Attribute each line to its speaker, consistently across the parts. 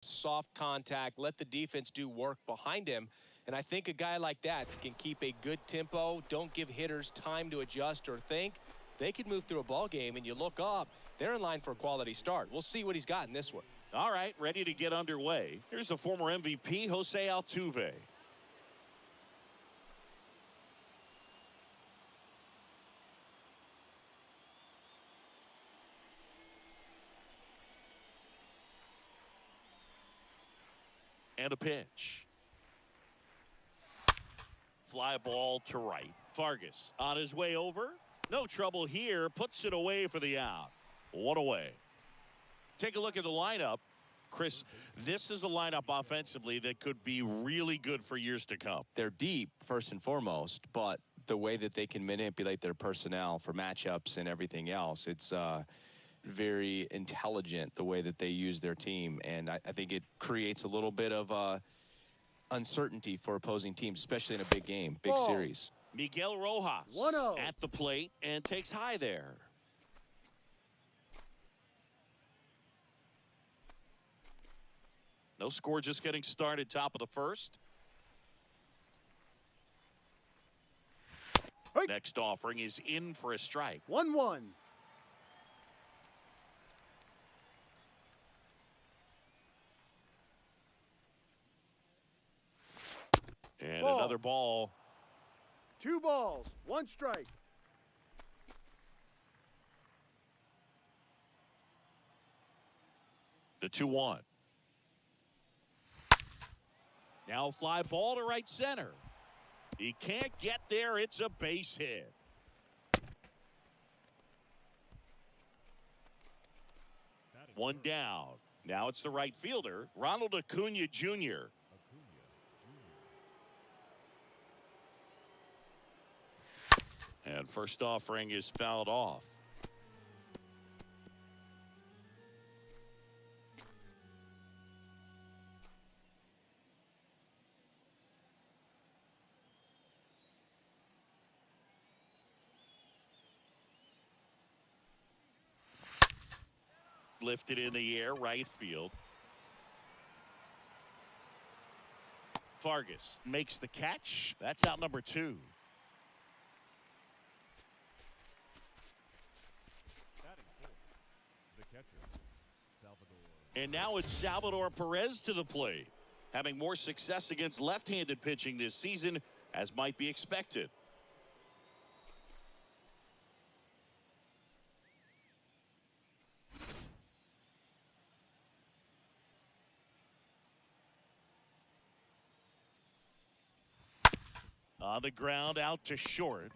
Speaker 1: soft contact, let the defense do work behind him. And I think a guy like that can keep a good tempo, don't give hitters time to adjust or think. They could move through a ball game, and you look up, they're in line for a quality start. We'll see what he's got in this one.
Speaker 2: All right, ready to get underway. Here's the former MVP, Jose Altuve. And a pitch. Fly ball to right. Vargas on his way over. No trouble here. Puts it away for the out. One away. Take a look at the lineup. Chris, this is a lineup offensively that could be really good for years to come.
Speaker 1: They're deep, first and foremost, but the way that they can manipulate their personnel for matchups and everything else, it's very intelligent the way that they use their team. And I think it creates a little bit of uncertainty for opposing teams, especially in a big game, big series.
Speaker 2: Miguel Rojas
Speaker 3: 1-0
Speaker 2: at the plate and takes high there. No score, just getting started, top of the first.
Speaker 3: Hey.
Speaker 2: Next offering is in for a strike.
Speaker 3: 1-1.
Speaker 2: And another ball.
Speaker 3: 2 balls, 1 strike.
Speaker 2: The 2-1. Now fly ball to right center. He can't get there. It's a base hit. One down. Now it's the right fielder, Ronald Acuna Jr. And first offering is fouled off. Lifted in the air, right field. Vargas makes the catch. That's out number 2. And now it's Salvador Perez to the plate, having more success against left-handed pitching this season, as might be expected. On the ground, out to short.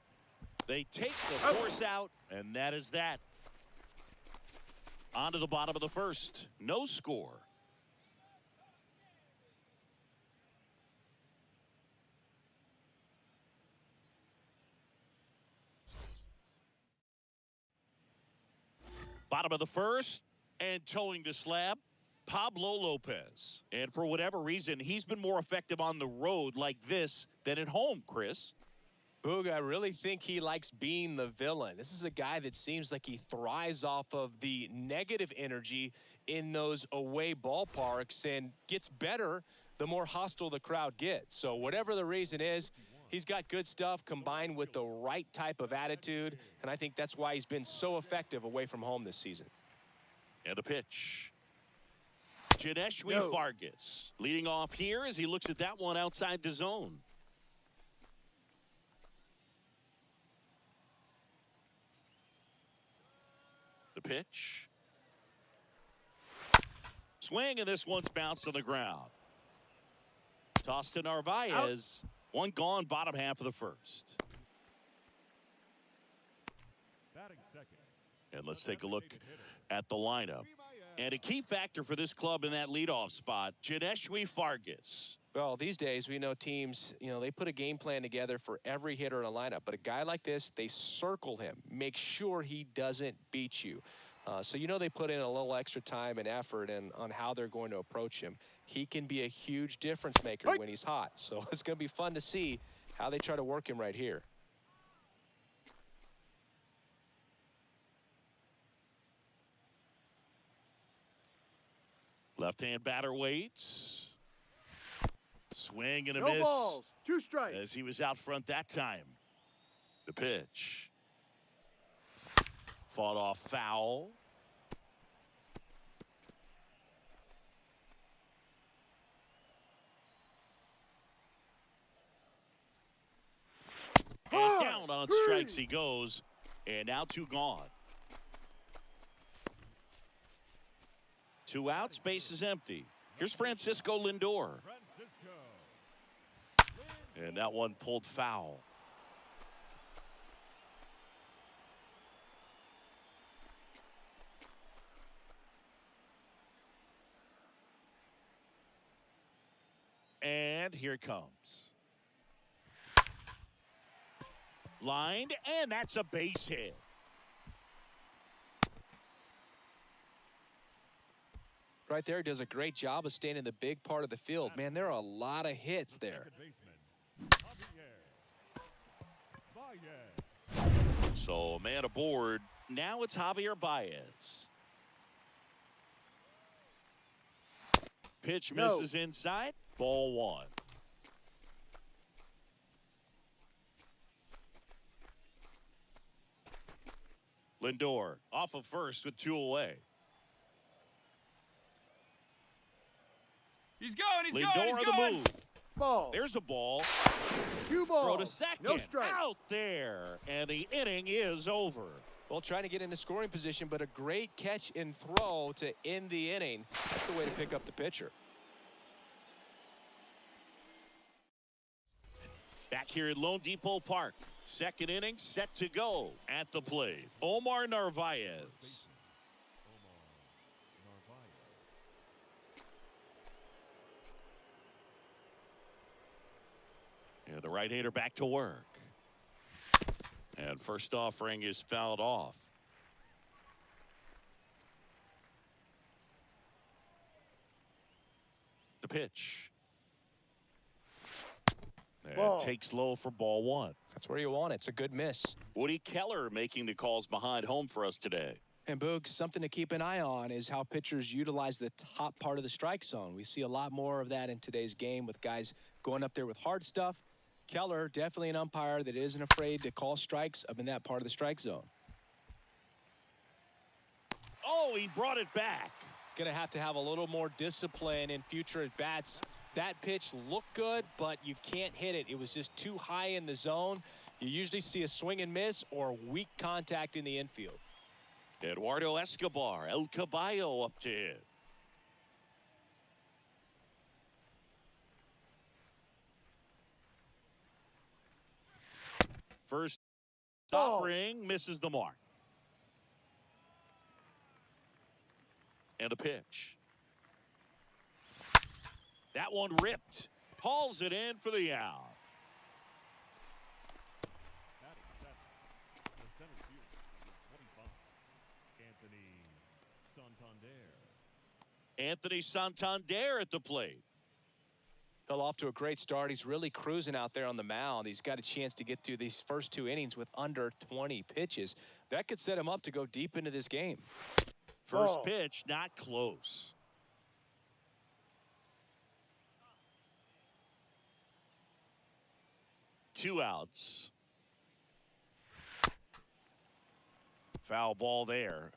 Speaker 2: They take the force out, and that is that. On to the bottom of the first. No score. Bottom of the first, and towing the slab, Pablo Lopez. And for whatever reason, he's been more effective on the road like this than at home, Chris.
Speaker 1: Boog, I really think he likes being the villain. This is a guy that seems like he thrives off of the negative energy in those away ballparks and gets better the more hostile the crowd gets. So whatever the reason is, he's got good stuff combined with the right type of attitude, and I think that's why he's been so effective away from home this season.
Speaker 2: And a pitch. Janeshwi Vargas leading off here as he looks at that one outside the zone. The pitch. Swing, and this one's bounced on the ground. Tossed to Narvaez. Out. One gone, bottom half of the first. And let's take a look at the lineup. And a key factor for this club in that leadoff spot, Janeshwi Vargas.
Speaker 1: Well, these days we know teams, they put a game plan together for every hitter in a lineup. But a guy like this, they circle him, make sure he doesn't beat you. So they put in a little extra time and effort on how they're going to approach him. He can be a huge difference maker when he's hot. So it's going to be fun to see how they try to work him right here.
Speaker 2: Left-hand batter waits. Swing and a
Speaker 3: No
Speaker 2: miss.
Speaker 3: balls. 2 strikes.
Speaker 2: As he was out front that time. The pitch. Fought off foul. And down on strikes he goes. And now 2 gone. 2 outs, base is empty. Here's Francisco Lindor. And that one pulled foul. And here it comes. Lined, and that's a base hit.
Speaker 1: Right there, does a great job of staying in the big part of the field. Man, there are a lot of hits there.
Speaker 2: So, man aboard. Now it's Javier Baez. Pitch misses inside. Ball 1. Lindor off of first with 2 away.
Speaker 4: He's going, he's
Speaker 2: Lindor
Speaker 4: going, he's
Speaker 2: on the
Speaker 4: going.
Speaker 2: move.
Speaker 3: Ball.
Speaker 2: There's a ball.
Speaker 3: 2 balls.
Speaker 2: Throw to second.
Speaker 3: No strikes.
Speaker 2: Out there. And the inning is over.
Speaker 1: Well, trying to get into scoring position, but a great catch and throw to end the inning. That's the way to pick up the pitcher.
Speaker 2: Back here at Lone Depot Park. Second inning set to go at the plate. Omar Narvaez. And the right-hander back to work. And first offering is fouled off. The pitch. And
Speaker 3: Ball.
Speaker 2: takes low for ball 1.
Speaker 1: That's where you want it. It's a good miss.
Speaker 2: Woody Keller making the calls behind home for us today.
Speaker 1: And Boog, something to keep an eye on is how pitchers utilize the top part of the strike zone. We see a lot more of that in today's game with guys going up there with hard stuff. Keller, definitely an umpire that isn't afraid to call strikes up in that part of the strike zone.
Speaker 2: Oh, he brought it back.
Speaker 1: Going to have a little more discipline in future at-bats. That pitch looked good, but you can't hit it. It was just too high in the zone. You usually see a swing and miss or weak contact in the infield.
Speaker 2: Eduardo Escobar, El Caballo up to hit. First offering misses the mark. And a pitch. That one ripped. Hauls it in for the out. Anthony Santander at the plate.
Speaker 1: Fell off to a great start. He's really cruising out there on the mound. He's got a chance to get through these first 2 innings with under 20 pitches. That could set him up to go deep into this game.
Speaker 2: First pitch, not close. Two outs. Foul ball there.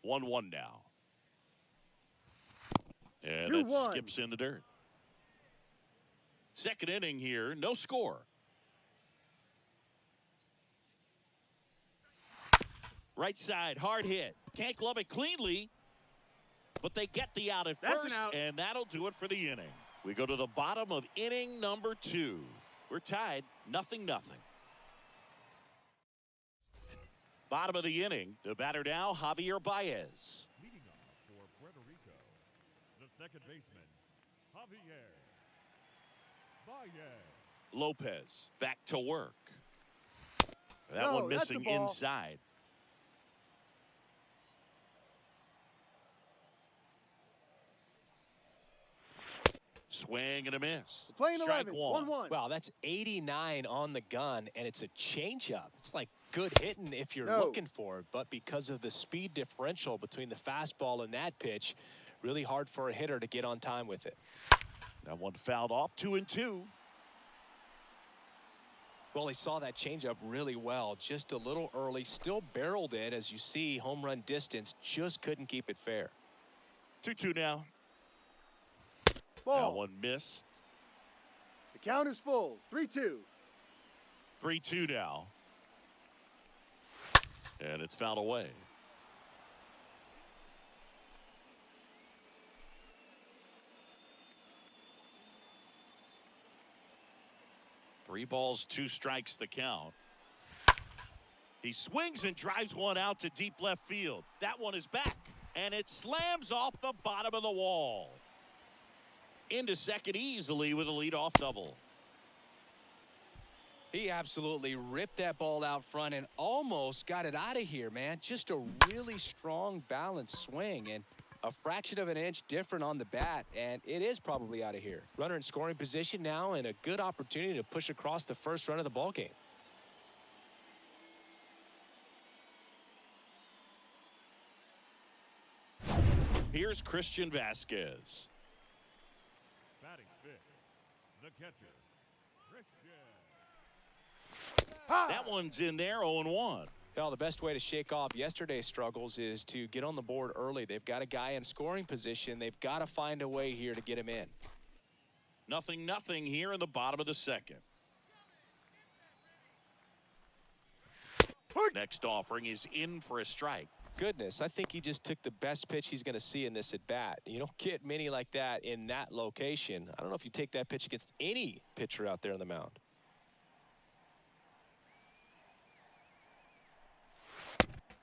Speaker 2: One now. And that skips in the dirt. Second inning here, no score. Right side, hard hit. Can't glove it cleanly, but they get the out at first, and that'll do it for the inning. We go to the bottom of inning number 2. We're tied, 0-0. Bottom of the inning, the batter now, Javier Baez.
Speaker 5: Leading off for Puerto Rico, the second baseman, Javier Baez.
Speaker 2: Lopez back to work. That one missing inside. Swing and a miss.
Speaker 3: Playing
Speaker 2: Strike
Speaker 3: 11, 1-1.
Speaker 1: Wow, that's 89 on the gun, and it's a changeup. It's like good hitting if you're
Speaker 3: No.
Speaker 1: looking for it, but because of the speed differential between the fastball and that pitch, really hard for a hitter to get on time with it.
Speaker 2: That one fouled off, 2-2.
Speaker 1: Well, he saw that changeup really well, just a little early, still barreled it, as you see, home run distance, just couldn't keep it fair.
Speaker 2: 2-2 now. That
Speaker 3: Ball.
Speaker 2: one missed.
Speaker 3: The count is full. 3-2.
Speaker 2: 3-2 now. And it's fouled away. Three balls, 2 strikes the count. He swings and drives one out to deep left field. That one is back, and it slams off the bottom of the wall. Into second easily with a leadoff double.
Speaker 1: He absolutely ripped that ball out front and almost got it out of here, man. Just a really strong, balanced swing, and a fraction of an inch different on the bat, and it is probably out of here. Runner in scoring position now, and a good opportunity to push across the first run of the ball game.
Speaker 2: Here's Christian Vasquez.
Speaker 5: Batting fifth, the catcher, Christian.
Speaker 2: That one's in there, 0-1.
Speaker 1: Well, the best way to shake off yesterday's struggles is to get on the board early. They've got a guy in scoring position. They've got to find a way here to get him in.
Speaker 2: 0-0 here in the bottom of the second. Next offering is in for a strike.
Speaker 1: Goodness, I think he just took the best pitch he's going to see in this at-bat. You don't get many like that in that location. I don't know if you take that pitch against any pitcher out there on the mound.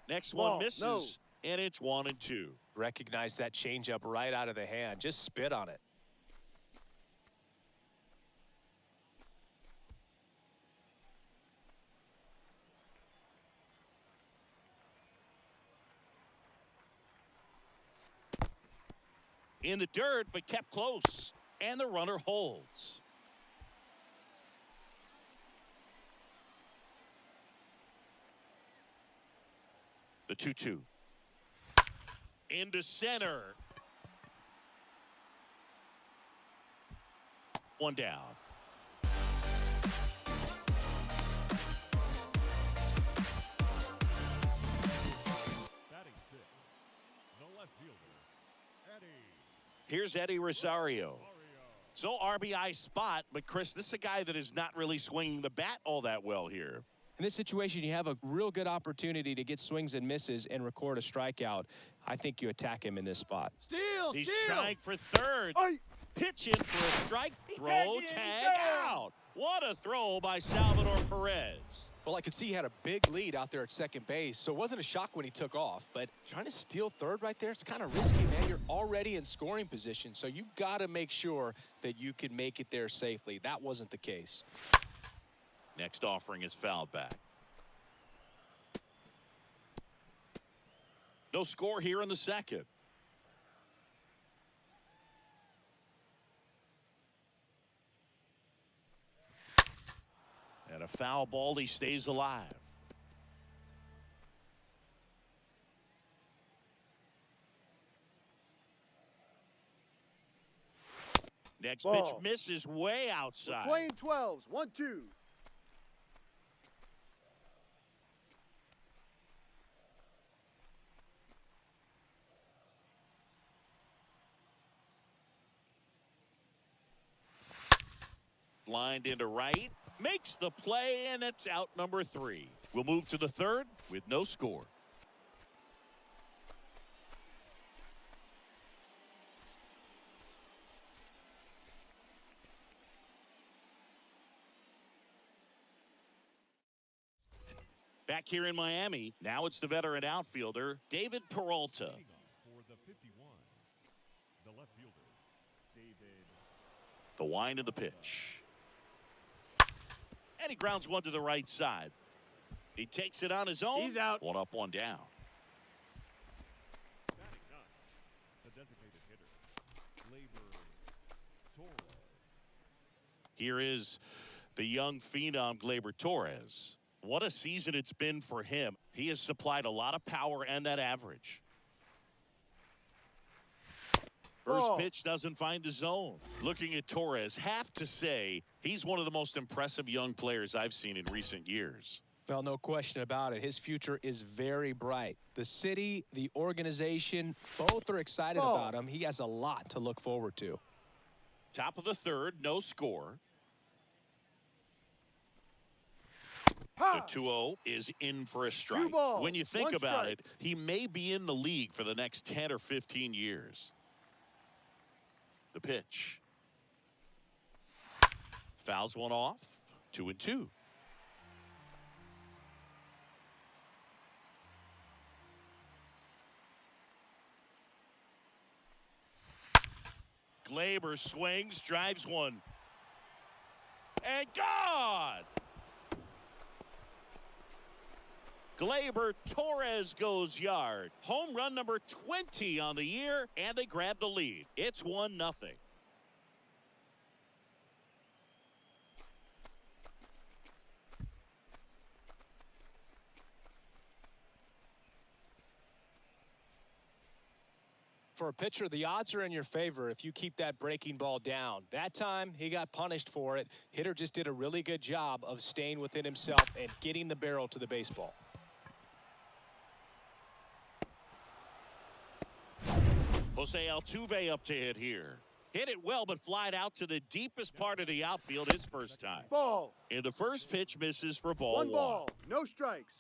Speaker 2: Next
Speaker 3: Ball,
Speaker 2: one misses,
Speaker 3: no.
Speaker 2: and it's 1-2.
Speaker 1: Recognize that changeup right out of the hand. Just spit on it.
Speaker 2: In the dirt, but kept close, and the runner holds. The 2-2. Into center. One down.
Speaker 5: Batting sixth, the left fielder, Eddie.
Speaker 2: Here's Eddie Rosario.
Speaker 5: Mario.
Speaker 2: So RBI spot, but Chris, this is a guy that is not really swinging the bat all that well here.
Speaker 1: In this situation, you have a real good opportunity to get swings and misses and record a strikeout. I think you attack him in this spot.
Speaker 3: Steal,
Speaker 2: He's
Speaker 3: steal.
Speaker 2: trying for third.
Speaker 3: Ay.
Speaker 2: Pitching for a strike. Throw, tag, out. What a throw by Salvador Perez.
Speaker 1: Well, I could see he had a big lead out there at second base, so it wasn't a shock when he took off. But trying to steal third right there, it's kind of risky, man. You're already in scoring position, so you got to make sure that you can make it there safely. That wasn't the case.
Speaker 2: Next offering is fouled back. No score here in the second. And a foul ball, he stays alive. Next pitch
Speaker 3: Ball.
Speaker 2: misses way outside.
Speaker 3: Playing 12s. 1-2.
Speaker 2: Lined into right, makes the play, and it's out number 3. We'll move to the third with no score. Back here in Miami, now it's the veteran outfielder, David Peralta.
Speaker 5: Leading off for the 51, the left fielder, David.
Speaker 2: The wind of the pitch. And he grounds one to the right side. He takes it on his own.
Speaker 3: He's out.
Speaker 2: One up, one down.
Speaker 5: Batting ninth, the designated hitter, Labor Torres.
Speaker 2: Here is the young phenom Gleyber Torres. What a season it's been for him. He has supplied a lot of power and that average. First pitch doesn't find the zone. Looking at Torres, have to say he's one of the most impressive young players I've seen in recent years.
Speaker 1: Well, no question about it. His future is very bright. The city, the organization, both are excited about him. He has a lot to look forward to.
Speaker 2: Top of the third, no score. The 2-0 is in for a strike. When you think about it, he may be in the league for the next 10 or 15 years. The pitch. Fouls one off. 2-2. Gleyber swings, drives one. And gone! Gleyber Torres goes yard. Home run number 20 on the year, and they grab the lead. It's 1-0.
Speaker 1: For a pitcher, the odds are in your favor if you keep that breaking ball down. That time, he got punished for it. Hitter just did a really good job of staying within himself and getting the barrel to the baseball.
Speaker 2: Jose Altuve up to hit here. Hit it well, but flied out to the deepest part of the outfield his first time.
Speaker 3: Ball.
Speaker 2: And the first pitch misses for ball
Speaker 3: One ball, no strikes.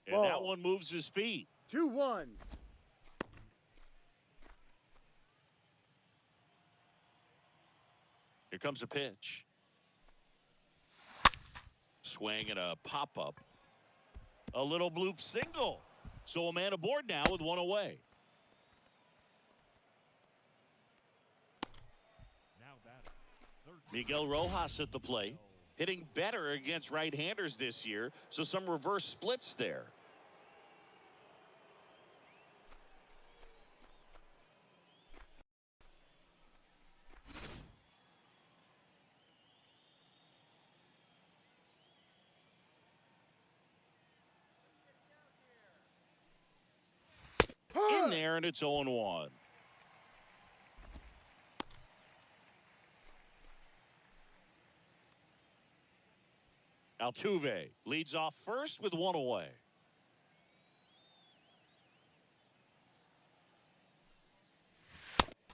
Speaker 2: And that one moves his feet.
Speaker 3: 2-1.
Speaker 2: Here comes a pitch. Swing and a pop-up. A little bloop single. So a man aboard now with one away.
Speaker 5: Now batting, third
Speaker 2: Miguel Rojas at the plate. Hitting better against right-handers this year, so some reverse splits there. In there, and it's 0-1. Altuve leads off first with one away.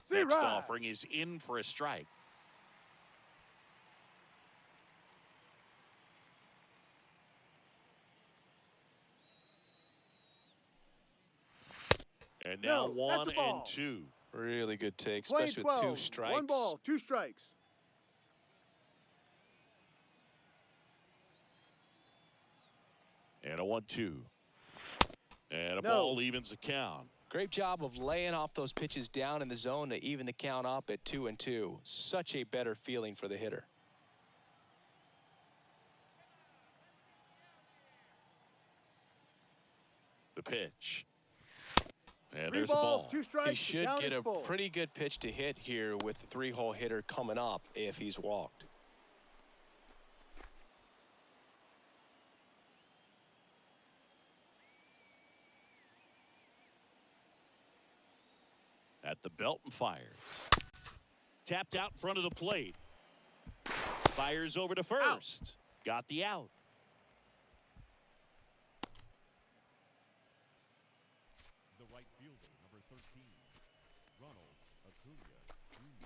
Speaker 2: Next offering is in for a strike. And now 1-2.
Speaker 1: Really good take, especially with 2 strikes.
Speaker 3: 1 ball, 2 strikes.
Speaker 2: And a 1-2. And a ball evens the count.
Speaker 1: Great job of laying off those pitches down in the zone to even the count up at 2-2. Such a better feeling for the hitter.
Speaker 2: The pitch. And there's a ball.
Speaker 3: 2 strikes.
Speaker 1: He should get a pretty good pitch to hit here with the 3-hole hitter coming up if he's walked.
Speaker 2: At the belt and fires. Tapped out in front of the plate. Fires over to first. Got the out.
Speaker 5: the right fielder, number 13, Ronald Acuna Jr.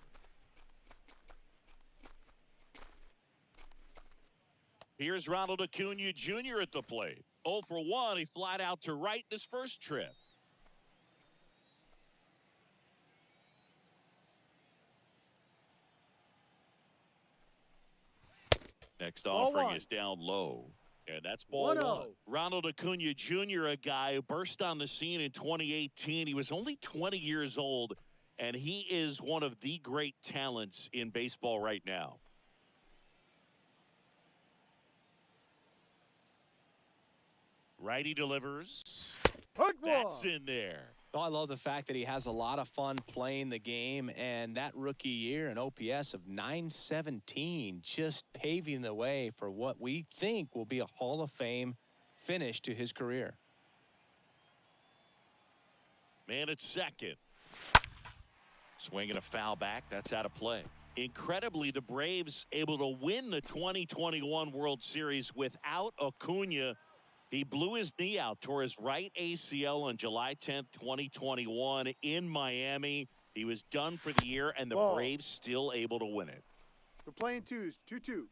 Speaker 2: Here's Ronald Acuna Jr. at the plate. 0 for 1. He flied out to right in his first trip. Next offering is down low. And that's ball
Speaker 3: 1-0.
Speaker 2: one. Ronald Acuna Jr., a guy who burst on the scene in 2018. He was only 20 years old, and he is one of the great talents in baseball right now. Righty delivers.
Speaker 3: Hook one.
Speaker 2: That's in there.
Speaker 1: Oh, I love the fact that he has a lot of fun playing the game, and that rookie year an OPS of 917 just paving the way for what we think will be a Hall of Fame finish to his career.
Speaker 2: Man at second. Swinging a foul back. That's out of play. Incredibly, the Braves able to win the 2021 World Series without Acuna. He blew his knee out, tore his right ACL on July 10th, 2021 in Miami. He was done for the year, and the
Speaker 3: Ball.
Speaker 2: Braves still able to win it.
Speaker 3: We're playing twos. 2-2.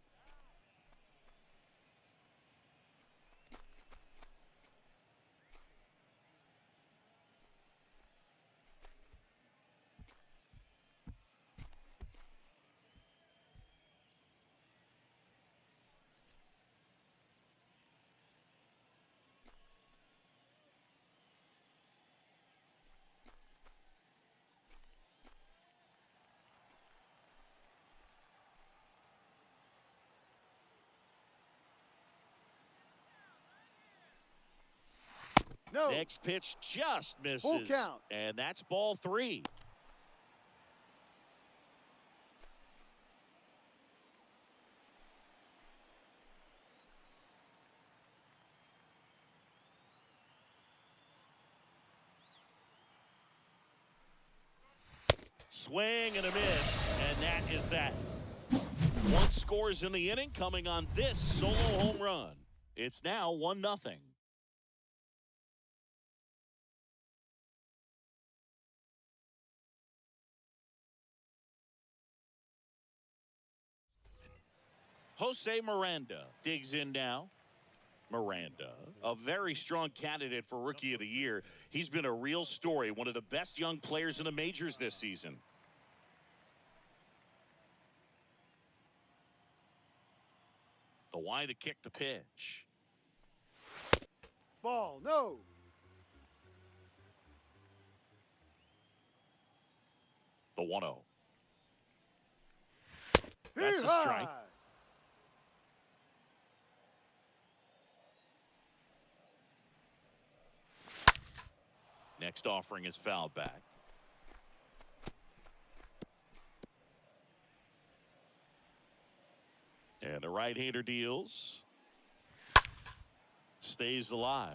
Speaker 3: No.
Speaker 2: Next pitch just misses.
Speaker 3: Full count.
Speaker 2: And that's ball three. Swing and a miss, and that is that. One scores in the inning coming on this solo home run. It's now 1-0. Jose Miranda digs in now. Miranda, a very strong candidate for Rookie of the Year. He's been a real story, one of the best young players in the majors this season. The line to kick the pitch.
Speaker 3: Ball. No.
Speaker 2: The 1-0. That's a
Speaker 3: Hee-haw.
Speaker 2: strike. Next offering is fouled back. And the right-hander deals. Stays alive.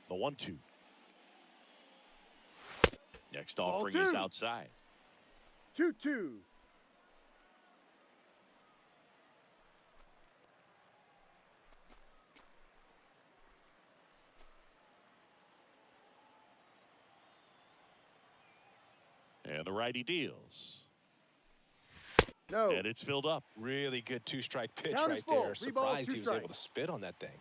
Speaker 2: The 1-2. Next offering is outside.
Speaker 3: 2-2.
Speaker 2: And the righty deals.
Speaker 3: No.
Speaker 2: And it's filled up.
Speaker 1: Really good two-strike pitch
Speaker 3: Count is
Speaker 1: right
Speaker 3: full.
Speaker 1: there.
Speaker 3: 3 balls,
Speaker 1: Surprised
Speaker 3: 2
Speaker 1: he was able
Speaker 3: strikes.
Speaker 1: to spit on that thing.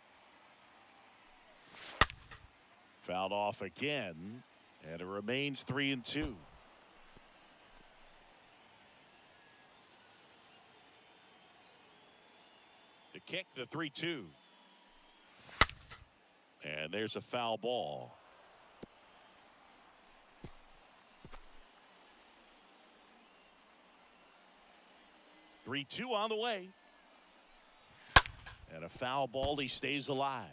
Speaker 2: Fouled off again. And it remains 3-2. To kick the 3-2. And there's a foul ball. Three-two on the way. And a foul ball. He stays alive.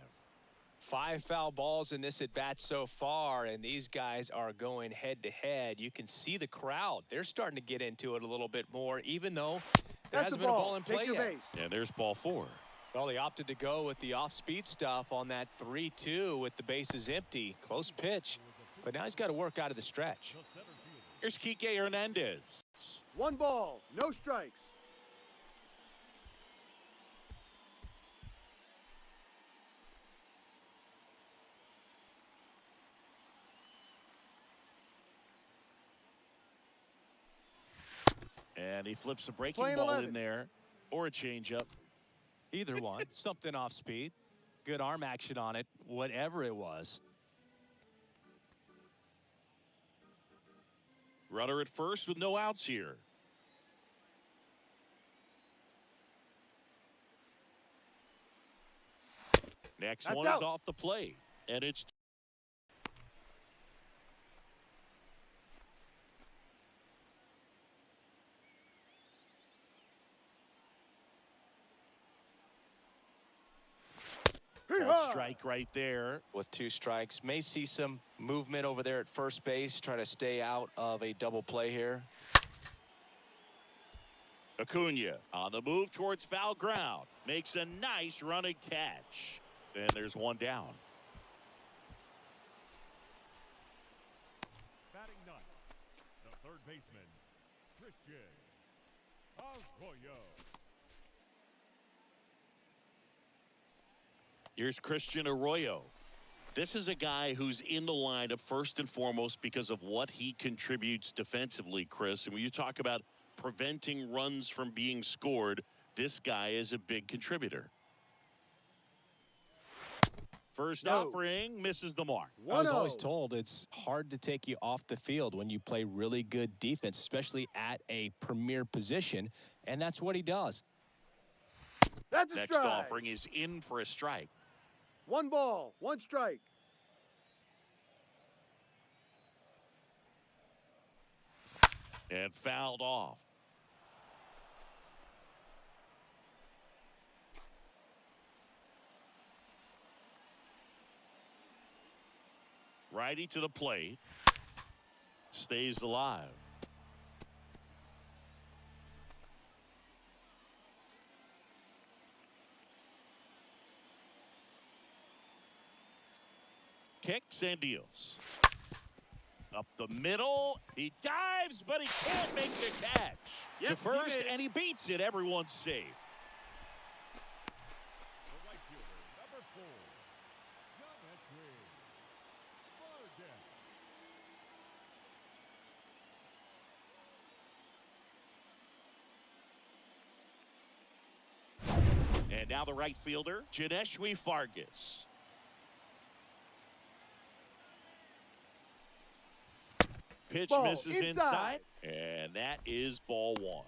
Speaker 1: 5 foul balls in this at-bat so far, and these guys are going head-to-head. You can see the crowd. They're starting to get into it a little bit more, even though there
Speaker 3: That's
Speaker 1: hasn't
Speaker 3: a
Speaker 1: been a
Speaker 3: ball.
Speaker 1: ball in
Speaker 3: Take
Speaker 1: play
Speaker 3: your
Speaker 1: yet.
Speaker 3: base.
Speaker 2: And there's ball 4.
Speaker 1: Well, they opted to go with the off-speed stuff on that 3-2 with the bases empty. Close pitch, but now he's got to work out of the stretch.
Speaker 2: Here's Kike Hernandez.
Speaker 3: 1 ball. No strikes.
Speaker 2: And he flips a breaking
Speaker 3: Playing
Speaker 2: ball
Speaker 3: 11.
Speaker 2: in there, or a changeup.
Speaker 1: Either one, something off speed, good arm action on it, whatever it was.
Speaker 2: Runner at first with no outs here. Next
Speaker 3: That's
Speaker 2: one is
Speaker 3: out.
Speaker 2: off the plate. And it's
Speaker 3: Hee-haw.
Speaker 2: strike right there.
Speaker 1: With 2 strikes, may see some movement over there at first base, try to stay out of a double play here.
Speaker 2: Acuna on the move towards foul ground. Makes a nice running catch. And there's one down.
Speaker 5: Batting ninth, the third baseman, Christian Arroyo.
Speaker 2: Here's Christian Arroyo. This is a guy who's in the lineup first and foremost because of what he contributes defensively, Chris. And when you talk about preventing runs from being scored, this guy is a big contributor. First offering misses the mark.
Speaker 1: I was always told it's hard to take you off the field when you play really good defense, especially at a premier position, and that's what he does.
Speaker 3: That's a
Speaker 2: Next
Speaker 3: strike.
Speaker 2: offering is in for a strike.
Speaker 3: 1 ball, 1 strike.
Speaker 2: And fouled off. Righty to the plate. Stays alive. Kicks and deals. Up the middle. He dives, but he can't make the catch.
Speaker 3: Yep,
Speaker 2: to first,
Speaker 3: he made it.
Speaker 2: and he beats it. Everyone's safe.
Speaker 5: The right fielder, number 4, Dominican Republic.
Speaker 2: And now the right fielder, Janeshwi Fargas. Pitch
Speaker 3: Ball
Speaker 2: misses
Speaker 3: inside.
Speaker 2: inside, and that is ball 1.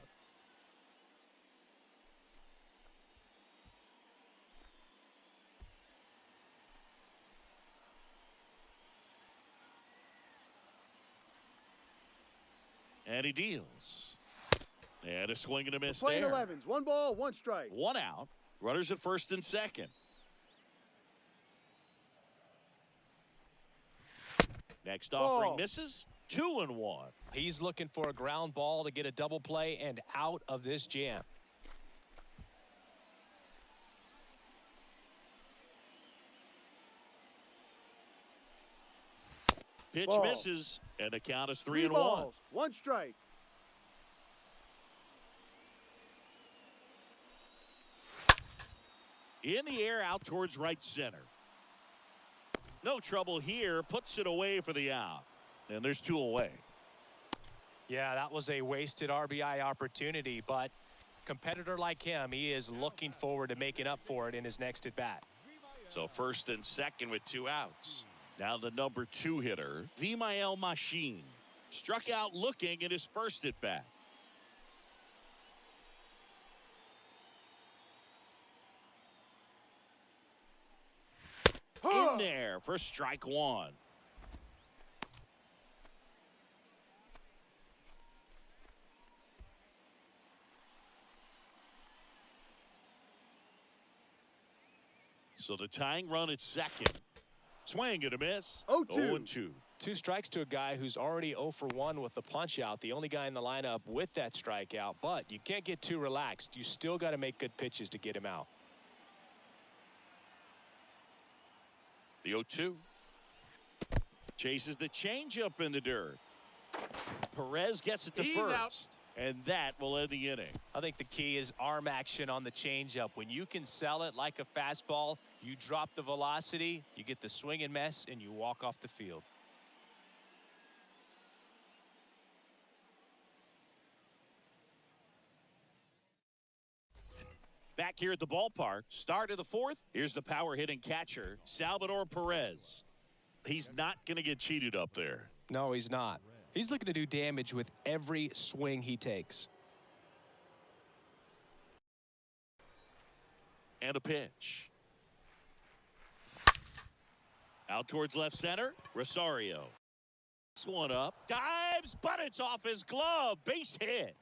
Speaker 2: And he deals. And a swing and a miss
Speaker 3: Playing
Speaker 2: there.
Speaker 3: 11s. 1 ball, 1 strike.
Speaker 2: 1 out. Runners at first and second. Next offering
Speaker 3: Ball.
Speaker 2: misses. 2-1.
Speaker 1: He's looking for a ground ball to get a double play and out of this jam.
Speaker 2: Pitch
Speaker 3: Ball.
Speaker 2: misses, and the count is
Speaker 3: 3
Speaker 2: 3-1.
Speaker 3: balls, 1 strike.
Speaker 2: In the air out towards right center. No trouble here. Puts it away for the out. And there's 2 away.
Speaker 1: Yeah, that was a wasted RBI opportunity, but competitor like him, he is looking forward to making up for it in his next at bat.
Speaker 2: So first and second with 2 outs. Now the number 2 hitter, Vimael Machine. Struck out looking in his first at bat. In there for strike 1. So the tying run at second. Swing and a miss.
Speaker 3: 0-2.
Speaker 2: 0-2.
Speaker 1: 2 strikes to a guy who's already 0 for 1 with the punch out, the only guy in the lineup with that strikeout, but you can't get too relaxed. You still got to make good pitches to get him out.
Speaker 2: The 0-2. Chases the changeup in the dirt. Perez gets it to
Speaker 3: He's
Speaker 2: first.
Speaker 3: out.
Speaker 2: And that will end the inning.
Speaker 1: I think the key is arm action on the changeup. When you can sell it like a fastball, you drop the velocity, you get the swing and miss, and you walk off the field.
Speaker 2: Back here at the ballpark, start of the 4th. Here's the power hitting catcher, Salvador Perez. He's not going to get cheated up there.
Speaker 1: No, he's not. He's looking to do damage with every swing he takes.
Speaker 2: And a pitch. Out towards left center. Rosario. This one up. Dives, but it's off his glove. Base hit.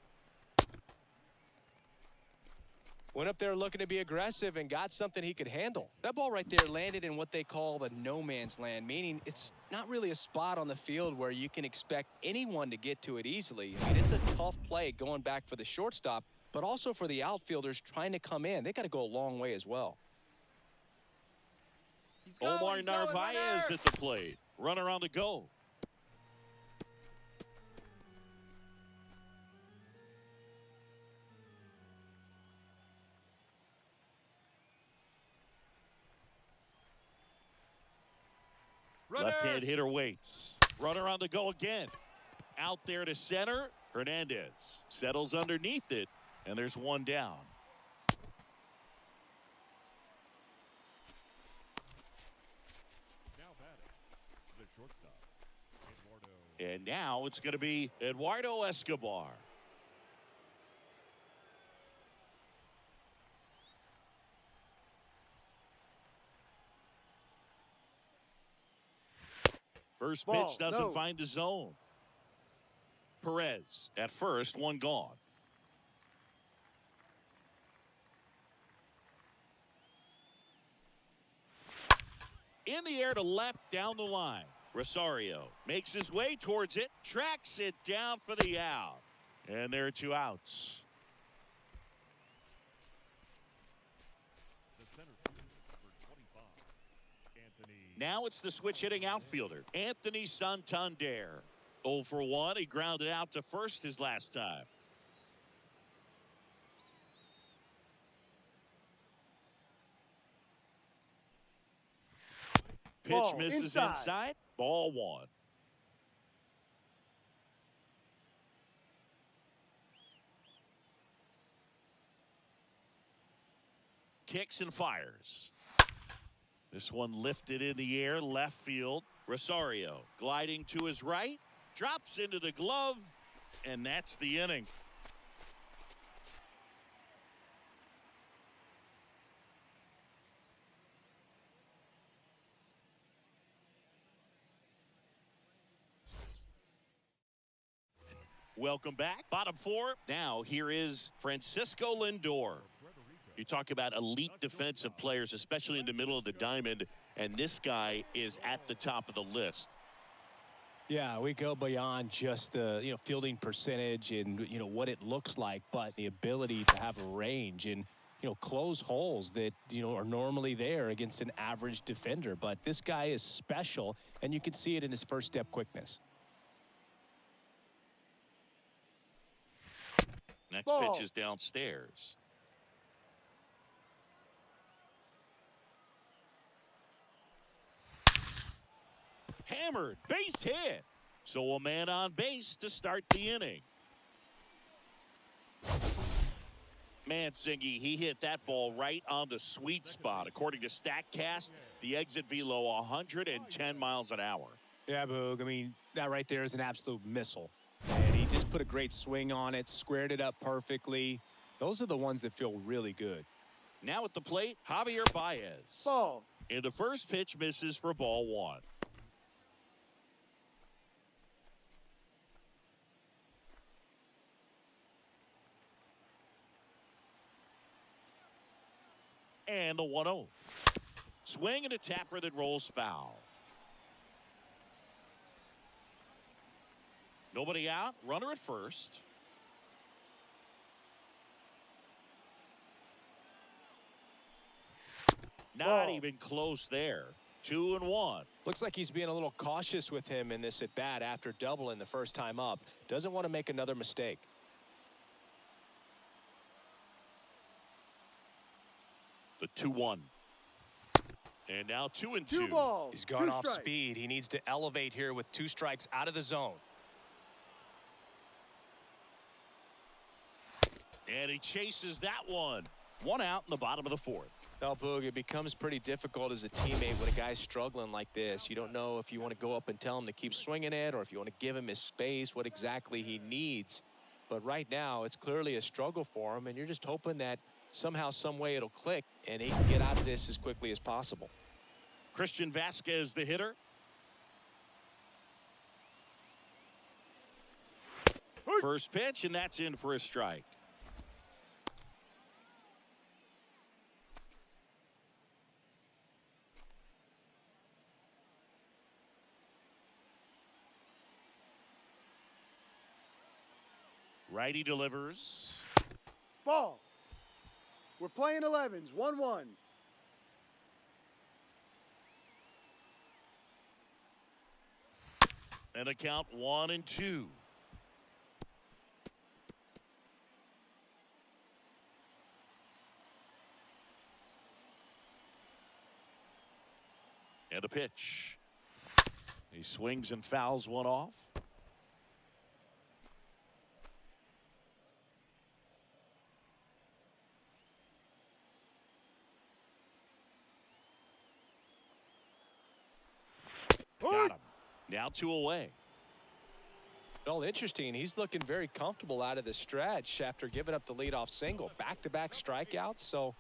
Speaker 1: Went up there looking to be aggressive and got something he could handle. That ball right there landed in what they call the no man's land, meaning it's not really a spot on the field where you can expect anyone to get to it easily. I mean, it's a tough play going back for the shortstop, but also for the outfielders trying to come in. They got to go a long way as well.
Speaker 2: Omar Narvaez at the plate. Runner on the go. Left-hand hitter waits. Runner on the go again. Out there to center. Hernandez settles underneath it, and there's one down.
Speaker 5: Now batting, the shortstop, Eduardo.
Speaker 2: And now it's going to be Eduardo Escobar. First pitch
Speaker 3: Ball,
Speaker 2: doesn't
Speaker 3: no.
Speaker 2: find the zone. Perez at first, one gone. In the air to left down the line. Rosario makes his way towards it, tracks it down for the out. And there are two outs.
Speaker 5: The center fielder, number 25, Anthony.
Speaker 2: Now it's the switch hitting outfielder, Anthony Santander. 0 for 1. He grounded out to first his last time. Pitch
Speaker 3: Ball
Speaker 2: misses
Speaker 3: inside.
Speaker 2: inside. Ball one. Kicks and fires. This one lifted in the air, left field. Rosario gliding to his right, drops into the glove, and that's the inning. Welcome back. Bottom four. Now here is Francisco Lindor. You talk about elite defensive players, especially in the middle of the diamond, and this guy is at the top of the list.
Speaker 1: Yeah, we go beyond just the fielding percentage and what it looks like, but the ability to have a range and close holes that are normally there against an average defender. But this guy is special, and you can see it in his first step quickness.
Speaker 2: Next
Speaker 3: Ball.
Speaker 2: pitch is downstairs. Hammered, base hit. So a man on base to start the inning. Mansingy, he hit that ball right on the sweet spot. According to StatCast, the exit velo 110 miles an hour.
Speaker 1: Yeah, Boog. I mean, that right there is an absolute missile. And he just put a great swing on it, squared it up perfectly. Those are the ones that feel really good.
Speaker 2: Now at the plate, Javier Baez.
Speaker 3: Ball.
Speaker 2: And the first pitch misses for ball one. And the 1-0. Swing and a tapper that rolls foul. Nobody out. Runner at first. Not
Speaker 3: Ball.
Speaker 2: even close there. 2-1.
Speaker 1: Looks like he's being a little cautious with him in this at bat after doubling the first time up. Doesn't want to make another mistake.
Speaker 2: The 2-1. And now 2-2.
Speaker 3: Two balls.
Speaker 1: He's gone
Speaker 3: two
Speaker 1: off
Speaker 3: strikes.
Speaker 1: speed. He needs to elevate here with 2 strikes out of the zone.
Speaker 2: And he chases that one. 1 out in the bottom of the 4th.
Speaker 1: Well, Boog, it becomes pretty difficult as a teammate when a guy's struggling like this. You don't know if you want to go up and tell him to keep swinging it or if you want to give him his space, what exactly he needs. But right now, it's clearly a struggle for him, and you're just hoping that somehow, some way it'll click, and he can get out of this as quickly as possible.
Speaker 2: Christian Vasquez, the hitter. First pitch, and that's in for a strike. Righty delivers.
Speaker 3: Ball. We're playing 11s, 1-1.
Speaker 2: And a count 1-2. And a pitch. He swings and fouls one off. Got him. Now 2 away.
Speaker 1: Well, interesting. He's looking very comfortable out of the stretch after giving up the leadoff single. Back-to-back strikeouts, so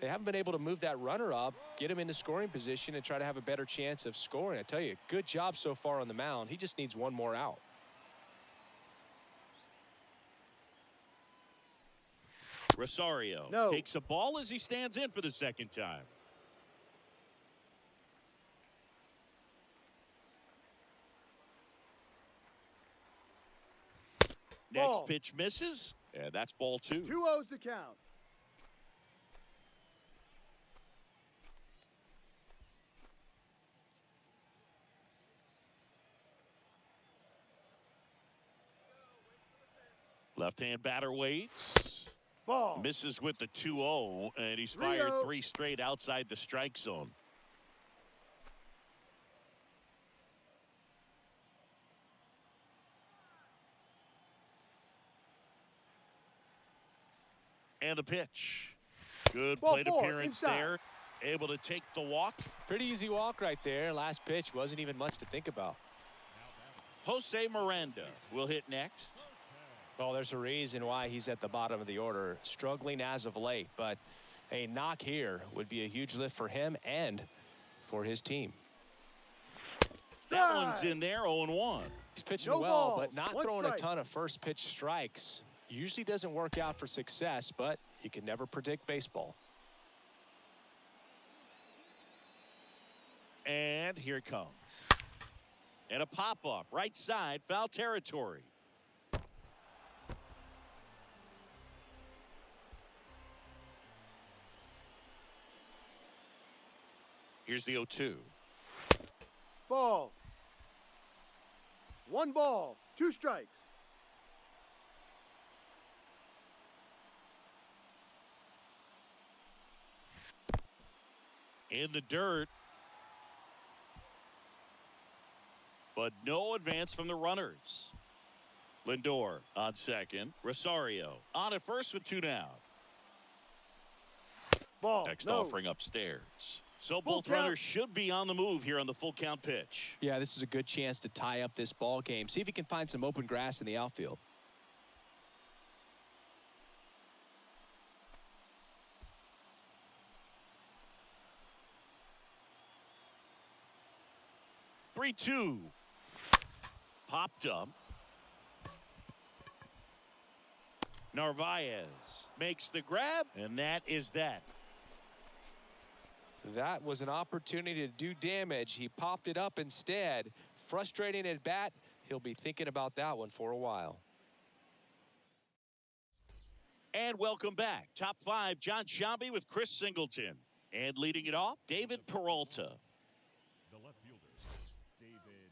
Speaker 1: they haven't been able to move that runner up, get him into scoring position, and try to have a better chance of scoring. I tell you, good job so far on the mound. He just needs one more out.
Speaker 2: Rosario takes a ball as he stands in for the second time. Next pitch misses, and that's ball 2.
Speaker 3: 2-0's the count.
Speaker 2: Left-hand batter waits.
Speaker 3: Ball.
Speaker 2: Misses with the 2-0, and he's fired 3 straight outside the strike zone. And the pitch. Good plate appearance there. Able to take the walk.
Speaker 1: Pretty easy walk right there. Last pitch wasn't even much to think about.
Speaker 2: Jose Miranda will hit next.
Speaker 1: Well, there's a reason why he's at the bottom of the order. Struggling as of late, but a knock here would be a huge lift for him and for his team.
Speaker 2: That one's in there, 0-1.
Speaker 1: He's pitching well, but not throwing a ton of first pitch strikes. Usually doesn't work out for success, but you can never predict baseball.
Speaker 2: And here it comes. And a pop-up, right side, foul territory. Here's the 0-2.
Speaker 3: Ball. 1 ball, 2 strikes.
Speaker 2: In the dirt. But no advance from the runners. Lindor on second. Rosario on at first with 2 down.
Speaker 3: Ball.
Speaker 2: Next offering upstairs. So both runners should be on the move here on the full count pitch.
Speaker 1: Yeah, this is a good chance to tie up this ball game. See if he can find some open grass in the outfield.
Speaker 2: Three-two. Popped up. Narvaez makes the grab, and that is that.
Speaker 1: That was an opportunity to do damage. He popped it up instead. Frustrating at bat. He'll be thinking about that one for a while.
Speaker 2: And welcome back. Top 5, John Sciambi with Chris Singleton. And leading it off, David Peralta.
Speaker 5: The left fielder, David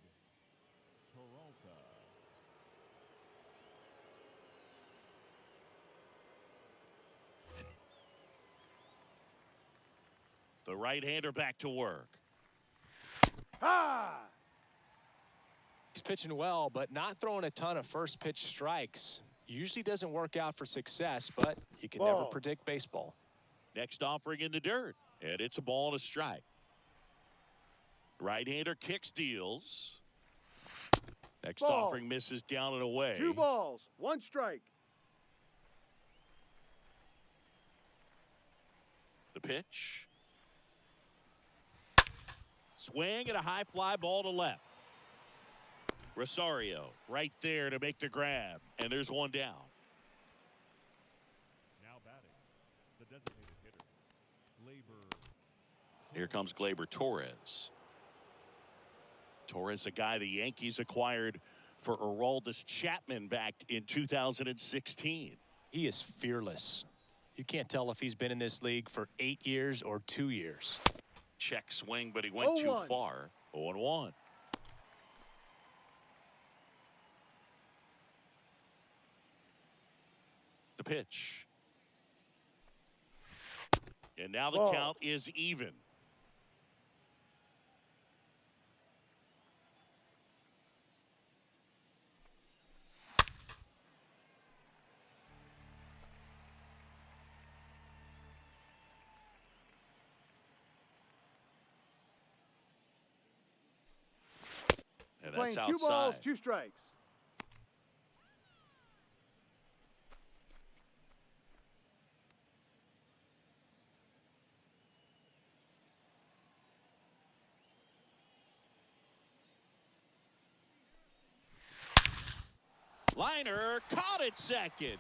Speaker 5: Peralta.
Speaker 2: The right-hander back to work.
Speaker 3: Ah!
Speaker 1: He's pitching well, but not throwing a ton of first pitch strikes. Usually doesn't work out for success, but you can never predict baseball.
Speaker 2: Next offering in the dirt, and it's a ball and a strike. Right-hander kick steals. Next offering misses down and away.
Speaker 3: 2 balls, 1 strike.
Speaker 2: The pitch. Swing and a high fly ball to left. Rosario right there to make the grab. And there's one down.
Speaker 5: Now batting, the designated hitter, Gleyber.
Speaker 2: Here comes Gleyber Torres. Torres, a guy the Yankees acquired for Aroldis Chapman back in 2016.
Speaker 1: He is fearless. You can't tell if he's been in this league for 8 years or 2 years.
Speaker 2: Check swing, but he went too far. 0-1. The pitch. And now the count is even. And that's
Speaker 3: Playing 2 balls,
Speaker 2: outside.
Speaker 3: 2 strikes.
Speaker 2: Liner caught at second.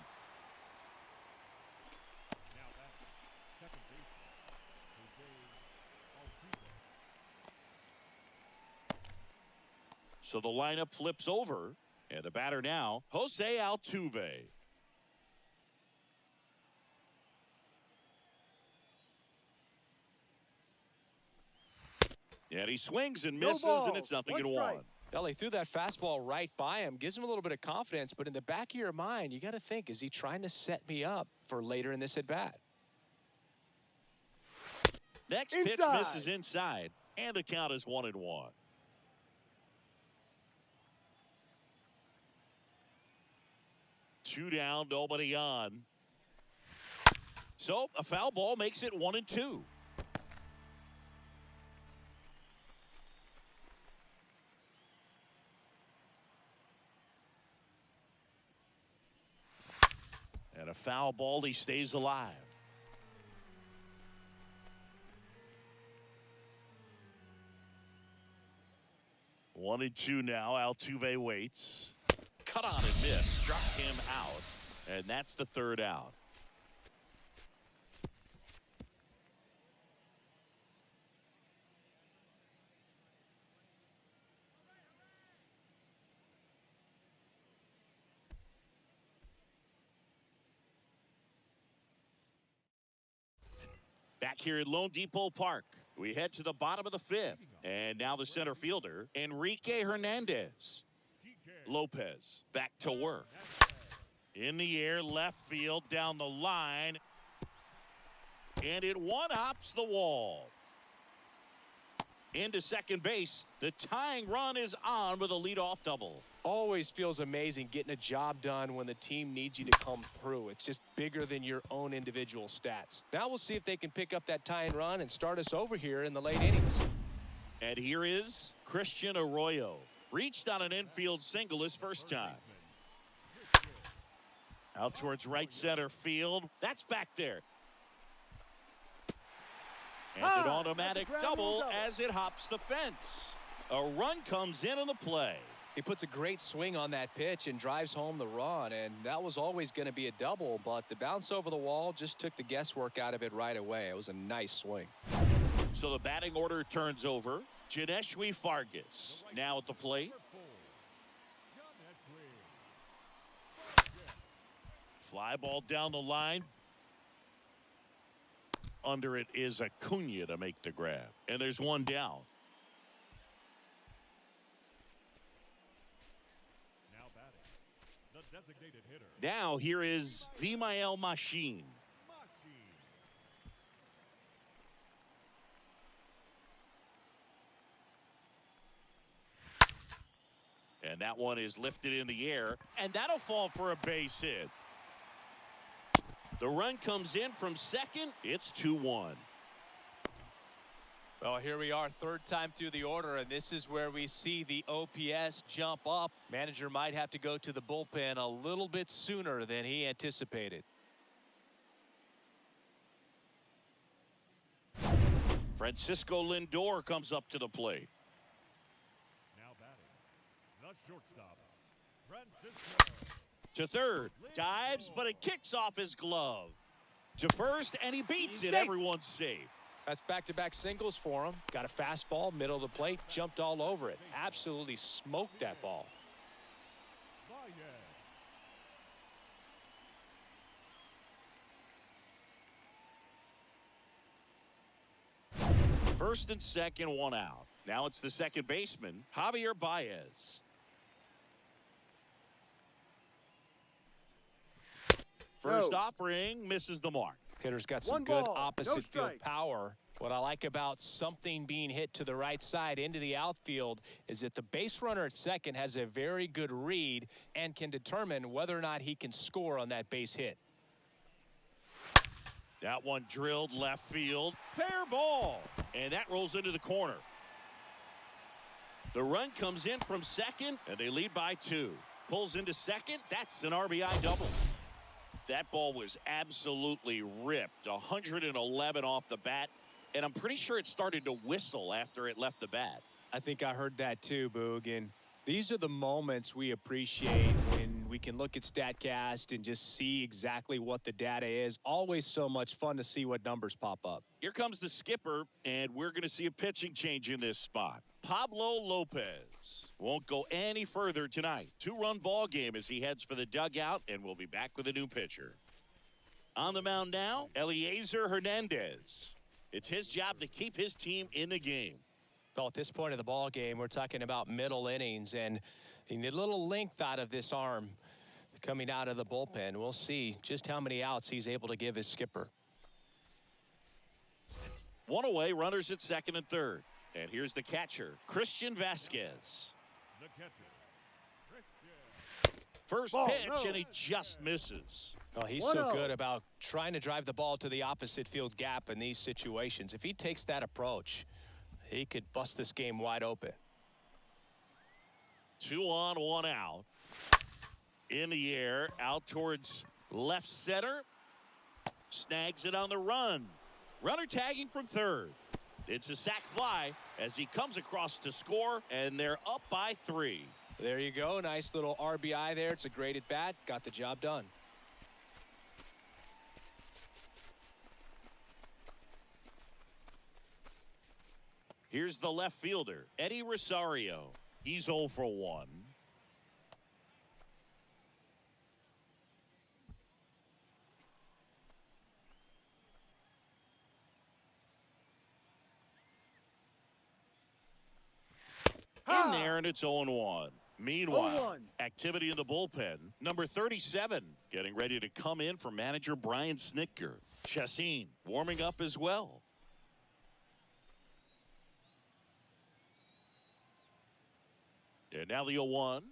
Speaker 5: Now batting, second baseman, Jose Altuve.
Speaker 2: So the lineup flips over. And the batter now, Jose Altuve. And he swings and misses, and it's 0-1.
Speaker 1: Well, he threw that fastball right by him. Gives him a little bit of confidence, but in the back of your mind, you got to think, is he trying to set me up for later in this at-bat?
Speaker 2: Next pitch misses inside, and the count is 1-1. Two down, nobody on. So a foul ball makes it 1-2. And a foul ball, he stays alive. One and two now. Altuve waits. Cut on and miss. Struck him out. And that's the third out. Back here at Lone Depot Park, we head to the bottom of the fifth. And now the center fielder, Enrique Hernandez. Lopez back to work. In the air, left field, down the line. And it one-hops the wall. Into second base. The tying run is on with a leadoff double.
Speaker 1: Always feels amazing getting a job done when the team needs you to come through. It's just bigger than your own individual stats. Now we'll see if they can pick up that tying run and start us over here in the late innings.
Speaker 2: And here is Christian Arroyo. Reached on an infield single his first time. Out towards right center field. That's back there. And an automatic double as it hops the fence. A run comes in on the play.
Speaker 1: He puts a great swing on that pitch and drives home the run, and that was always going to be a double, but the bounce over the wall just took the guesswork out of it right away. It was a nice swing.
Speaker 2: So the batting order turns over. Janeshwi Fargas now at the plate. Fly ball down the line. Under it is Acuna to make the grab. And there's one down.
Speaker 5: Now batting, the designated hitter,
Speaker 2: Now here is Vimael Machine. And that one is lifted in the air, and that'll fall for a base hit. The run comes in from second. It's 2-1.
Speaker 1: Well, here we are, third time through the order, and this is where we see the OPS jump up. Manager might have to go to the bullpen a little bit sooner than he anticipated.
Speaker 2: Francisco Lindor comes up to the plate.
Speaker 5: Now batting, the shortstop, Francisco.
Speaker 2: To third, dives, but it kicks off his glove. To first, and he beats it. Everyone's safe.
Speaker 1: That's back-to-back singles for him. Got a fastball, middle of the plate, jumped all over it. Absolutely smoked that ball.
Speaker 2: First and second, one out. Now it's the second baseman, Javier Baez. First offering misses the mark.
Speaker 1: Hitter's got some good opposite field power. What I like about something being hit to the right side into the outfield is that the base runner at second has a very good read and can determine whether or not he can score on that base hit.
Speaker 2: That one drilled left field. Fair ball. And that rolls into the corner. The run comes in from second, and they lead by 2. Pulls into second. That's an RBI double. That ball was absolutely ripped. 111 off the bat. And I'm pretty sure it started to whistle after it left the bat.
Speaker 1: I think I heard that too, Boog. And these are the moments we appreciate when we can look at StatCast and just see exactly what the data is. Always so much fun to see what numbers pop up.
Speaker 2: Here comes the skipper, and we're going to see a pitching change in this spot. Pablo Lopez won't go any further tonight. 2-run ball game as he heads for the dugout, and we'll be back with a new pitcher. On the mound now, Eliezer Hernandez. It's his job to keep his team in the game.
Speaker 1: Well, at this point of the ball game, we're talking about middle innings, and you need a little length out of this arm coming out of the bullpen. We'll see just how many outs he's able to give his skipper.
Speaker 2: One away, runners at second and third. And here's the catcher, Christian Vasquez.
Speaker 5: The catcher, Christian.
Speaker 2: First pitch, and he just misses.
Speaker 1: Oh, he's so good about trying to drive the ball to the opposite field gap in these situations. If he takes that approach, he could bust this game wide open.
Speaker 2: 2 on, 1 out. In the air, out towards left center. Snags it on the run. Runner tagging from third. It's a sac fly as he comes across to score, and they're up by 3.
Speaker 1: There you go. Nice little RBI there. It's a great at bat. Got the job done.
Speaker 2: Here's the left fielder, Eddie Rosario. He's 0 for 1. In there, and it's 0-1. Meanwhile, activity in the bullpen. Number 37 getting ready to come in for manager Brian Snitker. Chassin warming up as well. And now the 0-1.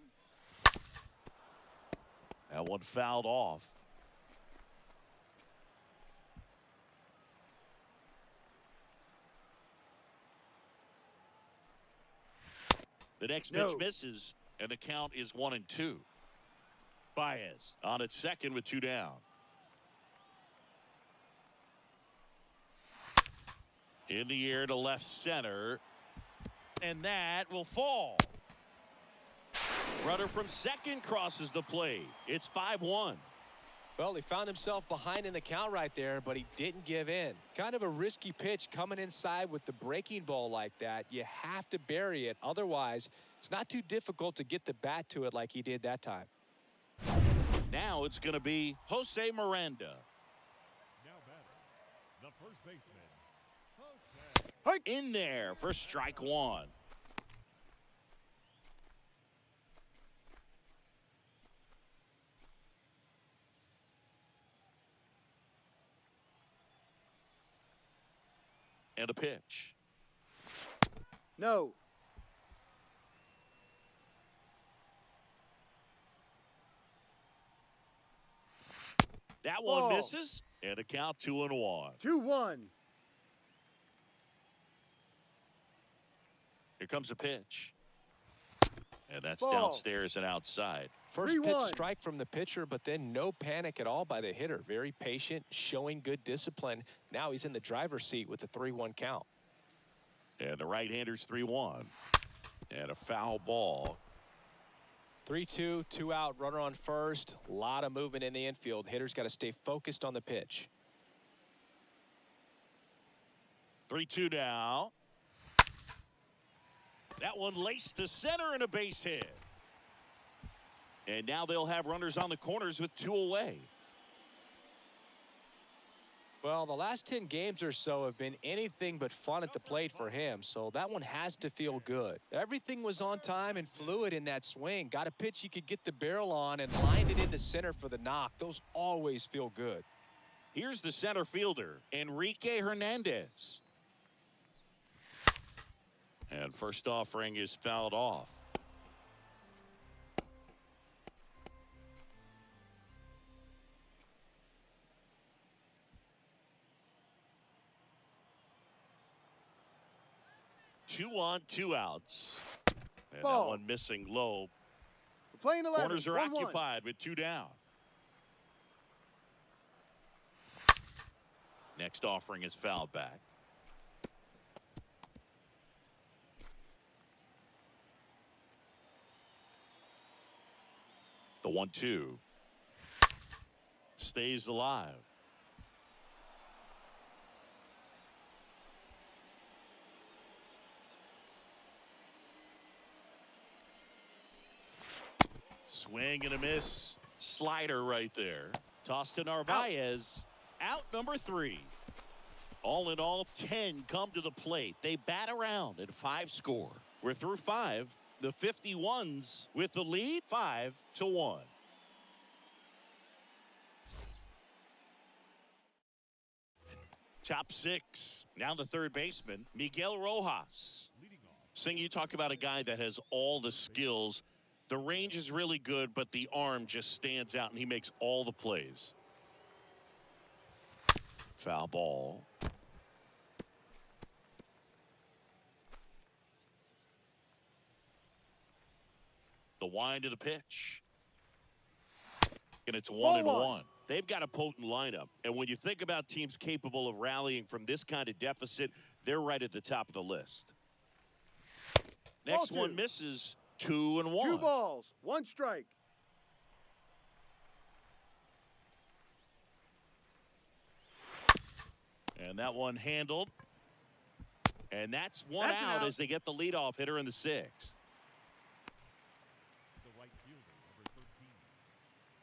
Speaker 2: That one fouled off. The next pitch misses, and the count is 1-2. Baez on at second with 2 down. In the air to left center, and that will fall. Runner from second crosses the plate. It's 5-1.
Speaker 1: Well, he found himself behind in the count right there, but he didn't give in. Kind of a risky pitch coming inside with the breaking ball like that. You have to bury it. Otherwise, it's not too difficult to get the bat to it like he did that time.
Speaker 2: Now it's going to be Jose Miranda.
Speaker 5: Now batting, the first baseman, Jose.
Speaker 2: In there for strike 1. And a pitch.
Speaker 3: No.
Speaker 2: That one misses, and a count 2-1.
Speaker 3: 2-1.
Speaker 2: Here comes a pitch. And that's downstairs and outside.
Speaker 1: First pitch strike from the pitcher, but then no panic at all by the hitter. Very patient, showing good discipline. Now he's in the driver's seat with the 3-1 count.
Speaker 2: And the right-hander's 3-1. And a foul ball.
Speaker 1: 3-2, 2 out, runner on first. A lot of movement in the infield. Hitter's got to stay focused on the pitch.
Speaker 2: 3-2 now. That one laced to center and a base hit. And now they'll have runners on the corners with 2 away.
Speaker 1: Well, the last 10 games or so have been anything but fun at the plate for him, so that one has to feel good. Everything was on time and fluid in that swing. Got a pitch he could get the barrel on and lined it into center for the knock. Those always feel good.
Speaker 2: Here's the center fielder, Enrique Hernandez. And first offering is fouled off. Two on, 2 outs. And
Speaker 3: Ball.
Speaker 2: that one missing low.
Speaker 3: We're playing 11.
Speaker 2: Corners are
Speaker 3: 1-1.
Speaker 2: occupied with 2 down. Next offering is fouled back. The 1-2 stays alive. Swing and a miss. Slider right there. Tossed to Narvaez. Out number 3. All in all, 10 come to the plate. They bat around and 5 score. We're through 5. The 51s with the lead 5-1. Top 6. Now the third baseman, Miguel Rojas. Sing, you talk about a guy that has all the skills. The range is really good, but the arm just stands out, and he makes all the plays. Foul ball. The wind of the pitch. And it's 1-1. They've got a potent lineup. And when you think about teams capable of rallying from this kind of deficit, they're right at the top of the list. Next one misses. 2-1.
Speaker 3: 2 balls, 1 strike.
Speaker 2: And that one handled. And that's one out as they get the leadoff hitter in the 6th.
Speaker 5: The right fielder, number 13,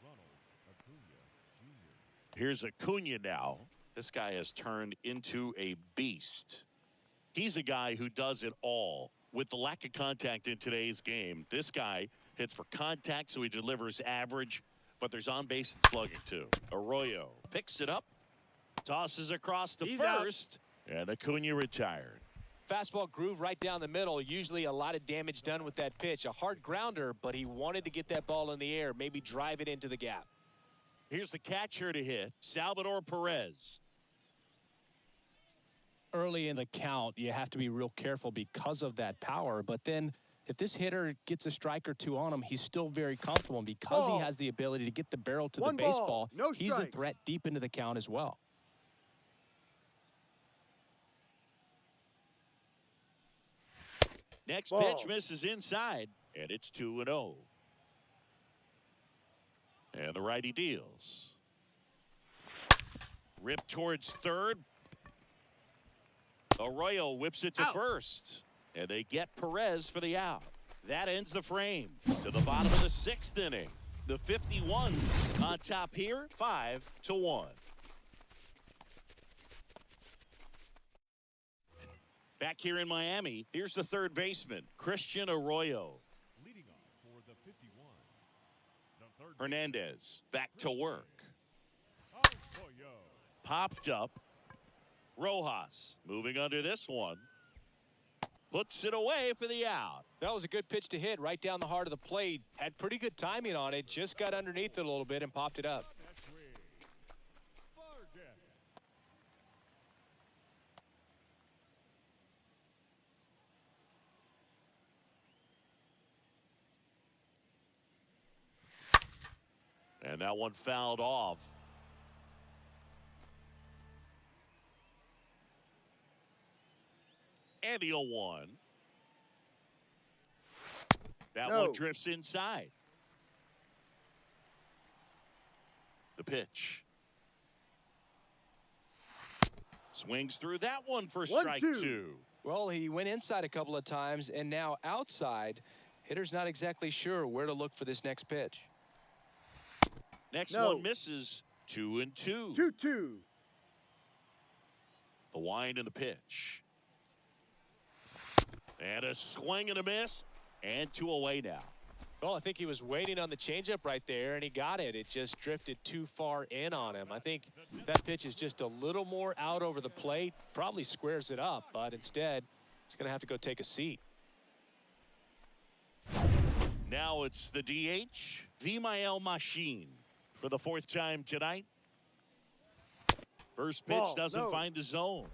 Speaker 5: Ronald Acuna Jr.
Speaker 2: Here's Acuna now. This guy has turned into a beast. He's a guy who does it all. With the lack of contact in today's game, this guy hits for contact, so he delivers average, but there's on base and slugging too. Arroyo picks it up, tosses across to first, and Acuna retired.
Speaker 1: Fastball groove right down the middle. Usually a lot of damage done with that pitch. A hard grounder, but he wanted to get that ball in the air, maybe drive it into the gap.
Speaker 2: Here's the catcher to hit, Salvador Perez.
Speaker 1: Early in the count, you have to be real careful because of that power. But then if this hitter gets a strike or 2 on him, he's still very comfortable. And because he has the ability to get the barrel to the baseball, he's a threat deep into the count as well.
Speaker 2: Next pitch misses inside, and it's 2-0. And the righty deals. Rip towards third. Arroyo whips it to first, and they get Perez for the out. That ends the frame. To the bottom of the 6th inning. The 51s on top here, 5-1. Back here in Miami, here's the third baseman, Christian Arroyo.
Speaker 5: Leading off for the 51, the third
Speaker 2: Hernandez back to work.
Speaker 5: Arroyo.
Speaker 2: Popped up. Rojas moving under this one. Puts it away for the out.
Speaker 1: That was a good pitch to hit right down the heart of the plate. Had pretty good timing on it. Just got underneath it a little bit and popped it up.
Speaker 2: And that one fouled off. And the 0-1. That
Speaker 3: No.
Speaker 2: one drifts inside. The pitch. Swings through that one for strike
Speaker 3: 1-2.
Speaker 2: 2.
Speaker 1: Well, he went inside a couple of times and now outside. Hitter's not exactly sure where to look for this next pitch.
Speaker 2: Next
Speaker 3: No.
Speaker 2: one misses. 2-2.
Speaker 3: 2-2.
Speaker 2: The wind and the pitch. And a swing and a miss. And 2 away now.
Speaker 1: Well, I think he was waiting on the changeup right there, and he got it. It just drifted too far in on him. I think that pitch is just a little more out over the plate. Probably squares it up, but instead, he's going to have to go take a seat.
Speaker 2: Now it's the DH, Vimael Machine, for the 4th time tonight. First pitch
Speaker 3: Ball,
Speaker 2: doesn't
Speaker 3: no.
Speaker 2: find the zone.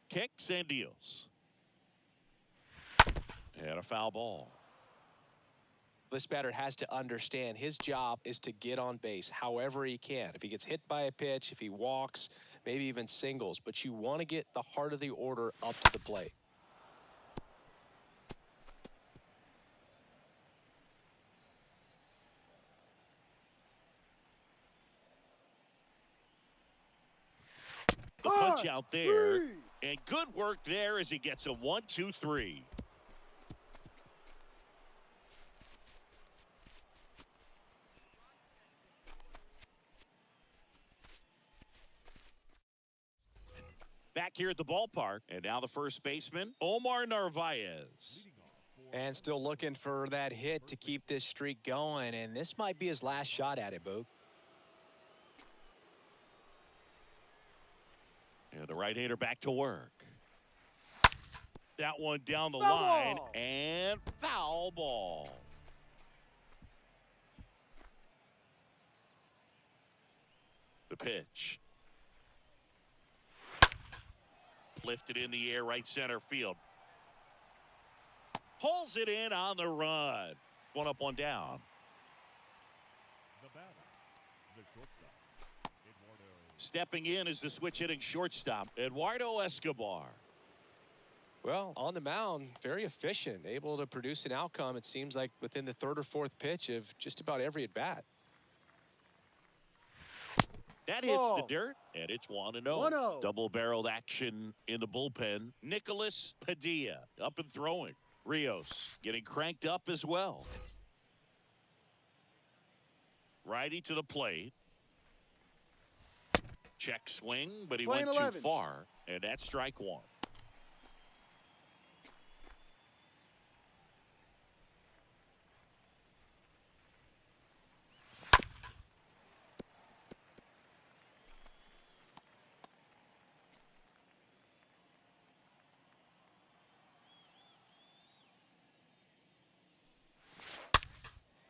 Speaker 2: Kicks and deals. And a foul ball.
Speaker 1: This batter has to understand his job is to get on base however he can. If he gets hit by a pitch, if he walks, maybe even singles, but you want to get the heart of the order up to the plate.
Speaker 2: The punch
Speaker 3: 5,
Speaker 2: out there.
Speaker 3: 3.
Speaker 2: And good work there as he gets a 1-2-3. Back here at the ballpark, and now the first baseman, Omar Narvaez.
Speaker 1: And still looking for that hit to keep this streak going, and this might be his last shot at it, Boog.
Speaker 2: And the right-hander back to work. That one down the
Speaker 3: Foul
Speaker 2: line,
Speaker 3: ball.
Speaker 2: and foul ball. The pitch. Lifted in the air, right center field. Pulls it in on the run. One up, one down.
Speaker 5: The batter, the shortstop, Eduardo.
Speaker 2: Stepping in is the switch hitting shortstop, Eduardo Escobar.
Speaker 1: Well, on the mound, very efficient, able to produce an outcome, it seems like, within the 3rd or 4th pitch of just about every at-bat.
Speaker 2: That hits the
Speaker 3: Ball.
Speaker 2: dirt, and it's 1-0.
Speaker 3: 1-0.
Speaker 2: Double-barreled action in the bullpen. Nicholas Padilla up and throwing. Rios getting cranked up as well. Righty to the plate. Check swing, but he
Speaker 3: Playing
Speaker 2: went too
Speaker 3: 11.
Speaker 2: far, and that's strike 1.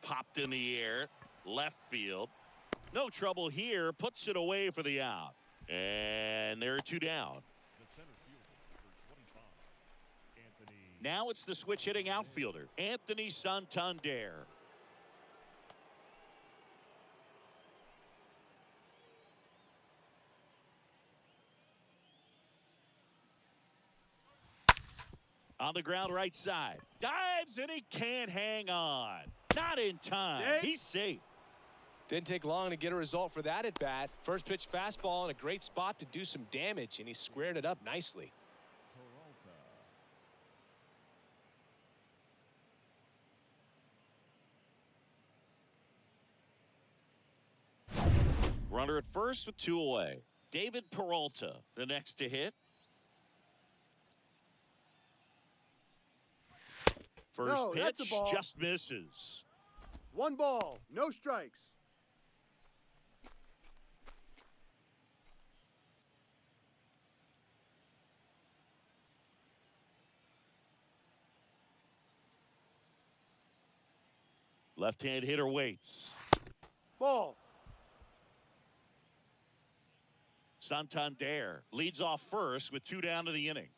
Speaker 2: Popped in the air, left field. No trouble here, puts it away for the out. And there are 2 down.
Speaker 5: The center fielder, number 25, Anthony.
Speaker 2: Now it's the switch hitting outfielder, Anthony Santander. On the ground right side. Dives and he can't hang on. Not in time.
Speaker 3: Jake.
Speaker 2: He's safe.
Speaker 1: Didn't take long to get a result for that at-bat. First pitch fastball in a great spot to do some damage, and he squared it up nicely.
Speaker 5: Peralta.
Speaker 2: Runner at first with 2 away. David Peralta, the next to hit. First
Speaker 3: No, that's a
Speaker 2: pitch
Speaker 3: ball.
Speaker 2: just misses.
Speaker 3: 1 ball, no strikes.
Speaker 2: Left-hand hitter waits.
Speaker 3: Ball.
Speaker 2: Santander leads off first with 2 down to the inning.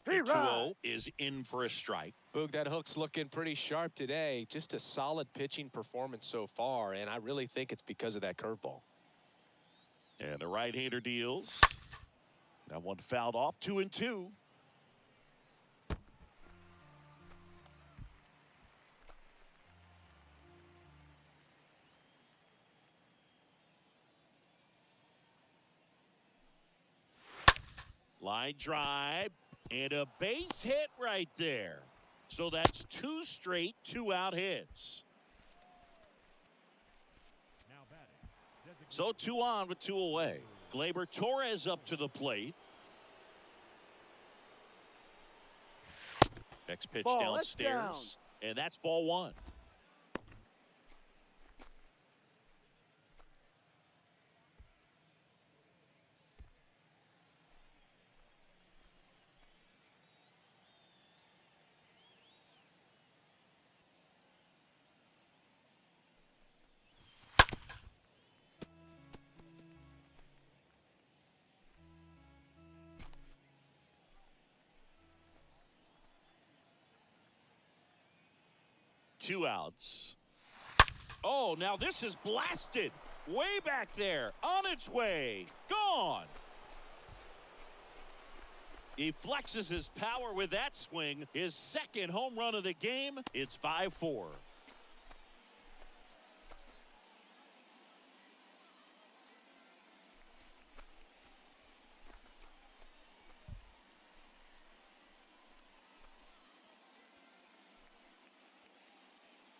Speaker 3: He
Speaker 2: The
Speaker 3: right.
Speaker 2: 2-0 is in for a strike.
Speaker 1: Boog, that hook's looking pretty sharp today. Just a solid pitching performance so far, and I really think it's because of that curveball.
Speaker 2: And the right-hander deals. That one fouled off, 2-2. Line drive and a base hit right there. So that's 2 straight 2-out hits.
Speaker 5: Now batting.
Speaker 2: So 2 on with 2 away. Gleyber Torres up to the plate. Next pitch
Speaker 3: Ball, that's
Speaker 2: downstairs. And that's ball 1. Two outs. Oh, now this is blasted. Way back there. On its way. Gone. He flexes his power with that swing. His second home run of the game. It's 5-4.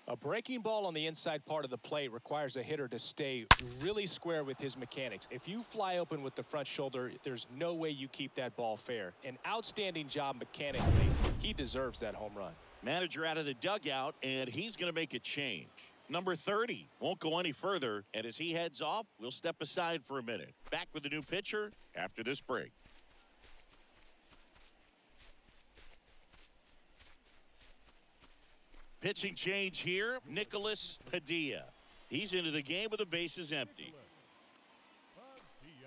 Speaker 1: A breaking ball on the inside part of the plate requires a hitter to stay really square with his mechanics. If you fly open with the front shoulder, there's no way you keep that ball fair. An outstanding job mechanically. He deserves that home run.
Speaker 2: Manager out of the dugout, and he's going to make a change. Number 30 won't go any further, and as he heads off, we'll step aside for a minute. Back with the new pitcher after this break. Pitching change here, Nicholas Padilla. He's into the game with the bases empty.
Speaker 5: Padilla.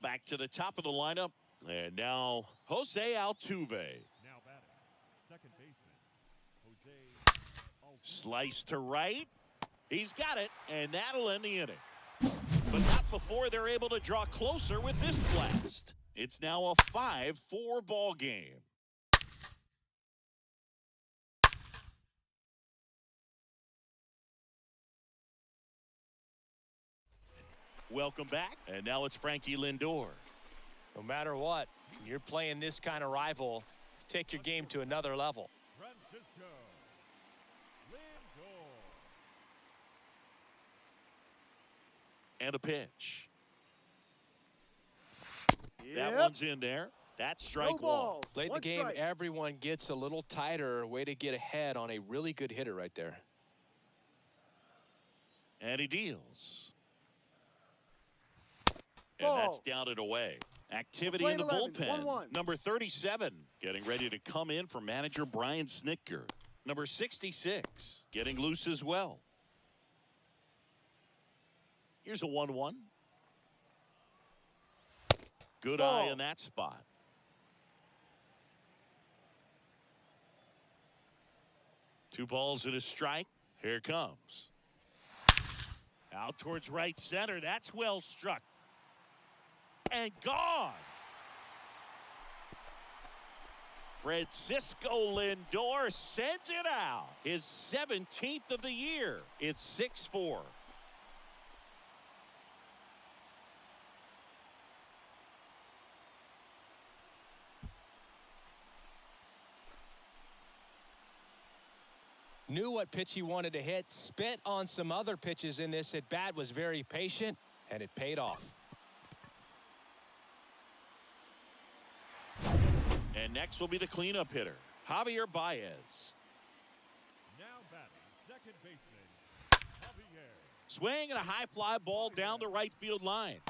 Speaker 2: Back to the top of the lineup, and now Jose Altuve.
Speaker 5: Now batting. Second baseman. Jose Altuve.
Speaker 2: Slice to right. He's got it, and that'll end the inning. But not before they're able to draw closer with this blast. It's now a 5-4 ball game. Welcome back, and now it's Frankie Lindor.
Speaker 1: No matter what, you're playing this kind of rival, take your game to another level.
Speaker 5: Francisco Lindor.
Speaker 2: And a pitch.
Speaker 3: Yep.
Speaker 2: That one's in there. That's
Speaker 3: No
Speaker 2: strike one.
Speaker 3: ball.
Speaker 1: Late in the
Speaker 3: One
Speaker 1: game,
Speaker 3: strike.
Speaker 1: everyone gets a little tighter. Way to get ahead on a really good hitter right there.
Speaker 2: And he deals.
Speaker 3: Ball.
Speaker 2: And that's down and away. Activity in the
Speaker 3: Play 11,
Speaker 2: bullpen.
Speaker 3: 1-1.
Speaker 2: Number 37 getting ready to come in for manager Brian Snitker. Number 66 getting loose as well. Here's a 1-1. Good
Speaker 3: Ball.
Speaker 2: eye in that spot. Two balls and a strike. Here it comes. Out towards right center. That's well struck. And gone. Francisco Lindor sends it out. His 17th of the year. It's 6-4.
Speaker 1: Knew what pitch he wanted to hit, spit on some other pitches in this at bat, was very patient, and it paid off.
Speaker 2: And next will be the cleanup hitter, Javier Baez.
Speaker 5: Now batting. Second baseman. Javier.
Speaker 2: Swing and a high fly ball down the right field line.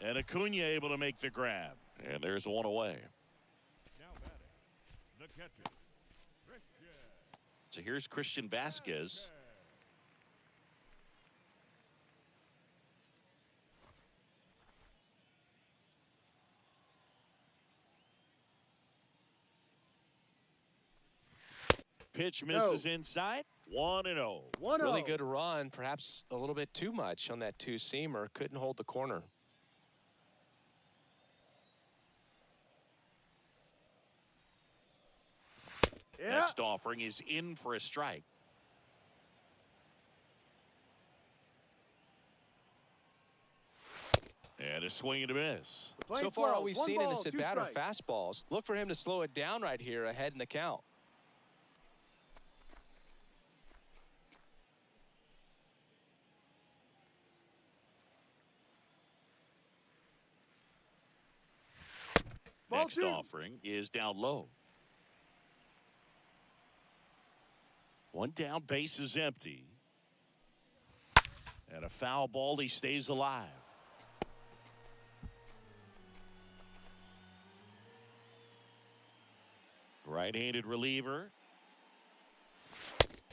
Speaker 2: And Acuna able to make the grab. And there's one away.
Speaker 5: Now batting. The catcher. Christian
Speaker 2: So here's Christian Vasquez. Pitch misses inside. 1-0.
Speaker 3: 1-0.
Speaker 1: Really good run, perhaps a little bit too much on that two-seamer. Couldn't hold the corner.
Speaker 3: Yeah.
Speaker 2: Next offering is in for a strike. And a swing and a miss.
Speaker 1: So far, all we've seen in this at-bat are fastballs. Look for him to slow it down right here ahead in the count.
Speaker 2: Next offering is down low. One down, base is empty. And a foul ball, he stays alive. Right-handed reliever.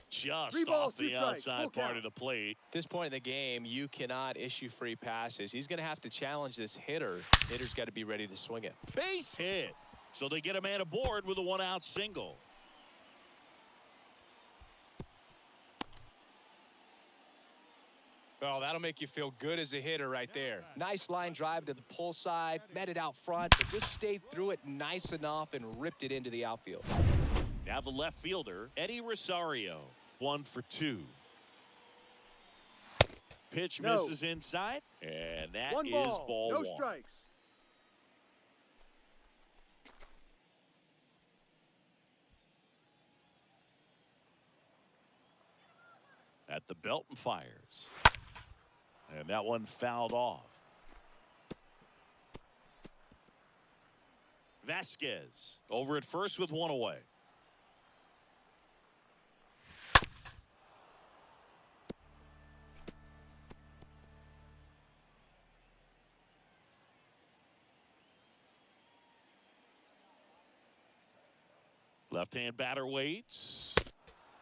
Speaker 2: Just off the outside part of the plate.
Speaker 1: At this point in the game, you cannot issue free passes. He's going to have to challenge this hitter. Hitter's got to be ready to swing it.
Speaker 2: Base hit. So they get a man aboard with a one-out single.
Speaker 1: Oh, that'll make you feel good as a hitter right there. Nice line drive to the pull side, met it out front, but just stayed through it nice enough and ripped it into the outfield.
Speaker 2: Now the left fielder, Eddie Rosario, 1 for 2. Pitch misses inside, and that is ball one.
Speaker 3: No strikes.
Speaker 2: At the belt and fires. And that one fouled off. Vasquez over at first with one away. Left-hand batter waits.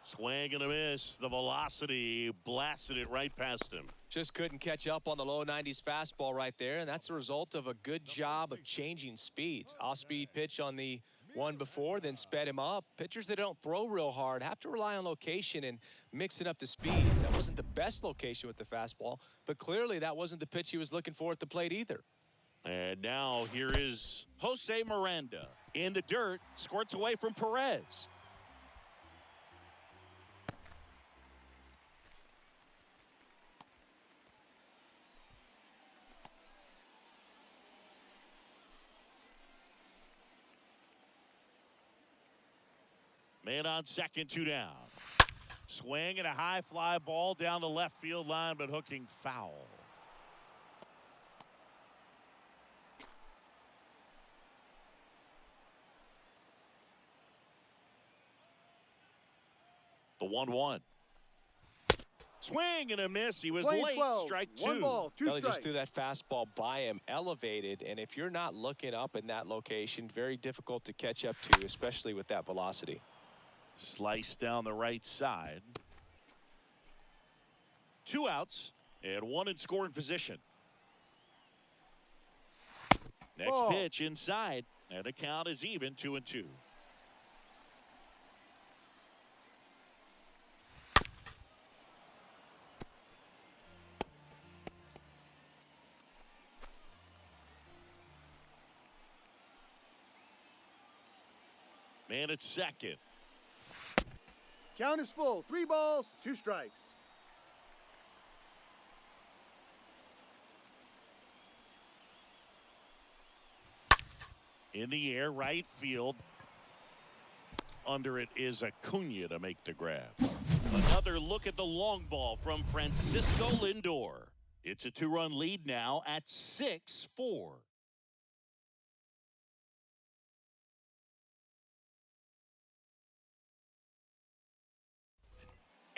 Speaker 2: Swing and a miss. The velocity blasted it right past him.
Speaker 1: Just couldn't catch up on the low 90s fastball right there, and that's a result of a good job of changing speeds. Off-speed pitch on the one before, then sped him up. Pitchers that don't throw real hard have to rely on location and mixing up the speeds. That wasn't the best location with the fastball, but clearly that wasn't the pitch he was looking for at the plate either.
Speaker 2: And now here is Jose Miranda in the dirt, squirts away from Perez. Man on second, 2 down. Swing and a high fly ball down the left field line, but hooking foul. The 1-1. Swing and a miss. He was late.
Speaker 3: 12.
Speaker 2: Strike 2.
Speaker 3: 1 ball, 2
Speaker 1: He just
Speaker 3: strikes.
Speaker 1: threw that fastball by him, elevated, and if you're not looking up in that location, very difficult to catch up to, especially with that velocity.
Speaker 2: Slice down the right side. 2 outs and 1 in scoring position. Next
Speaker 3: Ball.
Speaker 2: pitch inside, and the count is even, 2-2. Man at second.
Speaker 3: Count is full. 3 balls, 2 strikes.
Speaker 2: In the air, right field. Under it is Acuna to make the grab. Another look at the long ball from Francisco Lindor. It's a 2-run lead now at 6-4.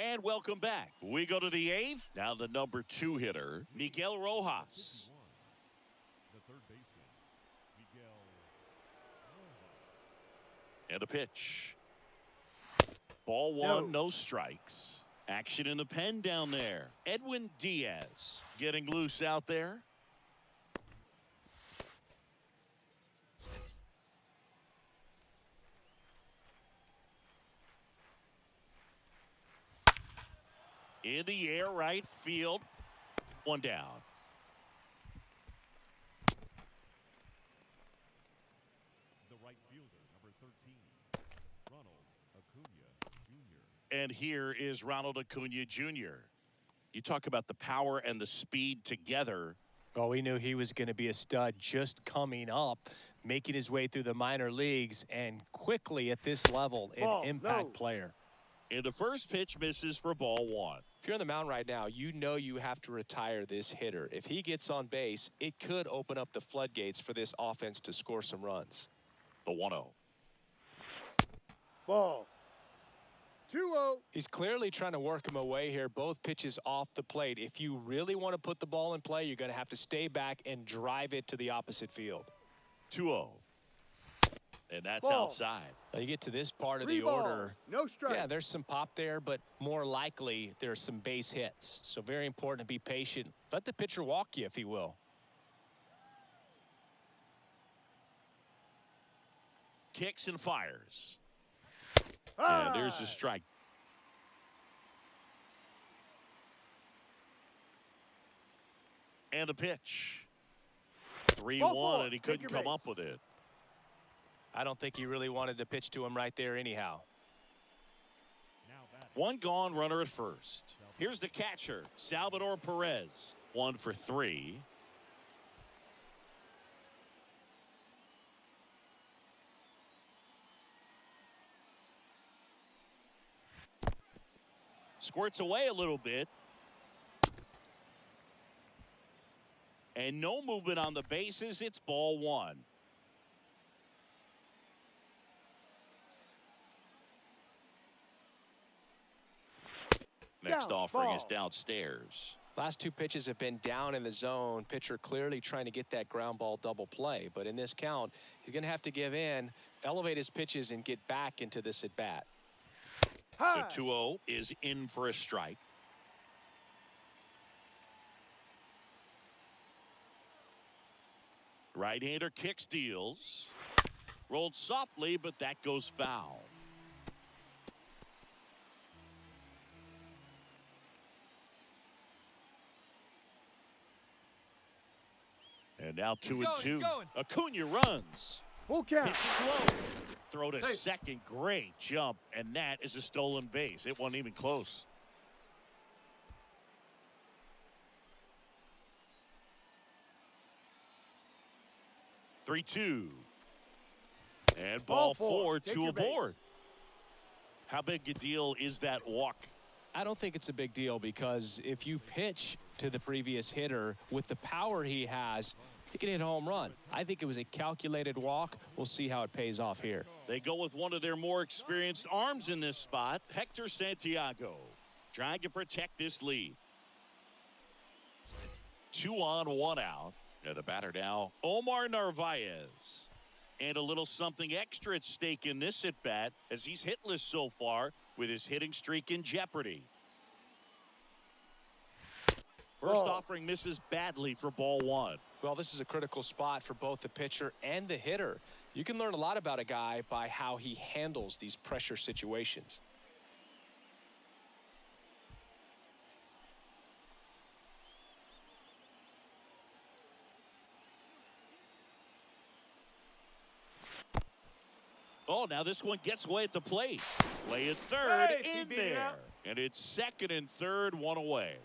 Speaker 2: And welcome back. We go to the 8th. Now the number 2 hitter, Miguel Rojas.
Speaker 5: The third baseman, Miguel.
Speaker 2: And a pitch. Ball one, no strikes. Action in the pen down there. Edwin Diaz getting loose out there. In the air, right field. One down.
Speaker 5: The right fielder, number 13, Ronald Acuna Jr.
Speaker 2: And here is Ronald Acuna Jr. You talk about the power and the speed together.
Speaker 1: Well, we knew he was going to be a stud just coming up, making his way through the minor leagues, and quickly at this level, an impact player.
Speaker 2: And the first pitch misses for ball one.
Speaker 1: If you're on the mound right now, you know you have to retire this hitter. If he gets on base, it could open up the floodgates for this offense to score some runs.
Speaker 2: The 1-0.
Speaker 3: Ball. 2-0.
Speaker 1: He's clearly trying to work him away here. Both pitches off the plate. If you really want to put the ball in play, you're going to have to stay back and drive it to the opposite field.
Speaker 2: 2-0. And that's
Speaker 3: Ball.
Speaker 2: outside.
Speaker 1: Now you get to this part of
Speaker 3: Three
Speaker 1: the
Speaker 3: balls,
Speaker 1: order.
Speaker 3: no strike.
Speaker 1: Yeah, there's some pop there, but more likely there's some base hits. So very important to be patient. Let the pitcher walk you if he will.
Speaker 2: Kicks and fires.
Speaker 3: High.
Speaker 2: And there's the strike. And the pitch. 3-1, and he couldn't come up with it.
Speaker 1: I don't think he really wanted to pitch to him right there anyhow.
Speaker 5: Now batting.
Speaker 2: One gone, runner at first. Here's the catcher, Salvador Perez. 1 for 3. Squirts away a little bit. And no movement on the bases. It's ball one. Next offering is downstairs.
Speaker 1: Last two pitches have been down in the zone. Pitcher clearly trying to get that ground ball double play. But in this count, he's going to have to give in, elevate his pitches, and get back into this at bat.
Speaker 2: The 2-0 is in for a strike. Right-hander kick steals. Rolled softly, but that goes foul. And now 2-2. Acuna runs.
Speaker 3: Full count.
Speaker 2: Pitches low. Throw to second. Great jump. And that is a stolen base. It wasn't even close. Three-two. And ball four, two aboard. How big a deal is that walk?
Speaker 1: I don't think it's a big deal because if you pitch to the previous hitter with the power he has, he can hit a home run. I think it was a calculated walk. We'll see how it pays off here.
Speaker 2: They go with one of their more experienced arms in this spot, Hector Santiago, trying to protect this lead. 2 on, 1 out. And the batter now, Omar Narvaez. And a little something extra at stake in this at-bat as he's hitless so far with his hitting streak in jeopardy. First offering misses badly for ball one.
Speaker 1: Well, this is a critical spot for both the pitcher and the hitter. You can learn a lot about a guy by how he handles these pressure situations.
Speaker 2: Oh, now this one gets away at the plate. Play at third, in there. And it's second and third, one away.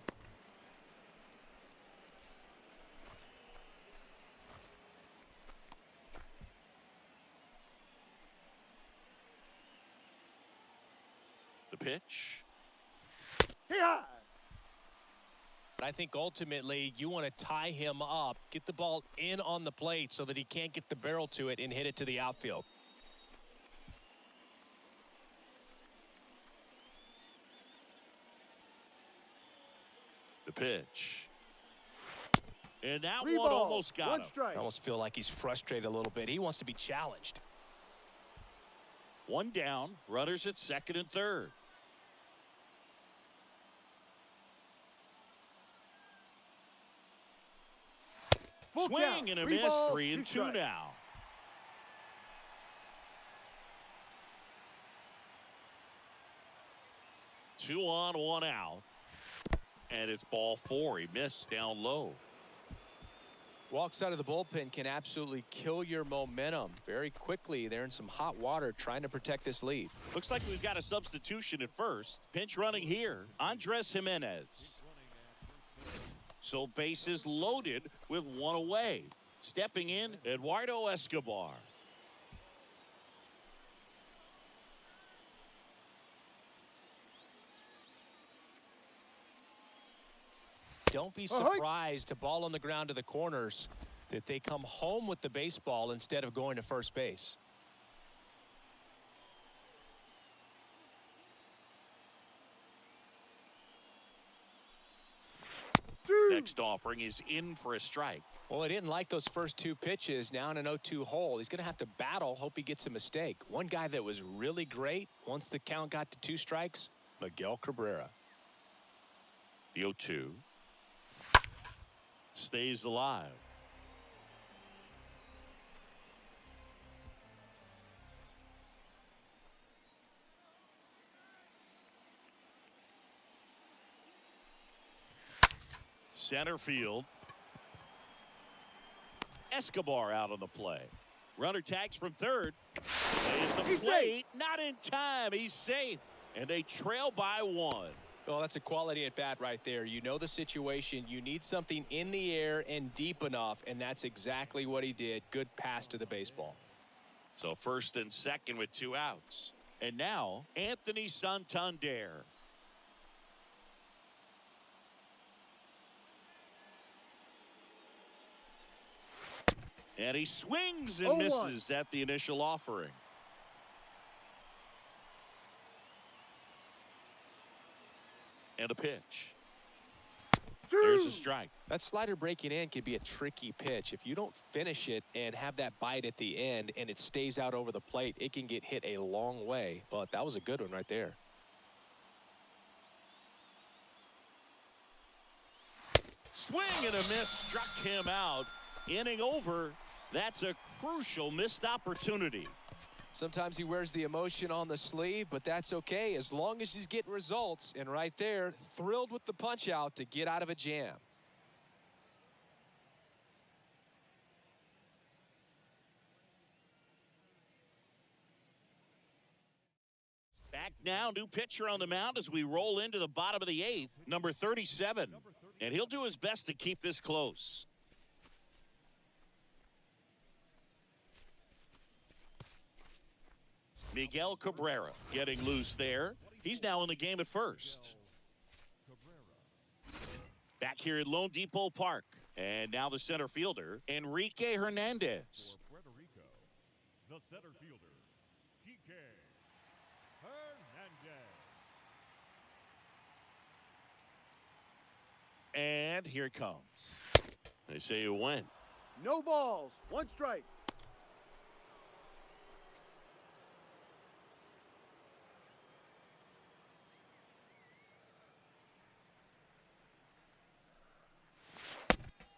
Speaker 2: The pitch.
Speaker 1: I think ultimately you want to tie him up, get the ball in on the plate so that he can't get the barrel to it and hit it to the outfield.
Speaker 2: The pitch. And that one almost got him.
Speaker 1: I almost feel like he's frustrated a little bit. He wants to be challenged.
Speaker 2: One down, runners at second and third.
Speaker 3: Full
Speaker 2: Swing
Speaker 3: count.
Speaker 2: and a
Speaker 3: Three
Speaker 2: miss,
Speaker 3: balls,
Speaker 2: 3 and 2
Speaker 3: strikes.
Speaker 2: now. Two on, one out. And it's ball 4. He missed down low.
Speaker 1: Walks out of the bullpen can absolutely kill your momentum very quickly. They're in some hot water trying to protect this lead.
Speaker 2: Looks like we've got a substitution at first. Pinch running here, Andres Jimenez. So bases loaded with one away. Stepping in, Eduardo Escobar.
Speaker 1: Don't be surprised to ball on the ground to the corners that they come home with the baseball instead of going to first base.
Speaker 2: Next offering is in for a strike.
Speaker 1: Well, he didn't like those first two pitches. Now in an 0-2 hole, he's going to have to battle. Hope he gets a mistake. One guy that was really great once the count got to 2 strikes, Miguel Cabrera.
Speaker 2: The 0-2 stays alive. Center field. Escobar out on the play. Runner tags from third. Plays the plate. Not in time. He's safe. And they trail by 1.
Speaker 1: Well, that's a quality at bat right there. You know the situation. You need something in the air and deep enough, and that's exactly what he did. Good pass to the baseball.
Speaker 2: So first and second with 2 outs. And now Anthony Santander. And he swings and misses at the initial offering. And a pitch. There's a strike.
Speaker 1: That slider breaking in can be a tricky pitch. If you don't finish it and have that bite at the end and it stays out over the plate, it can get hit a long way. But that was a good one right there.
Speaker 2: Swing and a miss struck him out. Inning over. That's a crucial missed opportunity.
Speaker 1: Sometimes he wears the emotion on the sleeve, but that's okay as long as he's getting results. And right there, thrilled with the punch out to get out of a jam.
Speaker 2: Back now, new pitcher on the mound as we roll into the bottom of the 8th, number 37. And he'll do his best to keep this close. Miguel Cabrera getting loose there. He's now in the game at first. Back here at Lone Depot Park. And now the center fielder, Enrique Hernandez.
Speaker 5: For Puerto Rico, the center fielder, Enrique Hernandez.
Speaker 2: And here it comes. They say it went.
Speaker 3: No balls. 1 strike.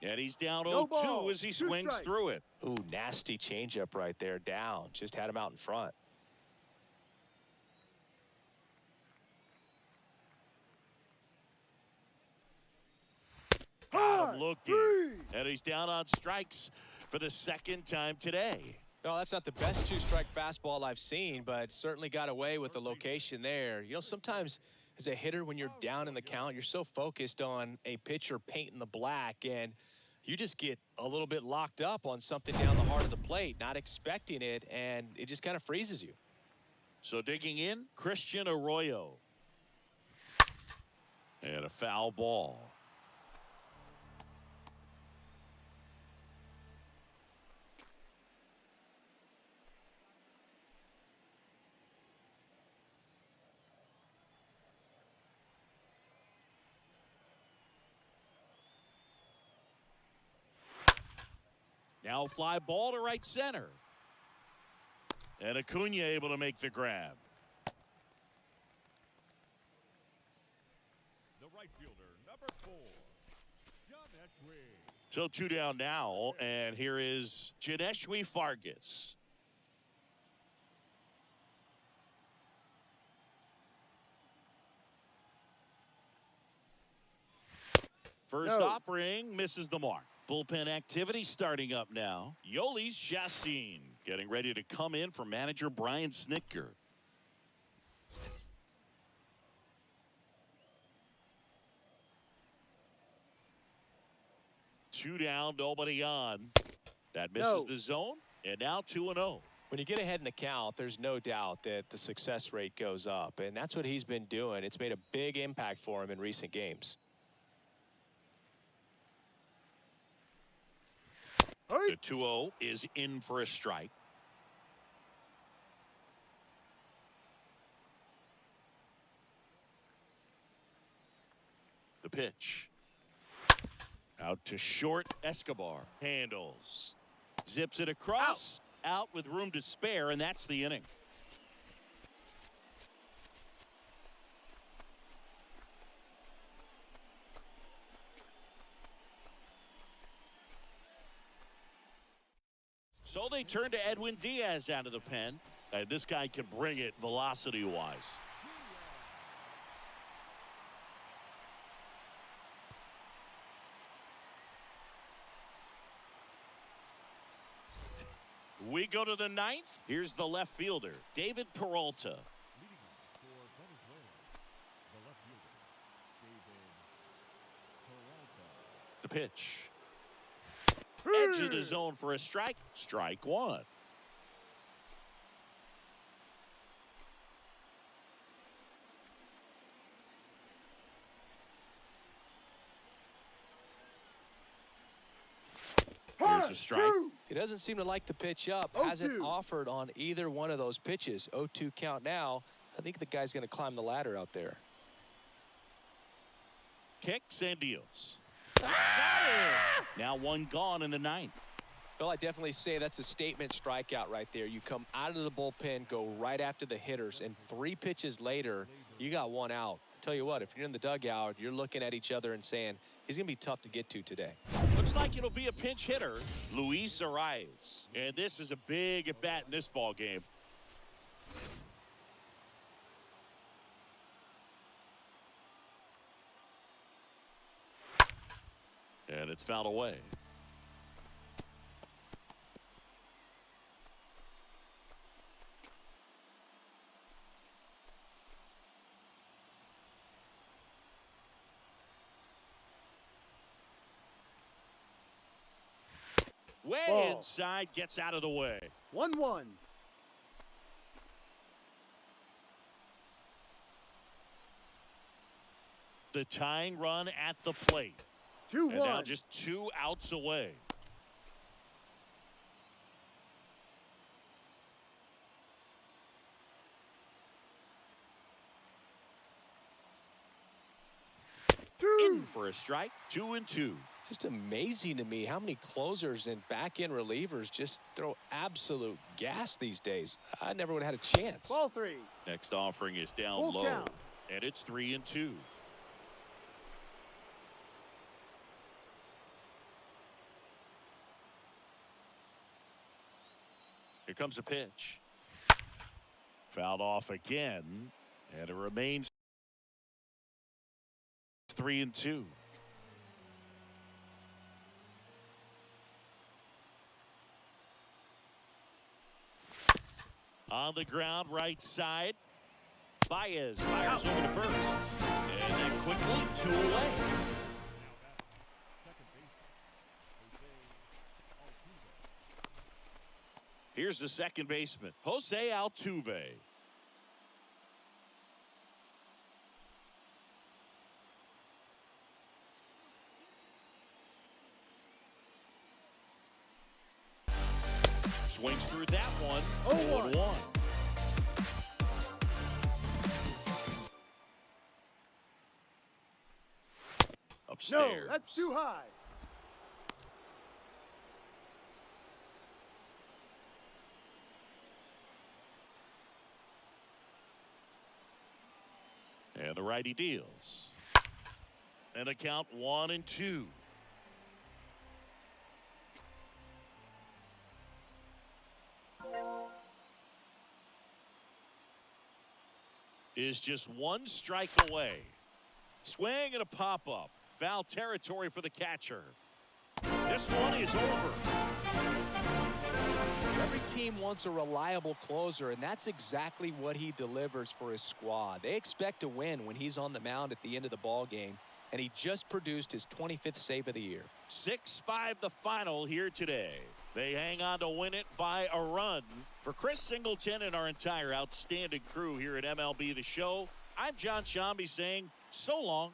Speaker 2: And he's down
Speaker 3: No
Speaker 2: 0-2
Speaker 3: ball.
Speaker 2: as he
Speaker 3: 2
Speaker 2: swings
Speaker 3: strikes.
Speaker 2: through it.
Speaker 1: Ooh, nasty changeup right there. Down. Just had him out in front.
Speaker 2: Got him looking.
Speaker 3: 3.
Speaker 2: And he's down on strikes for the second time today.
Speaker 1: No, that's not the best 2-strike fastball I've seen, but certainly got away with the location there. You know, sometimes as a hitter, when you're down in the count, you're so focused on a pitcher painting the black, and you just get a little bit locked up on something down the heart of the plate, not expecting it, and it just kind of freezes you.
Speaker 2: So digging in, Christian Arroyo. And a foul ball. Now fly ball to right center. And Acuna able to make the grab.
Speaker 5: The right fielder, number 4, Janeshwi.
Speaker 2: So 2 down now, and here is Janeshwi Fargas. First offering misses the mark. Bullpen activity starting up now. Yolis Chassin getting ready to come in for manager Brian Snitker. Two down, nobody on. That misses the zone, and now 2-0.
Speaker 1: When you get ahead in the count, there's no doubt that the success rate goes up, and that's what he's been doing. It's made a big impact for him in recent games.
Speaker 2: The 2-0 is in for a strike. The pitch. Out to short. Escobar handles. Zips it across. Out with room to spare, and that's the inning. So they turn to Edwin Diaz out of the pen. And this guy can bring it velocity-wise. We go to the ninth. Here's the left fielder, David Peralta.
Speaker 5: Leading off for Venezuela, the left fielder, David Peralta.
Speaker 2: The pitch. Edge of the zone for a strike. Strike one. Here's a strike.
Speaker 1: He doesn't seem to like the pitch up. Hasn't offered on either one of those pitches. 0-2 count now. I think the guy's going to climb the ladder out there.
Speaker 2: Kicks and deals. Now one gone in the ninth.
Speaker 1: Well, I definitely say that's a statement strikeout right there. You come out of the bullpen, go right after the hitters, and 3 pitches later, you got one out. Tell you what, if you're in the dugout, you're looking at each other and saying, he's going to be tough to get to today.
Speaker 2: Looks like it'll be a pinch hitter, Luis Arias. And this is a big at-bat in this ball game. And it's fouled away. Way inside, gets out of the way.
Speaker 3: 1-1.
Speaker 2: The tying run at the plate.
Speaker 3: 2-1.
Speaker 2: And now just 2 outs away. In for a strike. 2-2.
Speaker 1: Just amazing to me how many closers and back-end relievers just throw absolute gas these days. I never would have had a chance.
Speaker 3: Ball 3.
Speaker 2: Next offering is down
Speaker 3: Full
Speaker 2: low.
Speaker 3: count.
Speaker 2: And it's 3-2. Here comes a pitch. Fouled off again. And it remains 3-2. On the ground, right side. Baez fires over to first. And then quickly 2 away.
Speaker 5: Now second baseman,
Speaker 2: Here's the second baseman, Jose Altuve. Swings through that one. 0-1. Upstairs.
Speaker 3: No, that's too high.
Speaker 2: And the righty deals. And a count 1-2. Is just one strike away. Swing and a pop-up. Foul territory for the catcher. This one is over.
Speaker 1: Every team wants a reliable closer, and that's exactly what he delivers for his squad. They expect to win when he's on the mound at the end of the ball game, and he just produced his 25th save of the year.
Speaker 2: 6-5 the final here today. They hang on to win it by a run. For Chris Singleton and our entire outstanding crew here at MLB The Show, I'm John Shambi saying so long.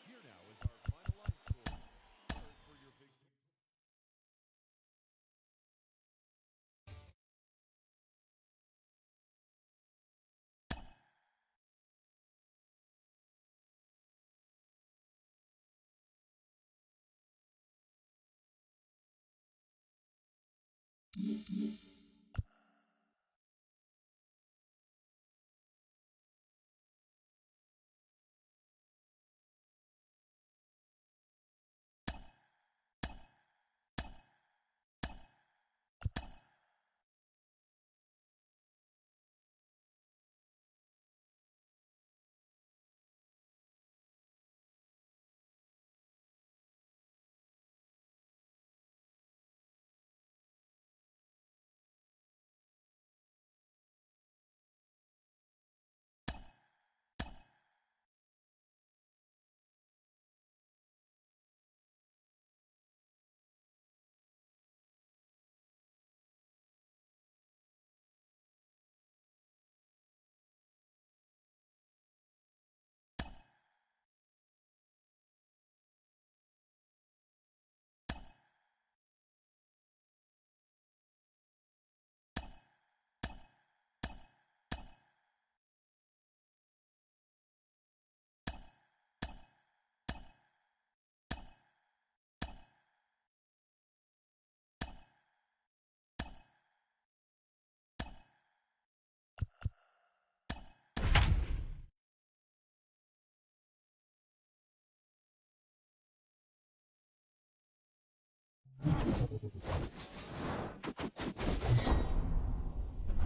Speaker 5: Here now is our final line score. Third for your big team.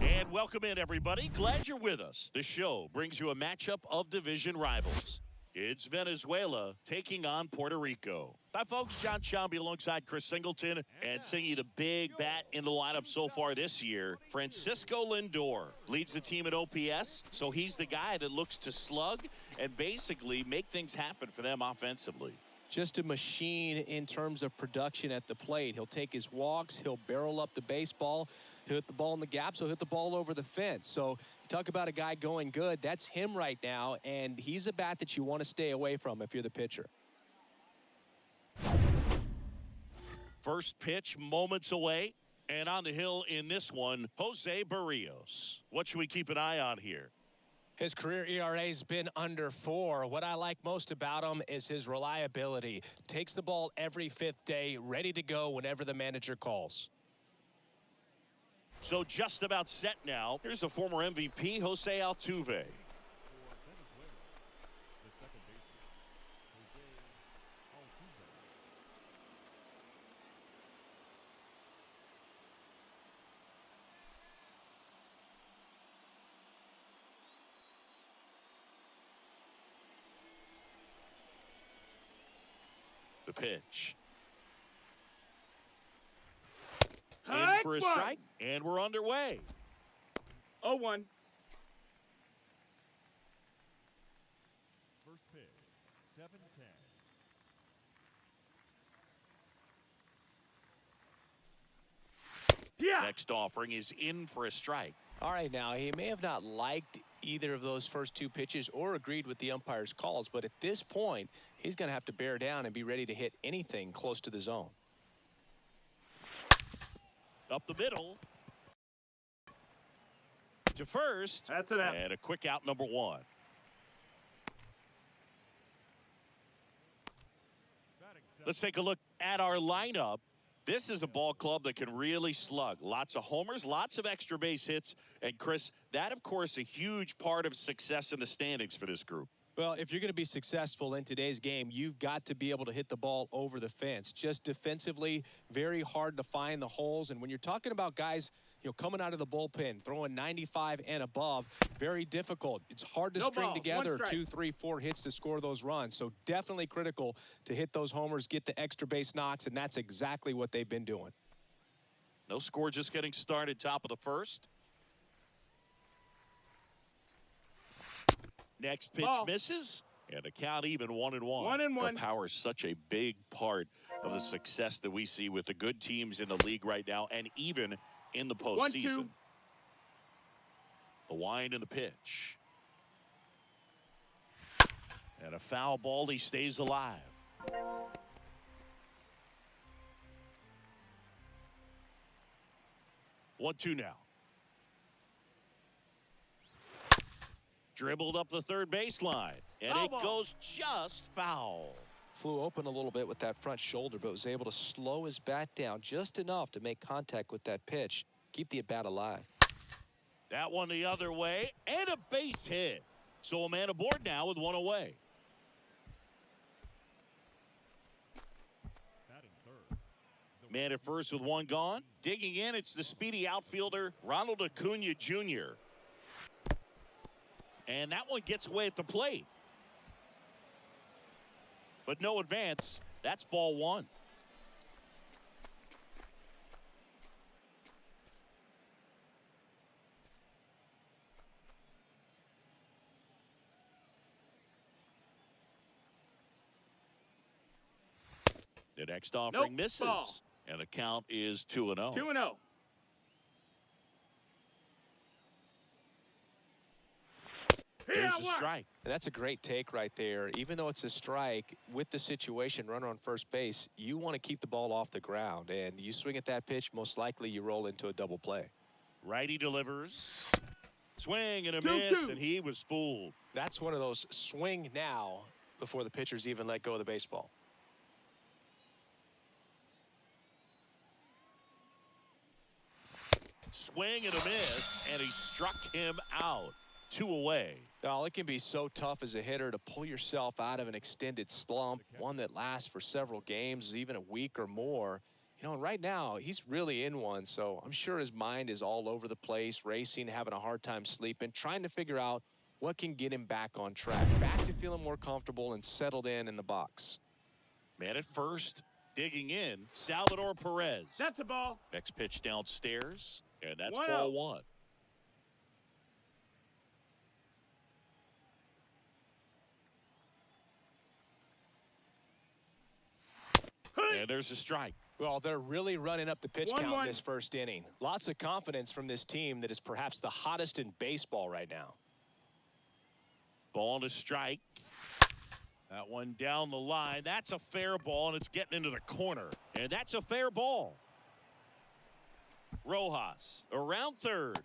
Speaker 2: And welcome in, everybody. Glad you're with us. The show brings you a matchup of division rivals. It's Venezuela taking on Puerto Rico. Hi, folks. John Shambi alongside Chris Singleton and singing the big bat in the lineup so far this year. Francisco Lindor leads the team at OPS, so he's the guy that looks to slug and basically make things happen for them offensively.
Speaker 1: Just a machine in terms of production at the plate. He'll take his walks. He'll barrel up the baseball. He'll hit the ball in the gaps. He'll hit the ball over the fence. So talk about a guy going good. That's him right now, and he's a bat that you want to stay away from if you're the pitcher.
Speaker 2: First pitch moments away, and on the hill in this one, Jose Barrios. What should we keep an eye on here?
Speaker 1: His career ERA's been under 4. What I like most about him is his reliability. Takes the ball every 5th day, ready to go whenever the manager calls.
Speaker 2: So just about set now. Here's the former MVP, Jose Altuve.
Speaker 5: For Venezuela, the second baseman, Jose Altuve.
Speaker 2: The pitch. In
Speaker 3: Hot
Speaker 2: for a
Speaker 3: one.
Speaker 2: strike, and we're underway.
Speaker 3: 0-1.
Speaker 5: First pitch, 7-10.
Speaker 3: Yeah.
Speaker 2: Next offering is in for a strike.
Speaker 1: All right, now, he may have not liked either of those first two pitches or agreed with the umpire's calls, but at this point, he's going to have to bear down and be ready to hit anything close to the zone.
Speaker 2: Up the middle. To first.
Speaker 3: That's it.
Speaker 2: And a quick out, number one. Let's take a look at our lineup. This is a ball club that can really slug. Lots of homers, lots of extra base hits. And, Chris, that, of course, a huge part of success in the standings for this group.
Speaker 1: Well, if you're going to be successful in today's game, you've got to be able to hit the ball over the fence. Just defensively, very hard to find the holes. And when you're talking about guys, coming out of the bullpen, throwing 95 and above, very difficult. It's hard to string together 2, 3, 4 hits to score those runs. So definitely critical to hit those homers, get the extra base knocks, and that's exactly what they've been doing.
Speaker 2: No score, just getting started, top of the first. Next pitch misses, and the count even 1-1.
Speaker 3: 1-1.
Speaker 2: The power is such a big part of the success that we see with the good teams in the league right now, and even in the postseason.
Speaker 3: 1-2.
Speaker 2: The wind and the pitch. And a foul ball, he stays alive. One, two now. Dribbled up the third baseline, and it goes just foul.
Speaker 1: Flew open a little bit with that front shoulder, but was able to slow his bat down just enough to make contact with that pitch. Keep the at-bat alive.
Speaker 2: That one the other way, and a base hit. So a man aboard now with one away.
Speaker 5: Batting third.
Speaker 2: Man at first with one gone. Digging in, it's the speedy outfielder, Ronald Acuna Jr. And that one gets away at the plate. But no advance. That's ball one. The next offering misses.
Speaker 3: Ball.
Speaker 2: And the count is 2-0.
Speaker 3: 2-0.
Speaker 2: There's a strike.
Speaker 1: And that's a great take right there. Even though it's a strike, with the situation, runner on first base, you want to keep the ball off the ground. And you swing at that pitch, most likely you roll into a double play.
Speaker 2: Righty delivers. Swing and a miss, and he was fooled.
Speaker 1: That's one of those swing now before the pitchers even let go of the baseball.
Speaker 2: Swing and a miss, and he struck him out. 2 away.
Speaker 1: Well, it can be so tough as a hitter to pull yourself out of an extended slump, one that lasts for several games, even a week or more. And right now, he's really in one, so I'm sure his mind is all over the place, racing, having a hard time sleeping, trying to figure out what can get him back on track, back to feeling more comfortable and settled in the box.
Speaker 2: Man at first, digging in, Salvador Perez.
Speaker 3: That's a ball.
Speaker 2: Next pitch downstairs, and that's
Speaker 3: 1-0.
Speaker 2: ball one. And there's a strike.
Speaker 1: Well, they're really running up the pitch
Speaker 3: 1-1.
Speaker 1: count in this first inning. Lots of confidence from this team that is perhaps the hottest in baseball right now.
Speaker 2: Ball to strike. That one down the line. That's a fair ball, and it's getting into the corner. And that's a fair ball. Rojas around third.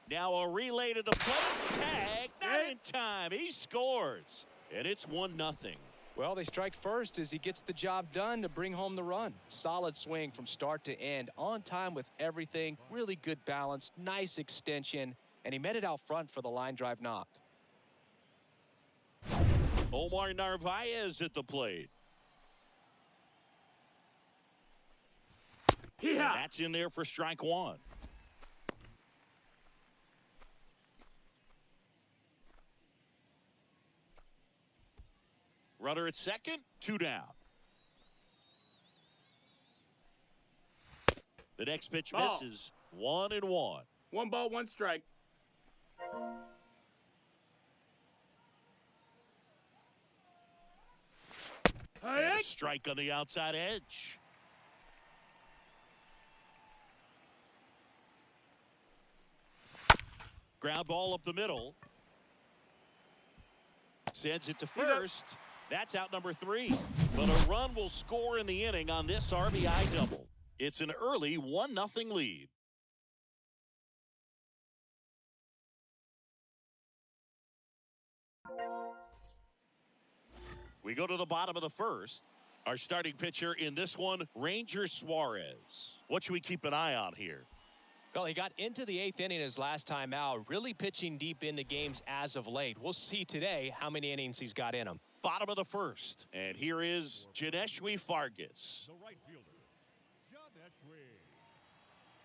Speaker 2: Now a relay to the plate. Tag. Not in time. He scores. And it's 1-0.
Speaker 1: Well, they strike first as he gets the job done to bring home the run. Solid swing from start to end, on time with everything, really good balance, nice extension, and he met it out front for the line drive knock.
Speaker 2: Omar Narvaez at the plate. And that's in there for strike one. Runner at second, 2 down. The next pitch misses. 1-1.
Speaker 3: 1 ball, 1 strike.
Speaker 2: And a strike on the outside edge. Ground ball up the middle. Sends it to first. That's out number 3. But a run will score in the inning on this RBI double. It's an early 1-0 lead. We go to the bottom of the first. Our starting pitcher in this one, Ranger Suarez. What should we keep an eye on here?
Speaker 1: Well, he got into the 8th inning his last time out, really pitching deep into games as of late. We'll see today how many innings he's got in him.
Speaker 2: Bottom of the first. And here is Janeshwi Fargas.
Speaker 5: The right fielder, Janeshwi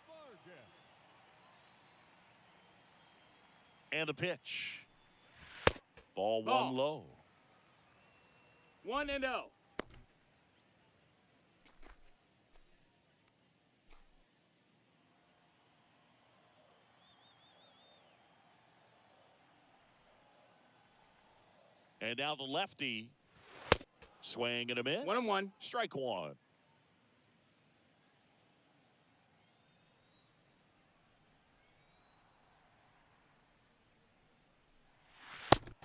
Speaker 5: Fargas.
Speaker 2: And the pitch. Ball 1 low.
Speaker 3: 1-0.
Speaker 2: And now the lefty. Swing and a miss.
Speaker 3: 1-1.
Speaker 2: Strike 1.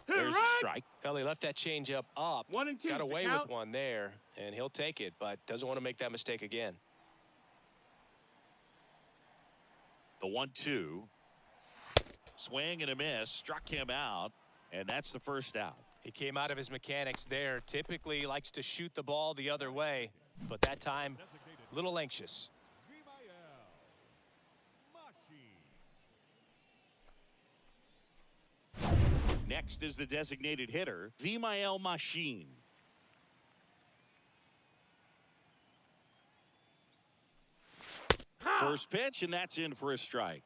Speaker 2: There's a strike.
Speaker 1: Well, he left that changeup up.
Speaker 3: 1 and 2.
Speaker 1: Got away with one there, and he'll take it, but doesn't want to make that mistake again.
Speaker 2: The 1-2. Swing and a miss. Struck him out, and that's the first out.
Speaker 1: He came out of his mechanics there. Typically likes to shoot the ball the other way, but that time, a little anxious.
Speaker 2: Next is the designated hitter, Vimael Machine. First pitch, and that's in for a strike.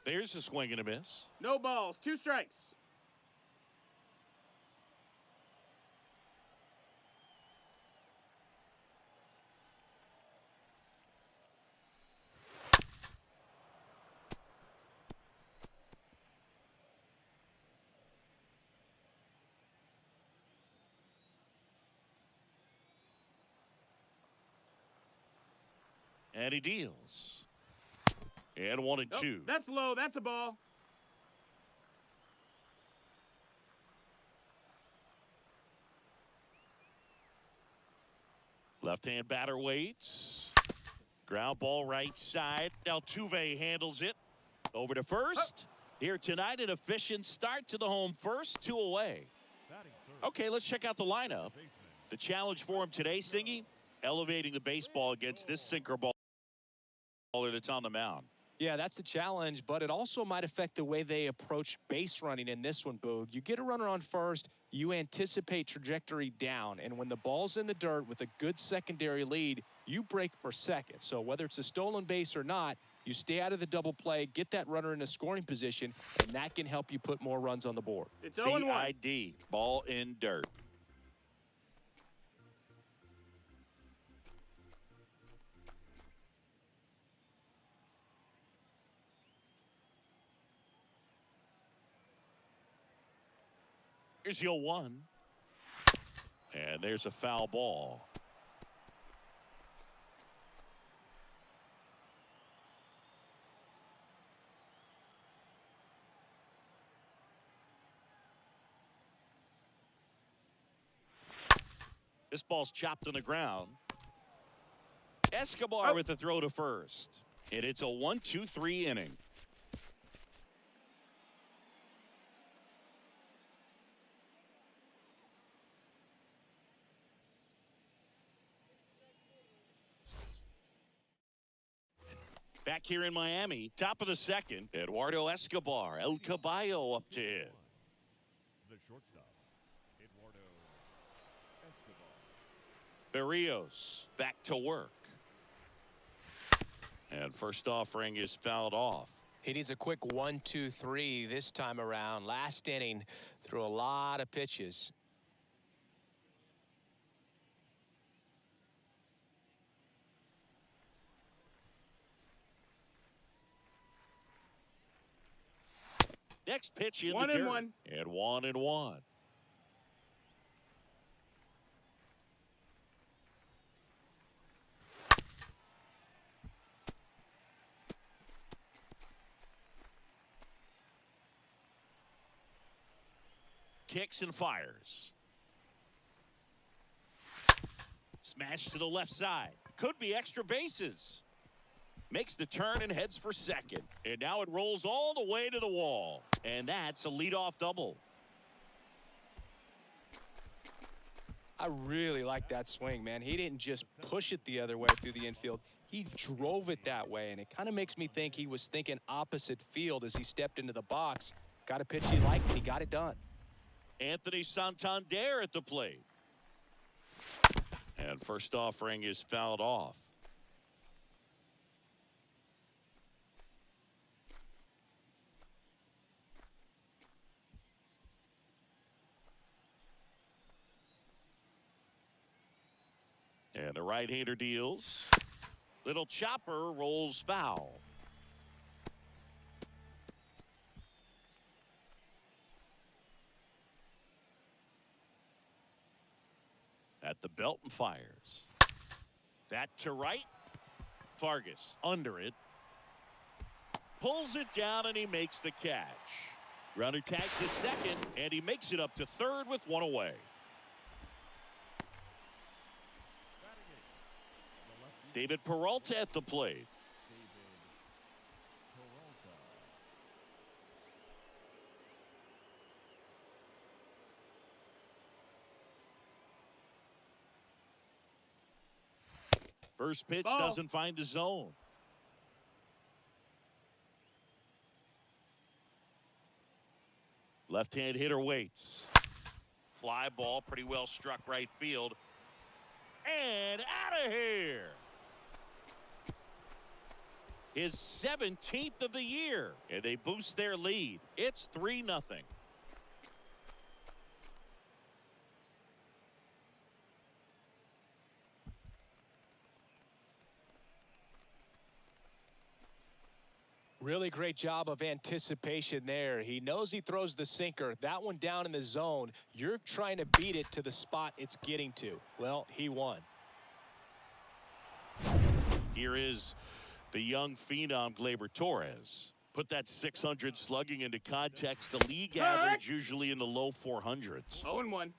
Speaker 2: There's a swing and a miss.
Speaker 3: No balls. 2 strikes.
Speaker 2: And he deals. And 1 and 2.
Speaker 3: That's low. That's a ball.
Speaker 2: Left-hand batter waits. Ground ball right side. Altuve handles it. Over to first. Here tonight, an efficient start to the home first. 2 away. Okay, let's check out the lineup. The challenge for him today, Singy, elevating the baseball against this sinker baller that's on the mound.
Speaker 1: Yeah, that's the challenge, but it also might affect the way they approach base running in this one, Boog. You get a runner on first, you anticipate trajectory down, and when the ball's in the dirt with a good secondary lead, you break for second. So whether it's a stolen base or not, you stay out of the double play, get that runner in a scoring position, and that can help you put more runs on the board.
Speaker 3: It's 0-1.
Speaker 2: BID, ball in dirt. Here's the 0-1. And there's a foul ball. This ball's chopped on the ground. Escobar with the throw to first. And it's a 1-2-3 inning. Back here in Miami, top of the second, Eduardo Escobar, El Caballo up to hit.
Speaker 5: The shortstop, Eduardo Escobar.
Speaker 2: Berrios back to work. And first offering is fouled off.
Speaker 1: He needs a quick 1-2-3 this time around. Last inning, threw a lot of pitches.
Speaker 2: Next pitch in
Speaker 3: One
Speaker 2: the
Speaker 3: and
Speaker 2: dirt.
Speaker 3: one.
Speaker 2: And 1-1. Kicks and fires. Smash to the left side. Could be extra bases. Makes the turn and heads for second. And now it rolls all the way to the wall. And that's a leadoff double.
Speaker 1: I really like that swing, man. He didn't just push it the other way through the infield. He drove it that way, and it kind of makes me think he was thinking opposite field as he stepped into the box. Got a pitch he liked, and he got it done.
Speaker 2: Anthony Santander at the plate. And first offering is fouled off. And the right-hander deals. Little chopper rolls foul. At the belt and fires. That to right. Vargas under it. Pulls it down and he makes the catch. Runner tags at second and he makes it up to third with one away. David Peralta at the plate. First pitch doesn't find the zone. Left-hand hitter waits. Fly ball pretty well struck right field. And out of here. His 17th of the year. And they boost their lead. It's 3-0.
Speaker 1: Really great job of anticipation there. He knows he throws the sinker. That one down in the zone. You're trying to beat it to the spot it's getting to. Well, he won.
Speaker 2: Here is the young phenom Gleyber Torres. Put that 600 slugging into context. The league average usually in the low 400s.
Speaker 3: 0-1.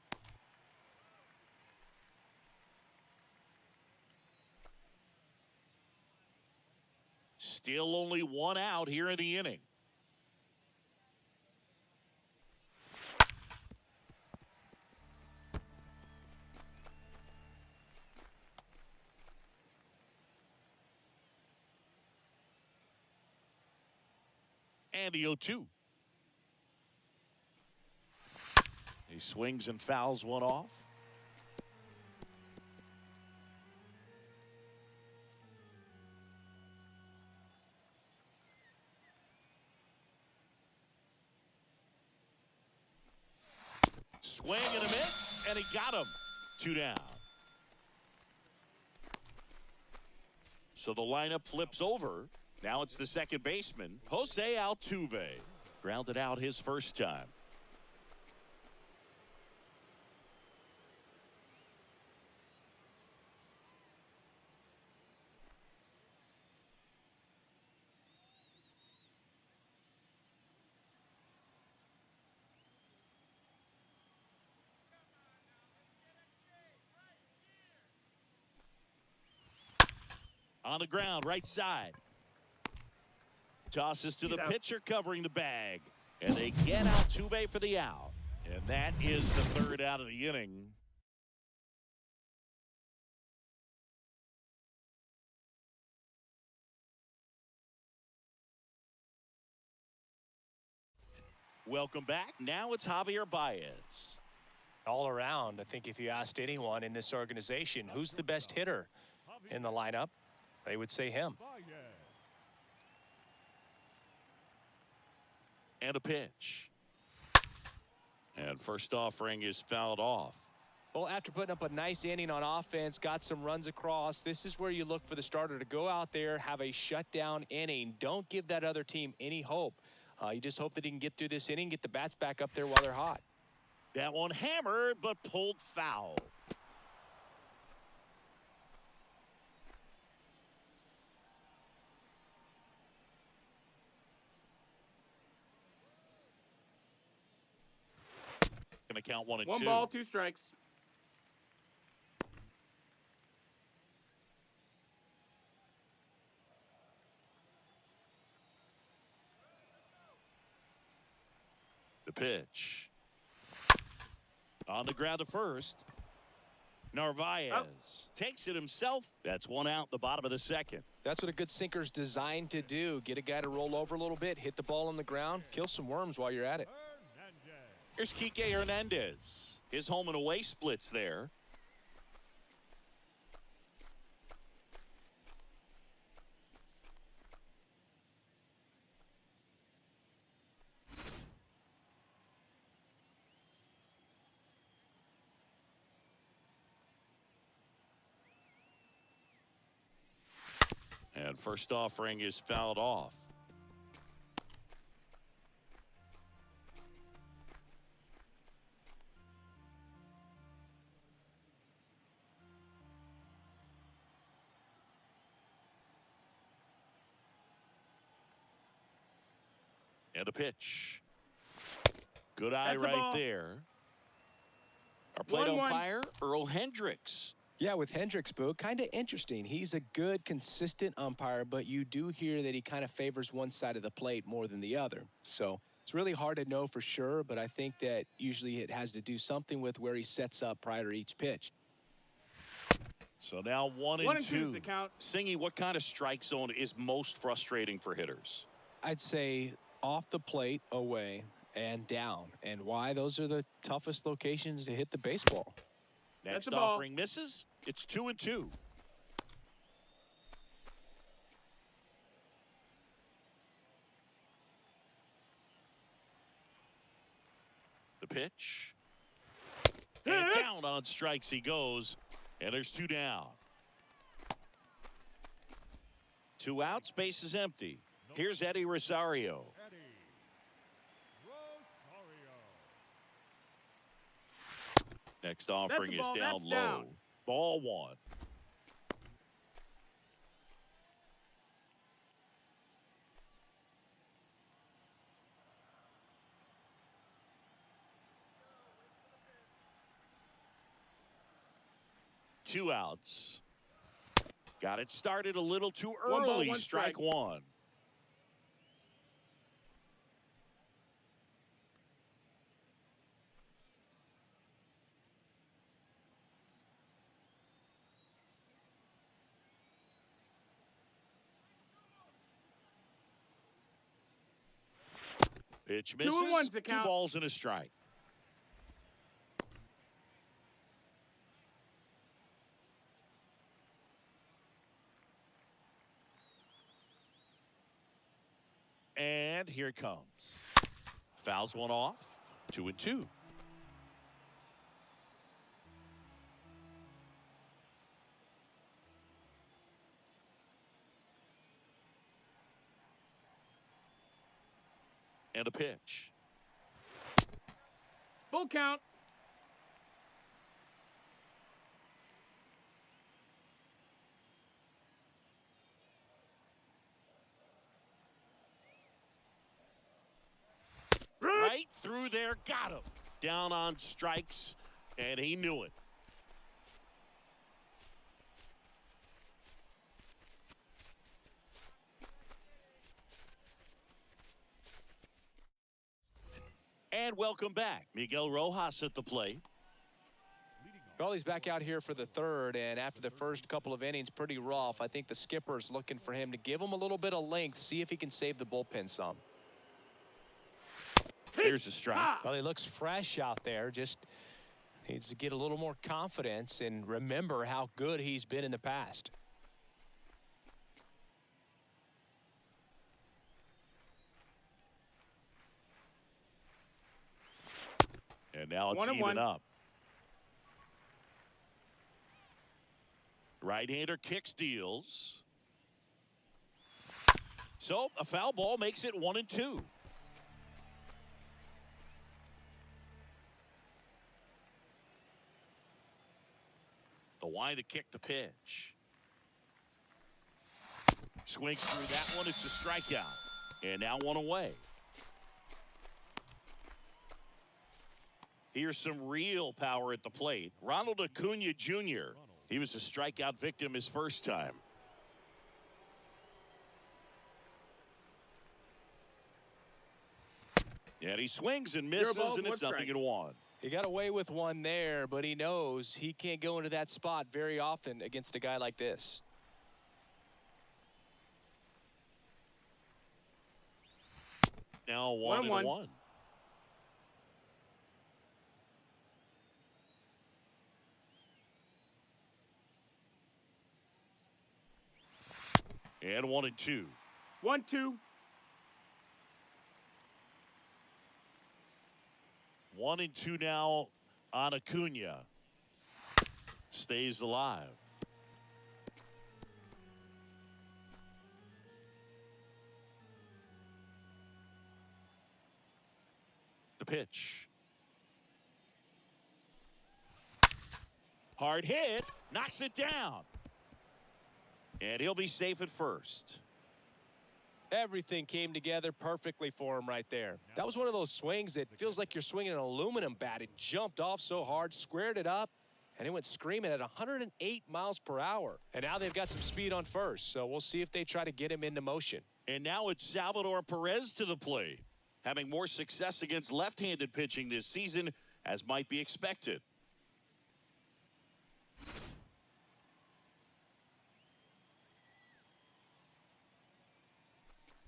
Speaker 2: Still only one out here in the inning. And the 0-2. He swings and fouls one off. Swing and a miss, and he got him. 2 down. So the lineup flips over. Now it's the second baseman, Jose Altuve. Grounded out his first time. On the ground, right side. Tosses to the pitcher covering the bag. And they get Altuve for the out. And that is the third out of the inning. Welcome back. Now it's Javier Baez.
Speaker 1: All around, I think if you asked anyone in this organization, who's the best hitter in the lineup, they would say him.
Speaker 2: And a pitch. And first offering is fouled off.
Speaker 1: Well, after putting up a nice inning on offense, got some runs across, this is where you look for the starter to go out there, have a shutdown inning. Don't give that other team any hope You just hope that he can get through this inning, get the bats back up there while they're hot.
Speaker 2: That one hammered, but pulled foul. Gonna count 1 and 2.
Speaker 3: 1 ball, 2 strikes.
Speaker 2: The pitch. On the ground to first. Narvaez takes it himself. That's 1 out, the bottom of the second.
Speaker 1: That's what a good sinker's designed to do. Get a guy to roll over a little bit, hit the ball on the ground, kill some worms while you're at it.
Speaker 2: Here's Kike Hernandez. His home and away splits there. And first offering is fouled off. And a pitch. Good eye
Speaker 3: That's a
Speaker 2: right
Speaker 3: ball.
Speaker 2: there. Our plate
Speaker 3: 1-1.
Speaker 2: umpire, Earl Hendricks.
Speaker 1: Yeah, with Hendricks, Boo, kind of interesting. He's a good, consistent umpire, but you do hear that he kind of favors one side of the plate more than the other. So it's really hard to know for sure, but I think that usually it has to do something with where he sets up prior to each pitch.
Speaker 2: So now 1
Speaker 3: 1
Speaker 2: and
Speaker 3: and 2 is
Speaker 2: 2.
Speaker 3: the count.
Speaker 2: Singy, what kind of strike zone is most frustrating for hitters?
Speaker 1: I'd say off the plate, away, and down. And why? Those are the toughest locations to hit the baseball.
Speaker 2: Next
Speaker 3: a ball.
Speaker 2: offering misses. It's 2 and 2. The pitch. And down on strikes he goes. And there's 2 down. 2 outs, base is empty. Here's Eddie Rosario.
Speaker 5: Eddie Rosario.
Speaker 2: Next offering
Speaker 3: That's a
Speaker 2: is
Speaker 3: ball.
Speaker 2: down
Speaker 3: That's
Speaker 2: low.
Speaker 3: down.
Speaker 2: Ball 1. Two outs. Got it started a little too
Speaker 3: 1 ball,
Speaker 2: early.
Speaker 3: 1
Speaker 2: Strike
Speaker 3: strike.
Speaker 2: 1. Pitch
Speaker 3: 2 and
Speaker 2: misses.
Speaker 3: 1's the
Speaker 2: 2
Speaker 3: count.
Speaker 2: balls and a strike. And here it comes. Fouls one off. 2 and 2. And a pitch.
Speaker 3: Full count.
Speaker 2: Right through there. Got him. Down on strikes. And he knew it. And welcome back. Miguel Rojas at the plate.
Speaker 5: Leading off.
Speaker 1: Well, he's back out here for the third, and after the first couple of innings, pretty rough. I think the skipper's looking for him to give him a little bit of length, see if he can save the bullpen some.
Speaker 2: Here's a strike.
Speaker 1: Well, he looks fresh out there. Just needs to get a little more confidence and remember how good he's been in the past.
Speaker 2: And now it's
Speaker 3: 1 and
Speaker 2: even
Speaker 3: 1.
Speaker 2: up. Right-hander kick steals. So a foul ball makes it 1 and 2. Why to kick the pitch? Swings through that one. It's a strikeout. And now one away. Here's some real power at the plate. Ronald Acuna Jr. He was a strikeout victim his first time. And he swings and misses, and it's nothing in one.
Speaker 1: He got away with one there, but he knows he can't go into that spot very often against a guy like this.
Speaker 2: Now 1-1. And 1-2.
Speaker 3: 1-2.
Speaker 2: 1-2 now on Acuna. Stays alive. The pitch. Hard hit. Knocks it down. And he'll be safe at first.
Speaker 1: Everything came together perfectly for him right there. That was one of those swings that feels like you're swinging an aluminum bat. It jumped off so hard, squared it up, and it went screaming at 108 miles per hour. And now they've got some speed on first, so we'll see if they try to get him into motion.
Speaker 2: And now it's Salvador Perez to the plate, having more success against left-handed pitching this season, as might be expected.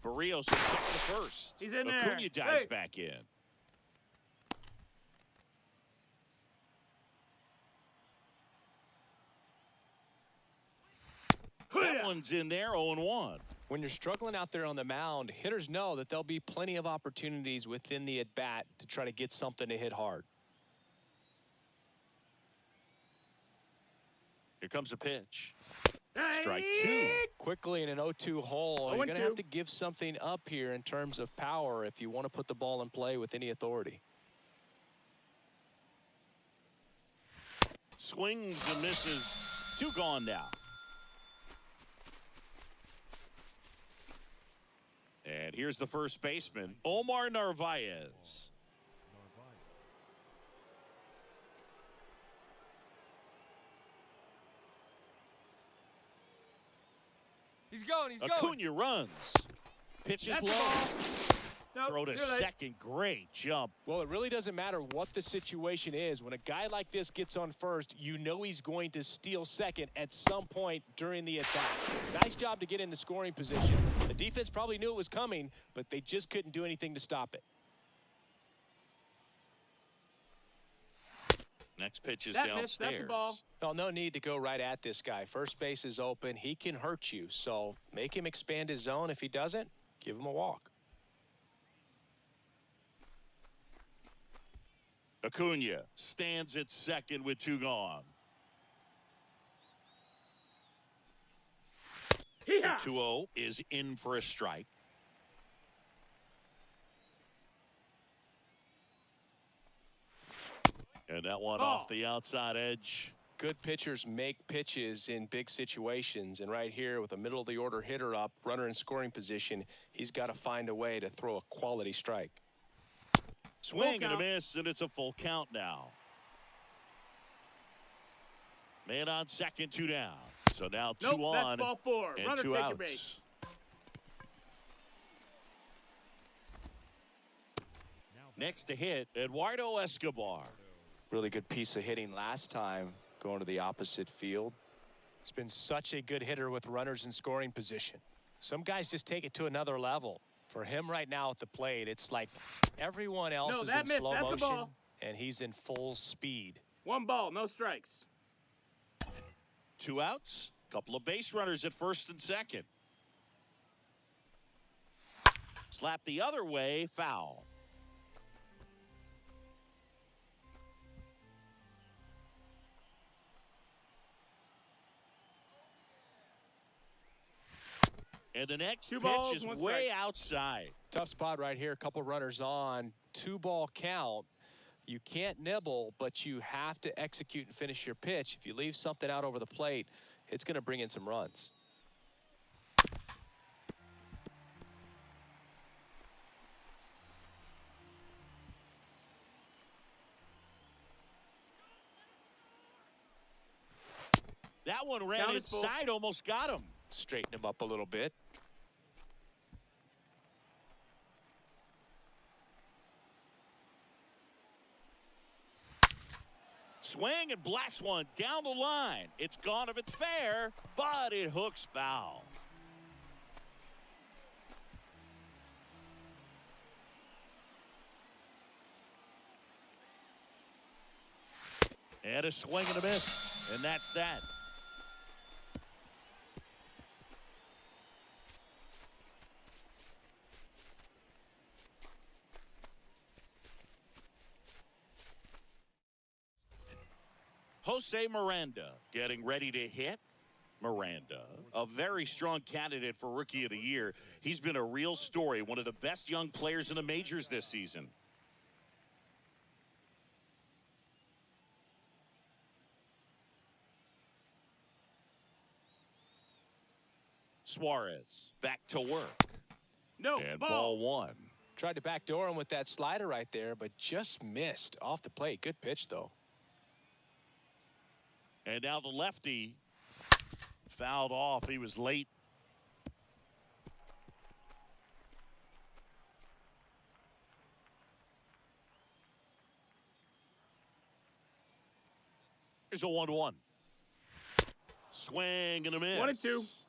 Speaker 2: Barrios check the first.
Speaker 3: He's in there.
Speaker 2: Acuna dives back in. That one's in there, 0-1.
Speaker 1: When you're struggling out there on the mound, hitters know that there'll be plenty of opportunities within the at-bat to try to get something to hit hard.
Speaker 2: Here comes a pitch. Strike two.
Speaker 1: Quickly in an 0-2 hole, you're going to have to give something up here in terms of power if you want to put the ball in play with any authority.
Speaker 2: Swings and misses. Two gone now. And here's the first baseman, Omar Narvaez.
Speaker 1: He's going.
Speaker 2: Acuna runs. Pitches low.
Speaker 3: Nope,
Speaker 2: Throw to second. Great jump.
Speaker 1: Well, it really doesn't matter what the situation is. When a guy like this gets on first, you know he's going to steal second at some point during the attack. Nice job to get into scoring position. The defense probably knew it was coming, but they just couldn't do anything to stop it.
Speaker 2: Next pitch is
Speaker 3: That's a
Speaker 2: downstairs.
Speaker 3: ball.
Speaker 1: Well, no need to go right at this guy. First base is open. He can hurt you, so make him expand his zone. If he doesn't, give him a walk.
Speaker 2: Acuna stands at second with two gone. The 2-0 is in for a strike. And that one off the outside edge.
Speaker 1: Good pitchers make pitches in big situations, and right here with a middle-of-the-order hitter up, runner in scoring position, he's got to find a way to throw a quality strike.
Speaker 2: Swing and a miss, and it's a full count now. Man on second, two down. So now two on
Speaker 3: that's ball four.
Speaker 2: and
Speaker 3: Runner
Speaker 2: two
Speaker 3: take
Speaker 2: outs.
Speaker 3: your base.
Speaker 2: Next to hit, Eduardo Escobar.
Speaker 1: Really good piece of hitting last time, going to the opposite field. He's been such a good hitter with runners in scoring position. Some guys just take it to another level. For him right now at the plate, it's like everyone else is in slow motion, and he's in full speed.
Speaker 3: One ball, no strikes.
Speaker 2: Two outs, couple of base runners at first and second. Slap the other way, foul. And the next pitch is way outside.
Speaker 1: Tough spot right here. A couple runners on. 2-ball count. You can't nibble, but you have to execute and finish your pitch. If you leave something out over the plate, it's going to bring in some runs.
Speaker 2: That one ran
Speaker 3: Count is full.
Speaker 2: inside, almost got him.
Speaker 1: Straighten him up a little bit.
Speaker 2: Swing and blast one down the line. It's gone if it's fair, but it hooks foul. And a swing and a miss, and that's that. Jose Miranda getting ready to hit. Miranda, a very strong candidate for Rookie of the Year. He's been a real story, one of the best young players in the majors this season. Suarez back to work.
Speaker 3: No,
Speaker 2: And
Speaker 3: ball.
Speaker 2: ball one.
Speaker 1: Tried to backdoor him with that slider right there, but just missed off the plate. Good pitch, though.
Speaker 2: And now the lefty fouled off. He was late. Here's a 1-1. Swing and a miss.
Speaker 3: 1-2.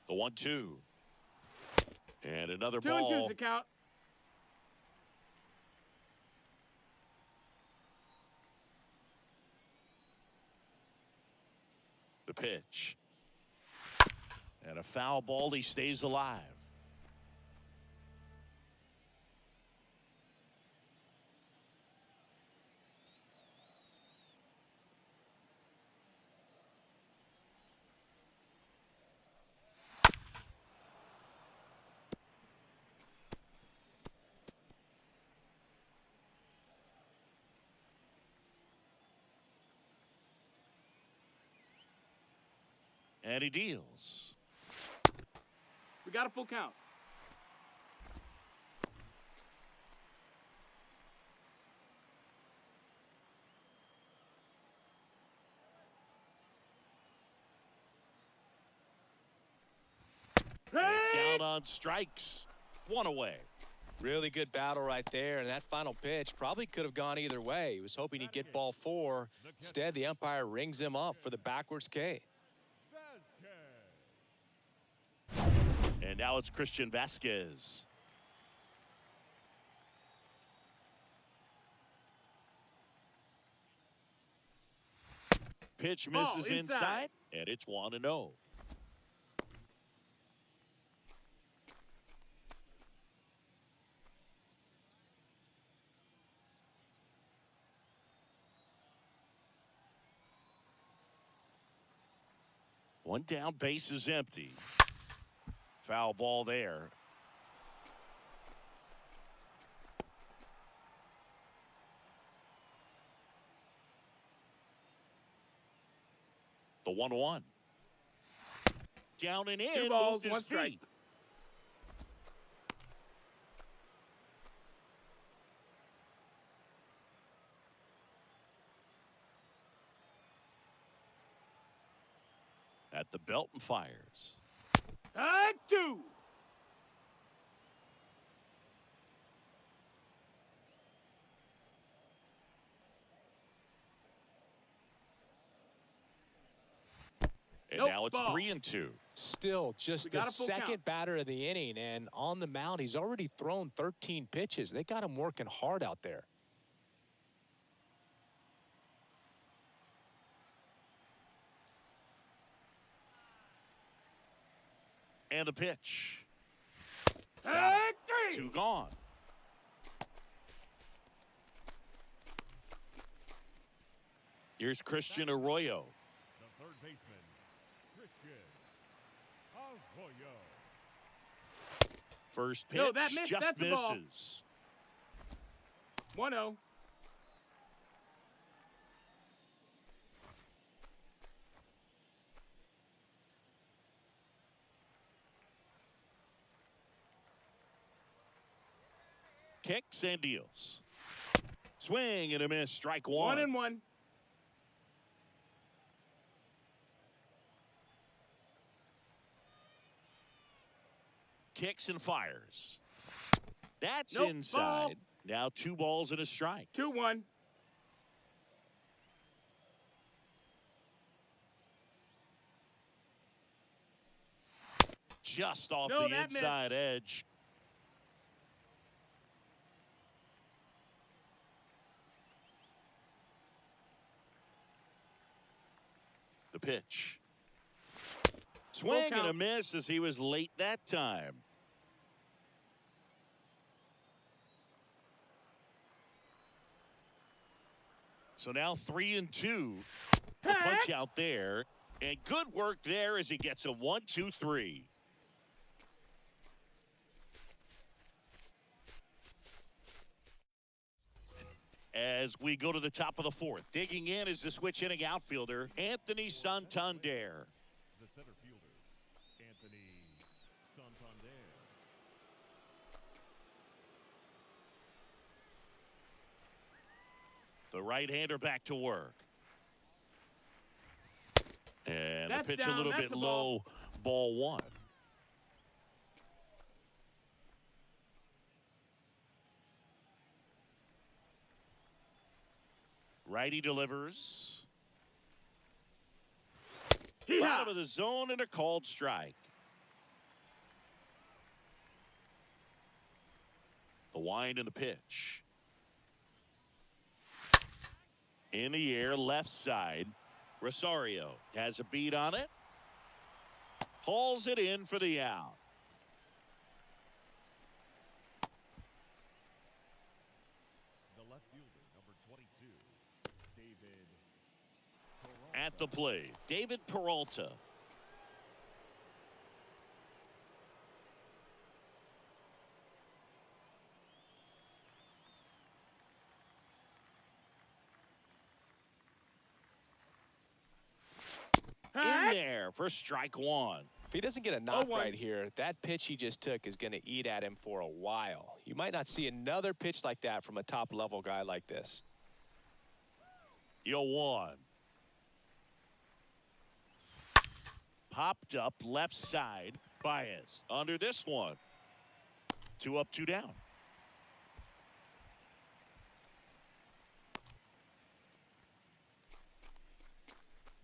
Speaker 2: The 1-2. And another
Speaker 3: 2
Speaker 2: ball.
Speaker 3: and 2's the count.
Speaker 2: The pitch. And a foul ball. He stays alive. And he deals.
Speaker 3: We got a full count.
Speaker 2: And down on strikes. One away.
Speaker 1: Really good battle right there, and that final pitch probably could have gone either way. He was hoping he'd get ball 4. Instead, the umpire rings him up for the backwards K.
Speaker 2: And now it's Christian Vasquez. Pitch misses
Speaker 3: Ball
Speaker 2: inside, and it's 1-0. One down, base is empty. Foul ball there. The 1-1. Down and in.
Speaker 3: 2 balls,
Speaker 2: moved his
Speaker 3: 1 strike.
Speaker 2: feet. At the belt and fires.
Speaker 3: 2.
Speaker 2: And
Speaker 3: Nope,
Speaker 2: now it's
Speaker 3: ball.
Speaker 2: 3-2.
Speaker 1: Still just
Speaker 3: We
Speaker 1: the
Speaker 3: got a full
Speaker 1: second
Speaker 3: count.
Speaker 1: batter of the inning, and on the mound, he's already thrown 13 pitches. They got him working hard out there.
Speaker 2: And the pitch.
Speaker 3: 3.
Speaker 2: 2 gone. Here's Christian Arroyo.
Speaker 5: The third baseman, Christian Arroyo.
Speaker 2: First pitch
Speaker 3: No, that missed.
Speaker 2: just
Speaker 3: That's a ball.
Speaker 2: misses.
Speaker 3: 1-0.
Speaker 2: Kicks and deals. Swing and a miss. Strike one.
Speaker 3: 1-1.
Speaker 2: Kicks and fires. That's
Speaker 3: Nope,
Speaker 2: inside.
Speaker 3: ball.
Speaker 2: Now 2 balls and a strike.
Speaker 3: 2-1.
Speaker 2: Just off
Speaker 3: No,
Speaker 2: the
Speaker 3: that missed.
Speaker 2: inside edge. The pitch. Swing and a
Speaker 3: count.
Speaker 2: miss as he was late that time. So now 3-2. The punch out there. And good work there as he gets a 1-2-3. As we go to the top of the 4th. Digging in is the switch hitting outfielder, Anthony Santander.
Speaker 5: The center fielder, Anthony Santander.
Speaker 2: The right-hander back to work. And
Speaker 3: That's
Speaker 2: the pitch
Speaker 3: down.
Speaker 2: a little
Speaker 3: That's
Speaker 2: bit
Speaker 3: a
Speaker 2: low, ball 1. Righty delivers. Bottom of the zone and a called strike. The wind and the pitch. In the air, left side. Rosario has a beat on it. Hauls it in for the out.
Speaker 5: The left fielder, number 22, David Peralta.
Speaker 2: At the plate, David Peralta. In there for strike 1.
Speaker 1: If he doesn't get a knock
Speaker 3: 0-1.
Speaker 1: right here, that pitch he just took is going to eat at him for a while. You might not see another pitch like that from a top-level guy like this.
Speaker 2: 0-1. Popped up left side. Baez under this one. 2 up, 2 down.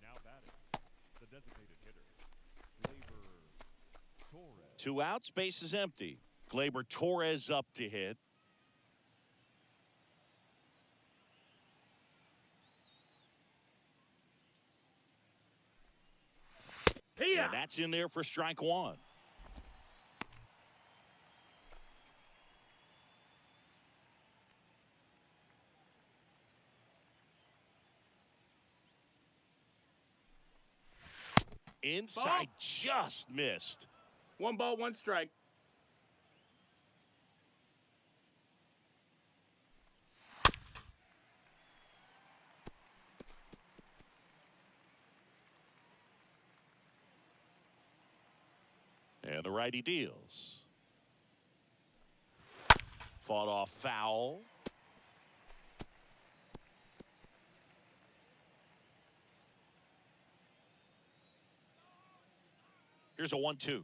Speaker 5: Now batting, the designated hitter, Gleyber Torres.
Speaker 2: 2 outs, base is empty. Gleyber Torres up to hit. And that's in there for strike 1. Inside,
Speaker 3: Ball.
Speaker 2: just missed.
Speaker 3: 1 ball, 1 strike.
Speaker 2: And the righty deals. Fought off foul. Here's a 1-2.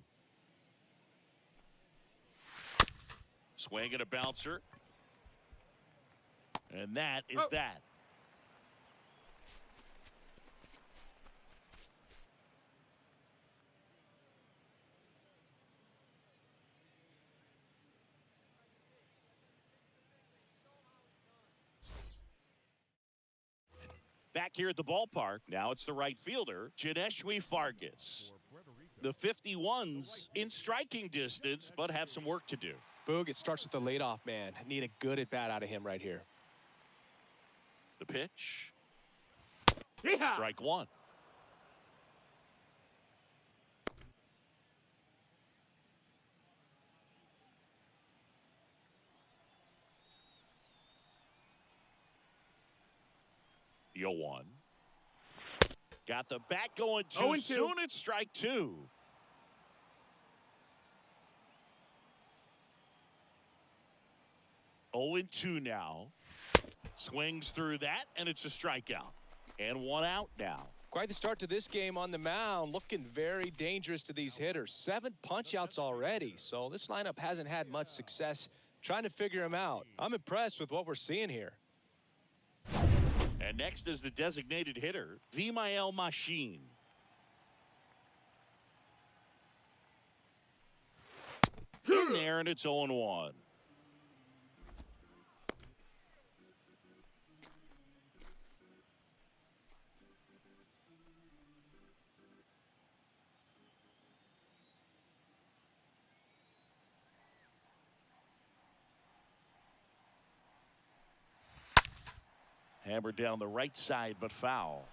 Speaker 2: Swing and a bouncer. And that is that. Back here at the ballpark, now it's the right fielder, Janeshwi Fargas.
Speaker 5: For Puerto Rico,
Speaker 2: The 51's in striking distance, but have some work to do.
Speaker 1: Boog, it starts with the leadoff man. Need a good at-bat out of him right here.
Speaker 2: The pitch.
Speaker 3: Yeah.
Speaker 2: Strike 1. 0-1. Got the bat going too
Speaker 3: 0-2.
Speaker 2: soon. It's strike two. Oh and 2 now. Swings through that, and it's a strikeout. And 1 out now.
Speaker 1: Quite the start to this game on the mound. Looking very dangerous to these hitters. 7 punch-outs already, so this lineup hasn't had much success trying to figure him out. I'm impressed with what we're seeing here.
Speaker 2: And next is the designated hitter, Vimael Machine. In there, and it's 0-1. Hammered down the right side, but foul.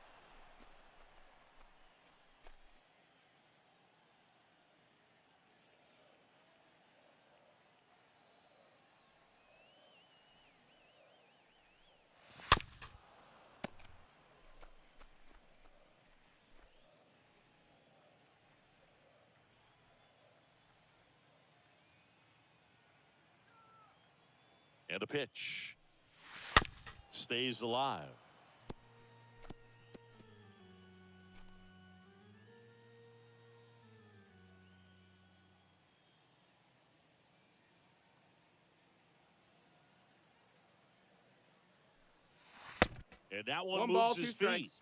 Speaker 2: And a pitch. Stays alive. And that one
Speaker 3: One ball,
Speaker 2: moves
Speaker 3: 2
Speaker 2: his
Speaker 3: strikes.
Speaker 2: feet.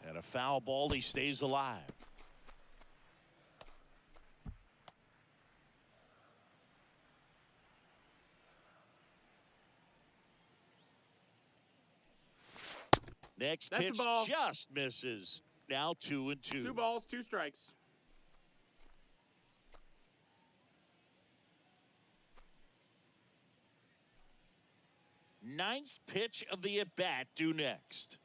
Speaker 2: And a foul ball, he stays alive. Next
Speaker 3: That's the
Speaker 2: pitch
Speaker 3: ball.
Speaker 2: just misses. Now 2-2.
Speaker 3: 2 balls, 2 strikes.
Speaker 2: Ninth pitch of the at-bat due next.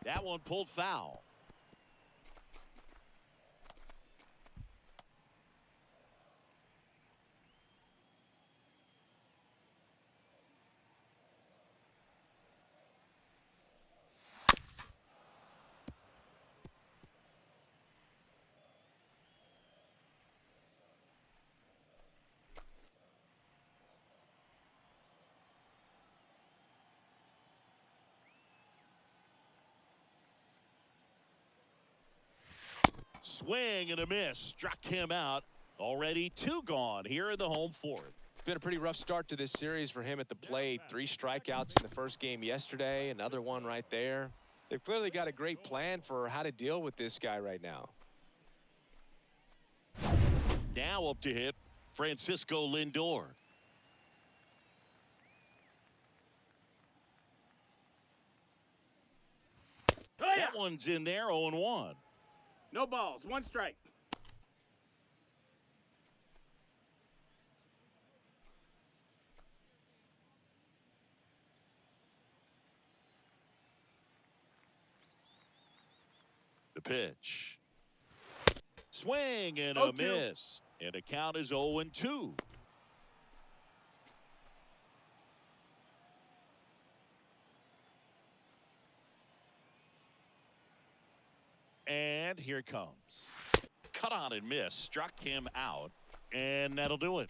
Speaker 2: That one pulled foul. Swing and a miss. Struck him out. Already 2 gone here in the home fourth.
Speaker 1: Been a pretty rough start to this series for him at the plate. 3 strikeouts in the first game yesterday. Another one right there. They've clearly got a great plan for how to deal with this guy right now.
Speaker 2: Now up to hit, Francisco Lindor.
Speaker 3: Oh, yeah.
Speaker 2: That one's in there, 0-1.
Speaker 3: No balls, 1 strike.
Speaker 2: The pitch. Swing and a
Speaker 3: 0-2.
Speaker 2: miss. And the count is 0-2. And here it comes. Cut on and miss. Struck him out. And that'll do it.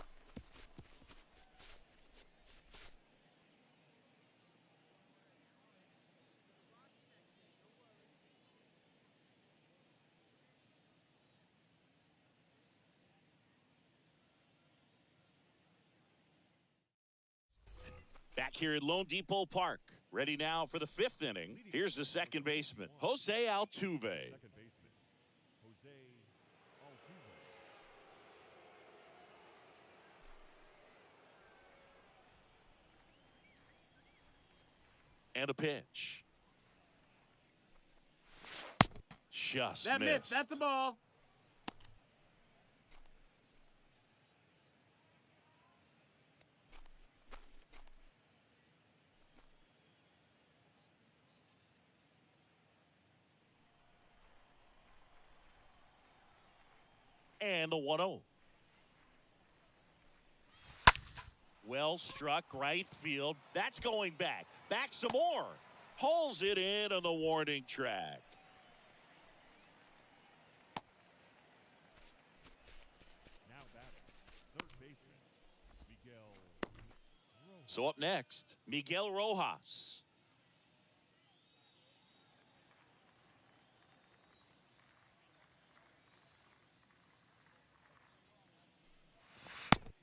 Speaker 2: Back here at Lone Depot Park. Ready now for the 5th inning. Here's the second baseman, Jose Altuve.
Speaker 5: Second baseman, Jose Altuve.
Speaker 2: And a pitch. Just
Speaker 3: That
Speaker 2: missed.
Speaker 3: missed. That's the ball.
Speaker 2: And the 1-0. Well struck right field. That's going back. Back some more. Hauls it in on the warning track.
Speaker 5: Now batting, third baseman, Miguel Rojas.
Speaker 2: So up next, Miguel Rojas.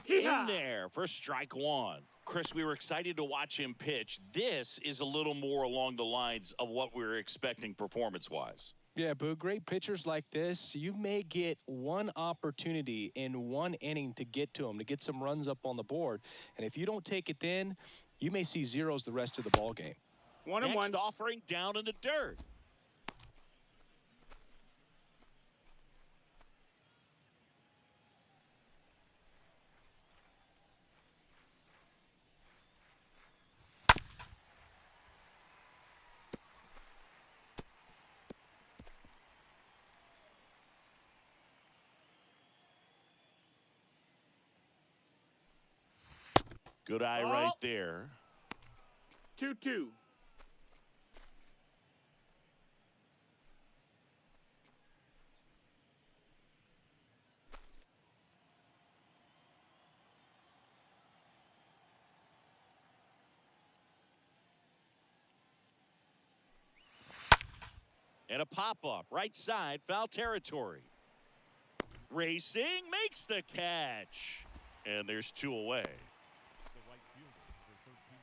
Speaker 2: In there for strike one. Chris, we were excited to watch him pitch. This is a little more along the lines of what we were expecting performance-wise.
Speaker 1: Yeah, Boo, great pitchers like this, you may get one opportunity in one inning to get to them, to get some runs up on the board. And if you don't take it then, you may see zeros the rest of the ball game.
Speaker 3: 1-1.
Speaker 2: Next offering down in the dirt. Good eye right there.
Speaker 3: 2-2.
Speaker 2: And a pop-up, right side, foul territory. Racing, makes the catch. And there's two away.
Speaker 5: The right fielder, number 13,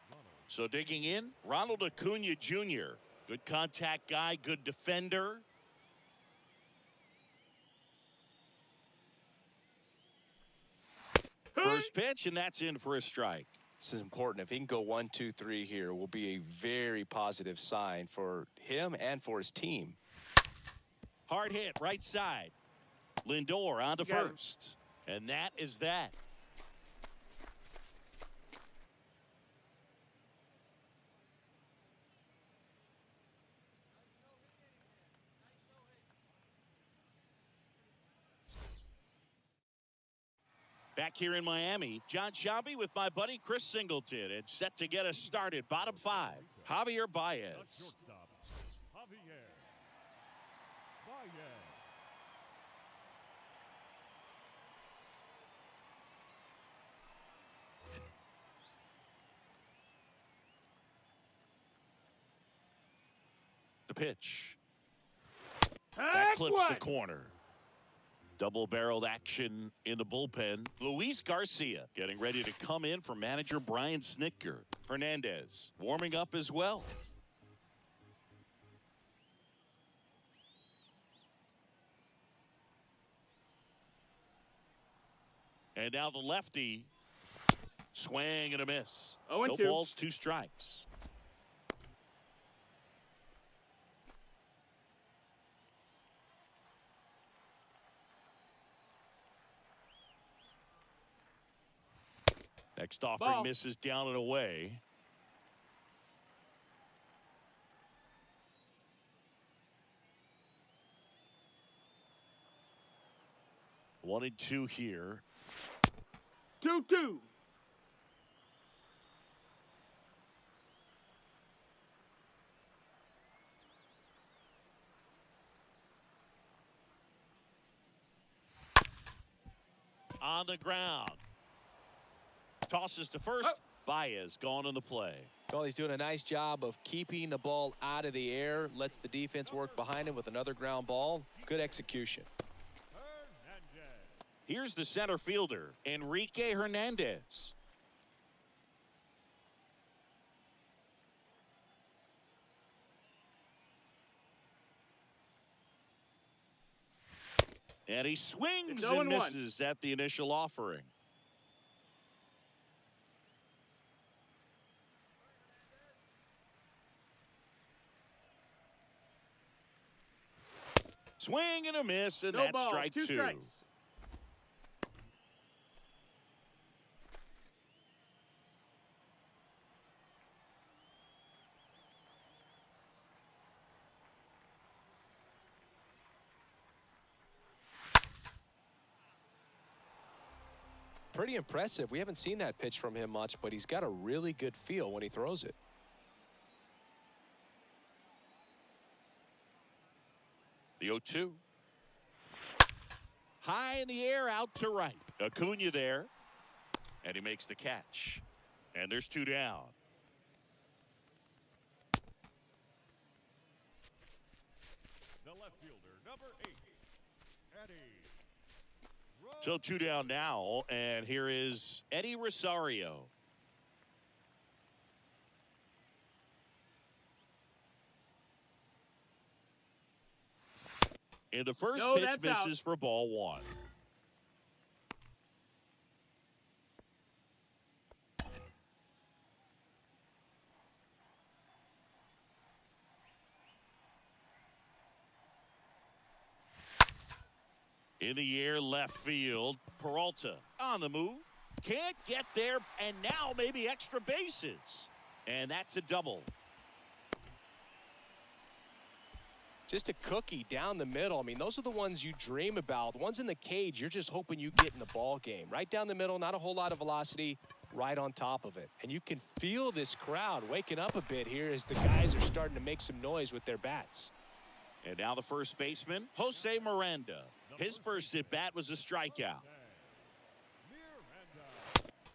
Speaker 5: Ronald.
Speaker 2: So digging in, Ronald Acuna Jr. Good contact guy, good defender. First pitch, and that's in for a strike.
Speaker 1: This is important. If he can go 1, 2, 3 here, will be a very positive sign for him and for his team.
Speaker 2: Hard hit, right side. Lindor on to
Speaker 3: Got it.
Speaker 2: first. And that is that. Back here in Miami, John Shelby with my buddy Chris Singleton. It's set to get us started. Bottom five, Javier
Speaker 5: At
Speaker 2: Baez.
Speaker 5: shortstop, Javier Baez.
Speaker 2: The pitch. That clips the corner. Double-barreled action in the bullpen. Luis Garcia getting ready to come in for manager Brian Snitker. Hernandez warming up as well. And now the lefty. Swing and a miss.
Speaker 3: 0-2.
Speaker 2: No balls, 2 strikes. Next offering
Speaker 3: Ball.
Speaker 2: misses down and away. One and two here.
Speaker 3: 2-2.
Speaker 2: On the ground. Tosses to first. Baez gone on the play.
Speaker 1: Well, he's doing a nice job of keeping the ball out of the air, lets the defense work behind him with another ground ball. Good execution.
Speaker 5: Hernandez.
Speaker 2: Here's the center fielder, Enrique Hernandez. And he swings
Speaker 3: It's
Speaker 2: and
Speaker 3: 0-1.
Speaker 2: misses at the initial offering. Swing and a miss, and
Speaker 3: No
Speaker 2: that's
Speaker 3: ball,
Speaker 2: strike
Speaker 3: 2
Speaker 2: two.
Speaker 3: strikes.
Speaker 1: Pretty impressive. We haven't seen that pitch from him much, but he's got a really good feel when he throws it.
Speaker 2: The 0-2. High in the air, out to right. Acuna there. And he makes the catch. And there's 2 down.
Speaker 5: The left fielder, number 8, Eddie.
Speaker 2: So 2 down now, and here is Eddie Rosario. And the first
Speaker 3: No,
Speaker 2: pitch
Speaker 3: that's
Speaker 2: misses
Speaker 3: out.
Speaker 2: for ball 1. In the air, left field. Peralta on the move. Can't get there, and now maybe extra bases. And that's a double.
Speaker 1: Just a cookie down the middle. I mean, those are the ones you dream about. The ones in the cage, you're just hoping you get in the ball game. Right down the middle, not a whole lot of velocity, right on top of it. And you can feel this crowd waking up a bit here as the guys are starting to make some noise with their bats.
Speaker 2: And now the first baseman, Jose Miranda. His first at-bat was a strikeout.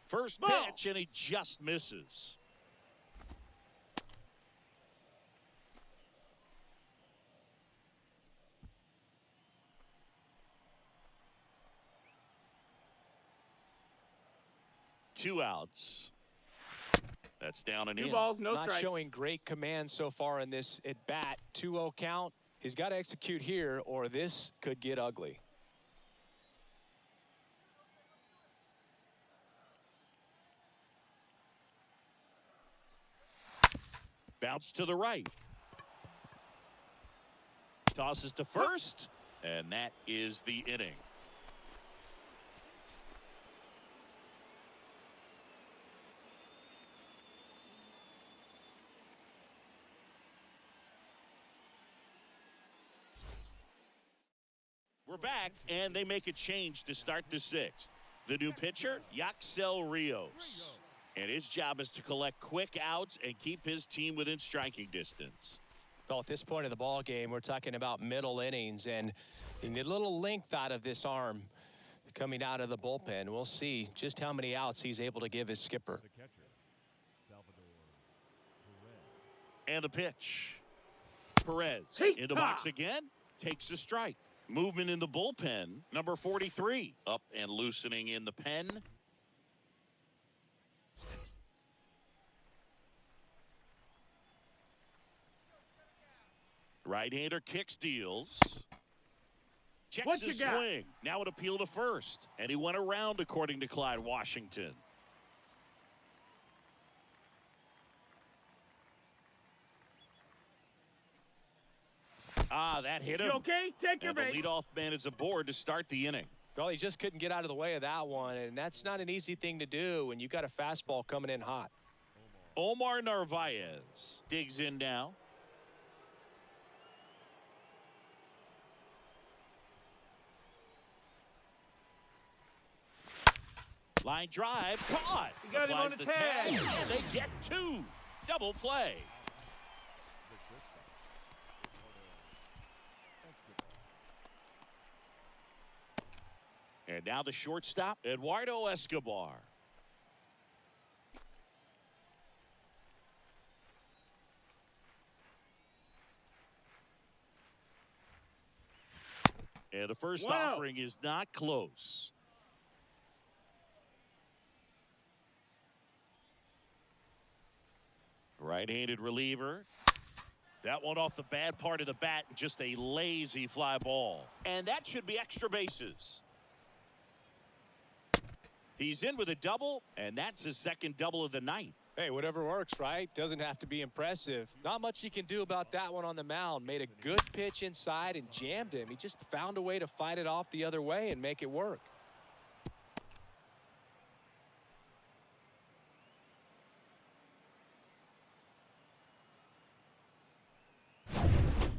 Speaker 2: First pitch, and he just misses. Two outs. That's down and
Speaker 3: 2
Speaker 2: in.
Speaker 3: balls, no
Speaker 1: Not
Speaker 3: strikes.
Speaker 1: showing great command so far in this at-bat. 2-0 count. He's got to execute here, or this could get ugly.
Speaker 2: Bounce to the right. Tosses to first, and that is the inning. We're back, and they make a change to start the 6th. The new pitcher, Yaxel Rios. And his job is to collect quick outs and keep his team within striking distance.
Speaker 1: Well, at this point of the ball game, we're talking about middle innings, and you need a little length out of this arm coming out of the bullpen. We'll see just how many outs he's able to give his skipper.
Speaker 5: The catcher, Salvador Perez.
Speaker 2: And the pitch. Perez
Speaker 3: Hey,
Speaker 2: in the box again, takes a strike. Movement in the bullpen, number 43. Up and loosening in the pen. Right-hander kicks, deals. Checks
Speaker 3: What you
Speaker 2: his
Speaker 3: got?
Speaker 2: swing. Now an appeal to first. And he went around, according to Clyde Washington. That hit him.
Speaker 3: You okay? Take your
Speaker 2: And the
Speaker 3: base.
Speaker 2: leadoff man is aboard to start the inning.
Speaker 1: Well, he just couldn't get out of the way of that one, and that's not an easy thing to do when you got a fastball coming in hot.
Speaker 2: Omar Narvaez digs in now. Line drive, caught.
Speaker 3: You got him on
Speaker 2: Applies
Speaker 3: the
Speaker 2: the
Speaker 3: tag.
Speaker 2: and they get 2. Double play. And now the shortstop, Eduardo Escobar. And the first
Speaker 3: Wow.
Speaker 2: offering is not close. Right-handed reliever. That one off the bad part of the bat, just a lazy fly ball. And that should be extra bases. He's in with a double, and that's his second double of the night.
Speaker 1: Hey, whatever works, right? Doesn't have to be impressive. Not much he can do about that one on the mound. Made a good pitch inside and jammed him. He just found a way to fight it off the other way and make it work.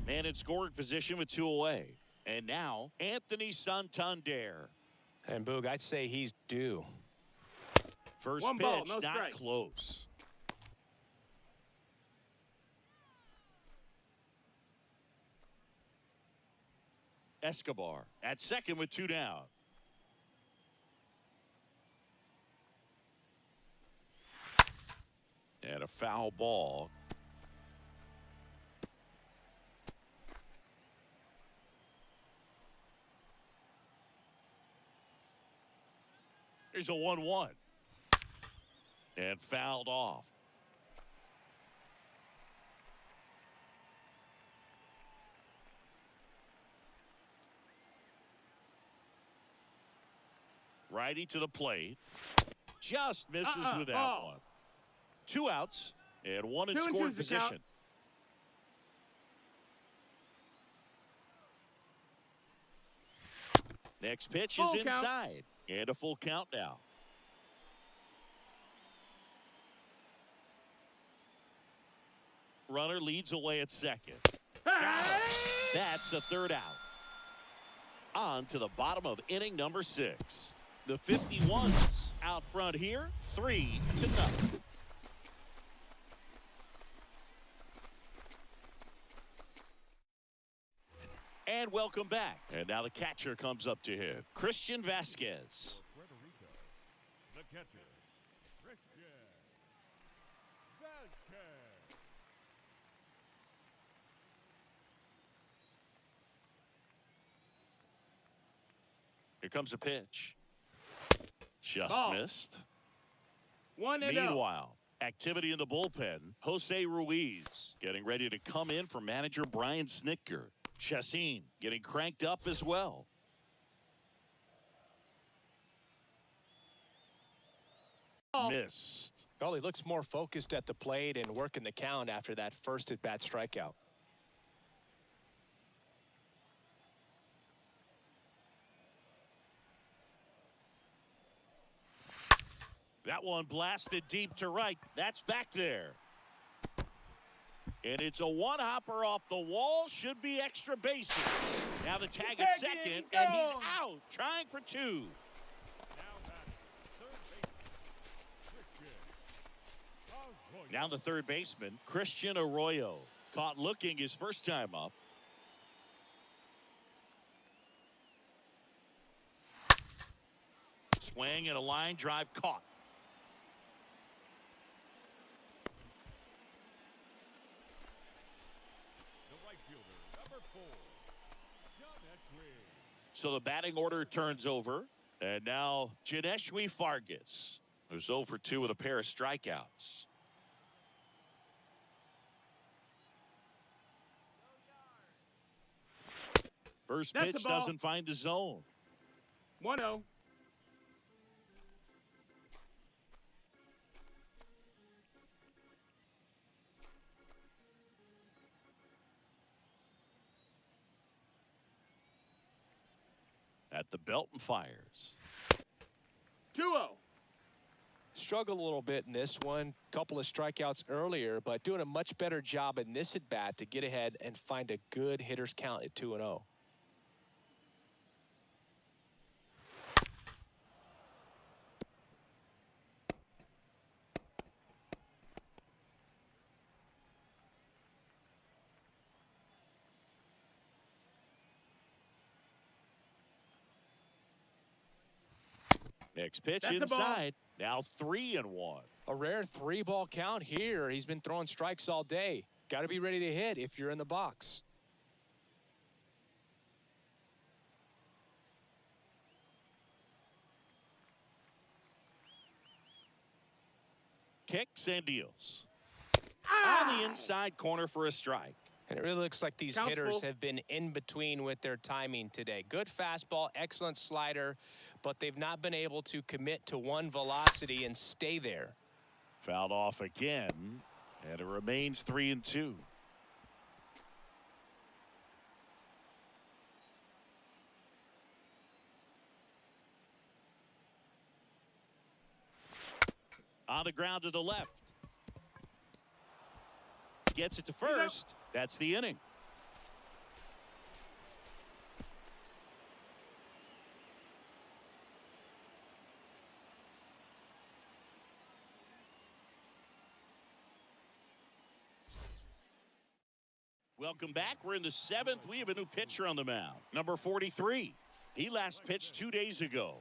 Speaker 2: Man in scoring position with 2 away. And now, Anthony Santander.
Speaker 1: And Boog, I'd say he's due.
Speaker 2: First
Speaker 3: One
Speaker 2: pitch,
Speaker 3: ball, no
Speaker 2: not
Speaker 3: strikes.
Speaker 2: close. Escobar at second with 2 down. And a foul ball. Here's a 1-1. And fouled off. Righty to the plate. Just misses with that
Speaker 3: ball.
Speaker 2: one. 2 outs and 1 in
Speaker 3: 2 and
Speaker 2: scoring
Speaker 3: 2's the count.
Speaker 2: position. Next pitch
Speaker 3: Full
Speaker 2: is
Speaker 3: count.
Speaker 2: inside. And a full count now. Runner leads away at second.
Speaker 3: Hey!
Speaker 2: That's the 3rd out. On to the bottom of inning number 6. The 51s out front here, 3-0. And welcome back. And now the catcher comes up to him, Christian Vasquez.
Speaker 5: Puerto Rico, the catcher, Christian Vasquez.
Speaker 2: Here comes a pitch. Just
Speaker 3: Ball.
Speaker 2: missed.
Speaker 3: 1-0.
Speaker 2: Meanwhile, activity in the bullpen. Jose Ruiz getting ready to come in for manager Brian Snitker. Chassin getting cranked up as well. Missed.
Speaker 1: Well, he looks more focused at the plate and working the count after that first at-bat strikeout.
Speaker 2: That one blasted deep to right. That's back there. And it's a one-hopper off the wall. Should be extra bases. Now the tag at second, and he's out. Trying for 2.
Speaker 5: Now batting, third baseman, Christian Arroyo.
Speaker 2: Now the third baseman, Christian Arroyo. Caught looking his first time up. Swing and a line drive caught.
Speaker 5: The right fielder, number 4, Joneshwi.
Speaker 2: So the batting order turns over. And now Joneshwi Fargas, who's 0 for 2 with a pair of strikeouts. First
Speaker 3: That's
Speaker 2: pitch
Speaker 3: a ball.
Speaker 2: doesn't find the zone.
Speaker 3: 1-0.
Speaker 2: At the belt and fires.
Speaker 3: 2-0.
Speaker 1: Struggled a little bit in this one. Couple of strikeouts earlier, but doing a much better job in this at-bat to get ahead and find a good hitter's count at 2-0.
Speaker 2: Next pitch
Speaker 3: That's a ball.
Speaker 2: inside. Now 3-1.
Speaker 1: A rare 3-ball count here. He's been throwing strikes all day. Got to be ready to hit if you're in the box.
Speaker 2: Kicks and deals. On the inside corner for a strike.
Speaker 1: And it really looks like these
Speaker 3: Count's
Speaker 1: hitters
Speaker 3: full.
Speaker 1: have been in between with their timing today. Good fastball, excellent slider, but they've not been able to commit to one velocity and stay there.
Speaker 2: Fouled off again, and it remains 3-2. On the ground to the left. Gets it to first. That's the inning. Welcome back. We're in the 7th. We have a new pitcher on the mound. Number 43. He last pitched 2 days ago.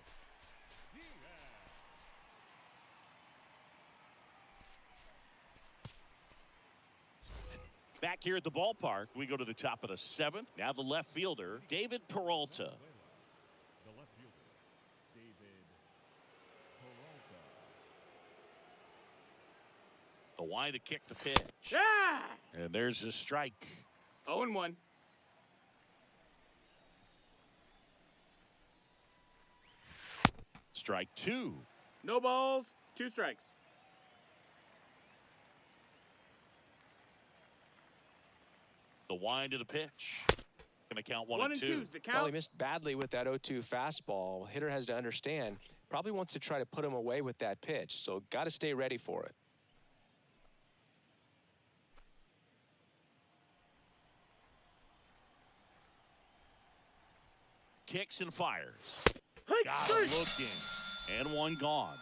Speaker 2: Back here at the ballpark, we go to the top of the 7th. Now the left fielder, David Peralta.
Speaker 5: The left fielder, David Peralta.
Speaker 2: The wide to kick the pitch.
Speaker 3: Yeah!
Speaker 2: And there's a strike.
Speaker 3: 0-1.
Speaker 2: Strike 2.
Speaker 3: No balls, 2 strikes.
Speaker 2: The wind to the pitch. Gonna count
Speaker 3: 1 and 2's the count.
Speaker 1: Well, he missed badly with that 0-2 fastball. Hitter has to understand, probably wants to try to put him away with that pitch, so got to stay ready for it.
Speaker 2: Kicks and fires.
Speaker 3: Hey,
Speaker 2: Got him looking. And one gone.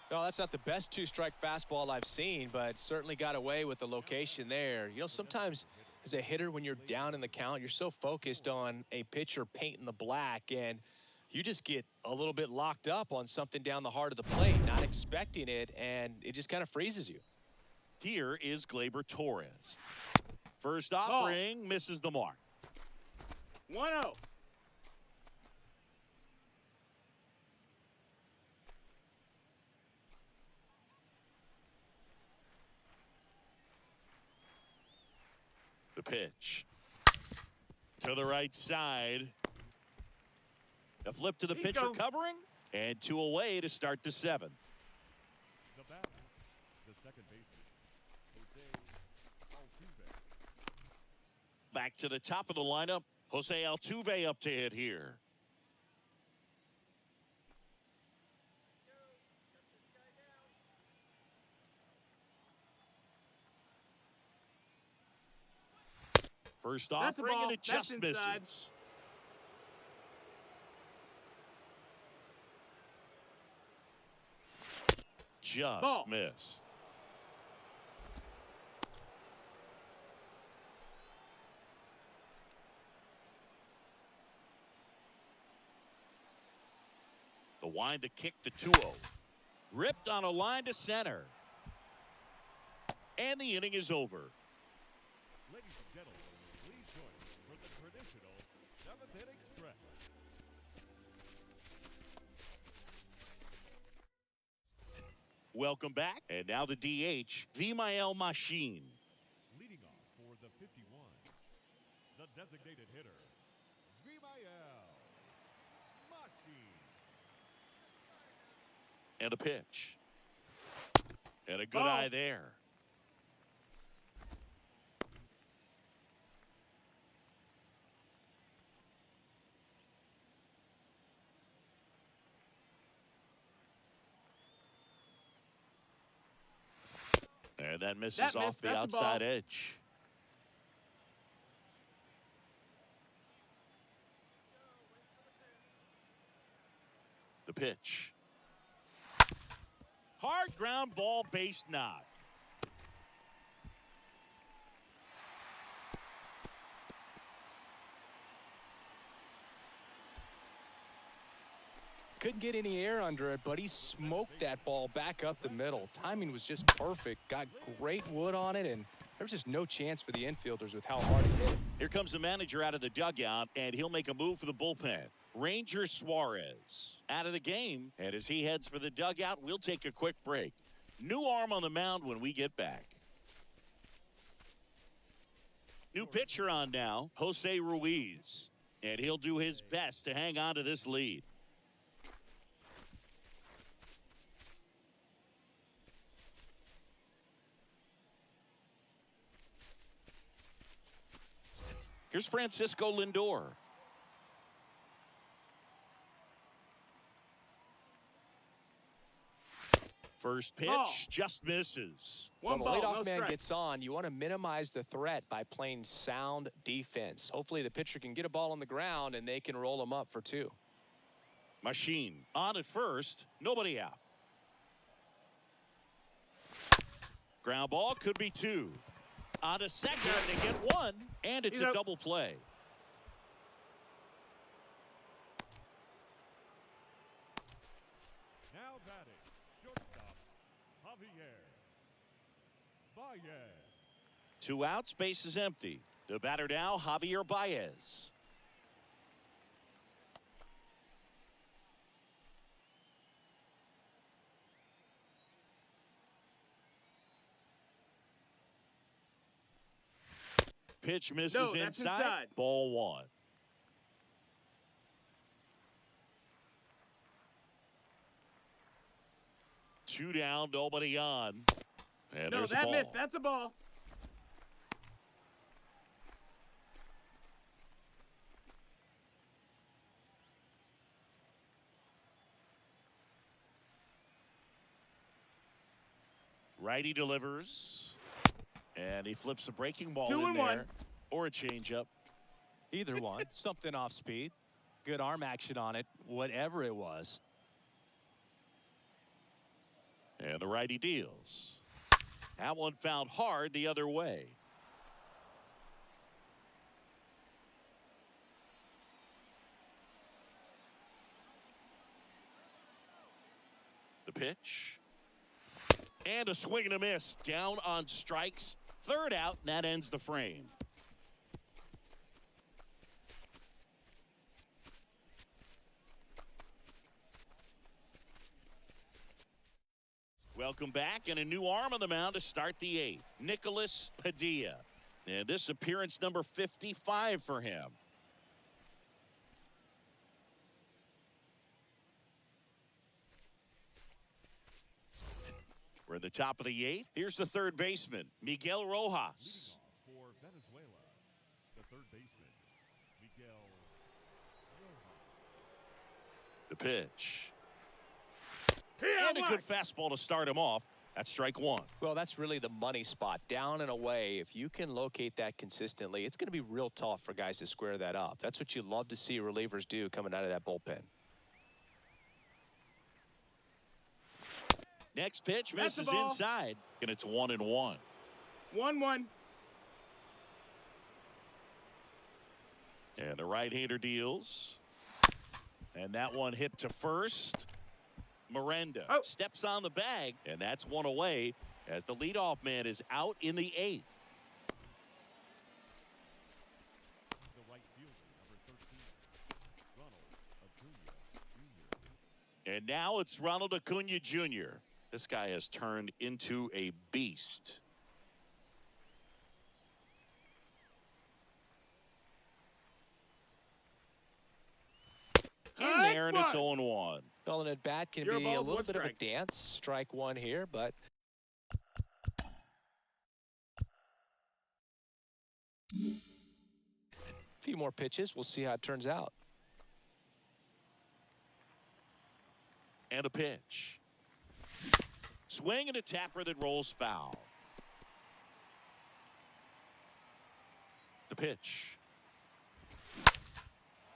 Speaker 1: No, that's not the best 2-strike fastball I've seen, but certainly got away with the location there. You know, sometimes as a hitter, when you're down in the count, you're so focused on a pitcher painting the black, and you just get a little bit locked up on something down the heart of the plate, not expecting it, and it just kind of freezes you.
Speaker 2: Here is Gleyber Torres. First offering, misses the mark.
Speaker 3: 1-0.
Speaker 2: The pitch. To the right side. A flip to the pitcher covering. And 2 away to start the 7th.
Speaker 5: The batter, the second baseman, Jose Altuve.
Speaker 2: Back to the top of the lineup. Jose Altuve up to hit here. First
Speaker 3: That's a
Speaker 2: offering,
Speaker 3: ball.
Speaker 2: and it just
Speaker 3: That's inside.
Speaker 2: misses. Just
Speaker 3: Ball.
Speaker 2: missed. The wind to kick the 2-0. Ripped on a line to center. And the inning is over.
Speaker 5: Ladies and gentlemen, please join us for the traditional 7th inning stretch.
Speaker 2: Welcome back. And now the DH, Vimael Machine.
Speaker 5: Leading off for the 51, the designated hitter, Vimael Machine.
Speaker 2: And a pitch. And a good
Speaker 3: Ball.
Speaker 2: eye there. And that misses
Speaker 3: That
Speaker 2: off
Speaker 3: missed.
Speaker 2: the
Speaker 3: That's a ball.
Speaker 2: outside edge. The pitch. Hard ground ball, base knock.
Speaker 1: Couldn't get any air under it, but he smoked that ball back up the middle. Timing was just perfect. Got great wood on it, and there was just no chance for the infielders with how hard he hit it.
Speaker 2: Here comes the manager out of the dugout, and he'll make a move for the bullpen. Ranger Suarez out of the game, and as he heads for the dugout, we'll take a quick break. New arm on the mound when we get back. New pitcher on now, Jose Ruiz, and he'll do his best to hang on to this lead. Here's Francisco Lindor. First pitch
Speaker 3: Ball.
Speaker 2: just misses.
Speaker 3: One
Speaker 1: When the
Speaker 3: ball,
Speaker 1: leadoff
Speaker 3: no
Speaker 1: man
Speaker 3: strikes.
Speaker 1: gets on, you want to minimize the threat by playing sound defense. Hopefully the pitcher can get a ball on the ground and they can roll him up for 2.
Speaker 2: Machine on at first, nobody out. Ground ball could be 2. On to second, they get 1, and it's a double play.
Speaker 5: Now batting, shortstop, Javier Baez.
Speaker 2: 2 outs, base is empty. The batter now, Javier Baez. Pitch misses
Speaker 3: No, that's inside.
Speaker 2: Ball 1. Two down, nobody on. And
Speaker 3: No,
Speaker 2: there's a
Speaker 3: that
Speaker 2: ball.
Speaker 3: missed. That's a ball.
Speaker 2: Righty delivers. And he flips a breaking ball
Speaker 3: 2
Speaker 2: in
Speaker 3: and
Speaker 2: there.
Speaker 3: 1.
Speaker 2: Or a changeup.
Speaker 4: Either one. Something off speed. Good arm action on it, whatever it was.
Speaker 2: And the righty deals. That one found hard the other way. The pitch. And a swing and a miss. Down on strikes. Third out, and that ends the frame. Welcome back, and a new arm on the mound to start the 8th. Nicholas Padilla. And this appearance number 55 for him. We're at the top of the 8th. Here's the third baseman, Miguel Rojas.
Speaker 5: For Venezuela, the third baseman, Miguel Rojas.
Speaker 2: The pitch.
Speaker 3: Here,
Speaker 2: And a good fastball to start him off. That's strike 1.
Speaker 1: Well, that's really the money spot. Down and away, if you can locate that consistently, it's going to be real tough for guys to square that up. That's what you love to see relievers do coming out of that bullpen.
Speaker 2: Next pitch
Speaker 3: That's the
Speaker 2: misses
Speaker 3: ball.
Speaker 2: inside, and it's 1-1.
Speaker 3: 1-1.
Speaker 2: And the right-hander deals. And that one hit to first. Miranda steps on the bag, and that's one away as the leadoff man is out in the 8th.
Speaker 5: The right fielder, number 13, Ronald Acuna Jr.
Speaker 2: And now it's Ronald Acuna Jr. This guy has turned into a beast. In there, and it's 0-1.
Speaker 1: Well, an at-bat can
Speaker 3: Zero
Speaker 1: be a
Speaker 3: balls,
Speaker 1: little
Speaker 3: one
Speaker 1: bit of a
Speaker 3: strike.
Speaker 1: dance. Strike 1 here, but a few more pitches. We'll see how it turns out.
Speaker 2: And a pitch. Swing and a tapper that rolls foul. The pitch.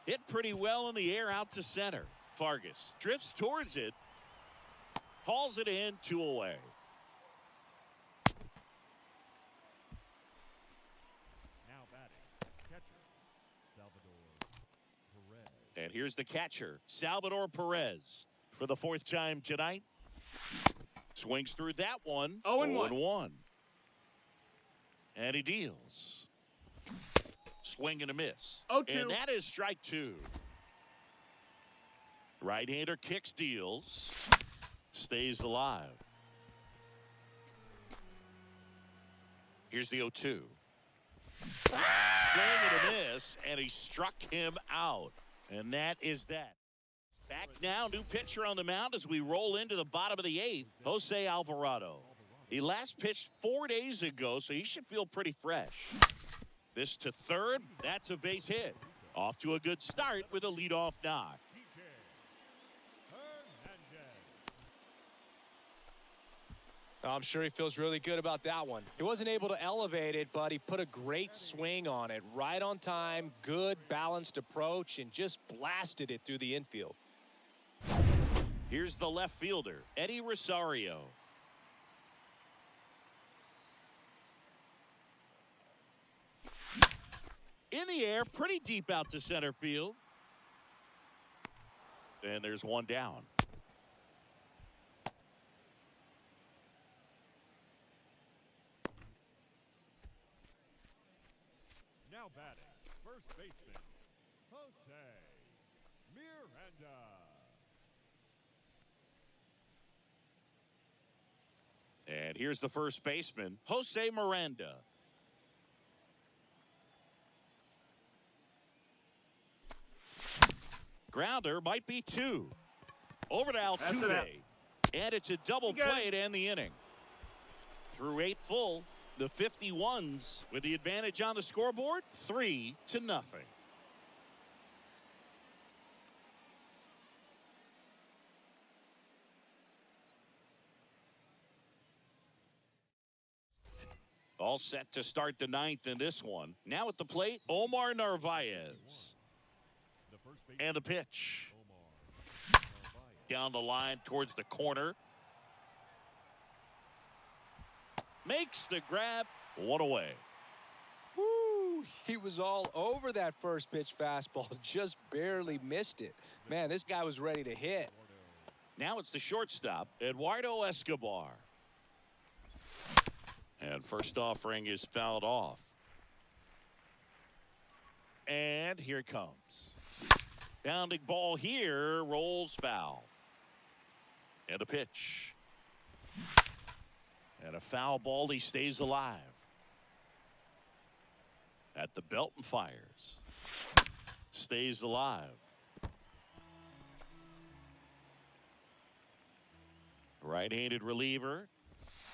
Speaker 2: Hit pretty well in the air out to center. Vargas drifts towards it. Hauls it in, 2 away.
Speaker 5: Now batting, catcher, Salvador Perez.
Speaker 2: And here's the catcher, Salvador Perez, for the 4th time tonight. Swings through that one.
Speaker 3: 0-1.
Speaker 2: 0-1. And he deals. Swing and a miss.
Speaker 3: 0-2.
Speaker 2: And that is strike 2. Right-hander kicks, deals. Stays alive. Here's the 0-2. Swing and a miss, and he struck him out. And that is that. Back now, new pitcher on the mound as we roll into the bottom of the 8th, Jose Alvarado. He last pitched 4 days ago, so he should feel pretty fresh. This to third. That's a base hit. Off to a good start with a leadoff knock.
Speaker 1: I'm sure he feels really good about that one. He wasn't able to elevate it, but he put a great swing on it. Right on time, good balanced approach, and just blasted it through the infield.
Speaker 2: Here's the left fielder, Eddie Rosario. In the air, pretty deep out to center field. And there's one down.
Speaker 5: Now batting, first baseman, Jose Miranda.
Speaker 2: And here's the first baseman, Jose Miranda. Grounder might be two. Over to Altuve. And it's a double play to end the inning. Through 8 full, the 51s with the advantage on the scoreboard, 3-0. All set to start the 9th in this one. Now at the plate, Omar Narvaez. And the pitch. Down the line towards the corner. Makes the grab. One away.
Speaker 1: Woo! He was all over that first pitch fastball. Just barely missed it. Man, this guy was ready to hit.
Speaker 2: Now it's the shortstop, Eduardo Escobar. And first offering is fouled off. And here it comes. Bounding ball here, rolls foul. And a pitch. And a foul ball, he stays alive. At the belt and fires. Stays alive. Right-handed reliever.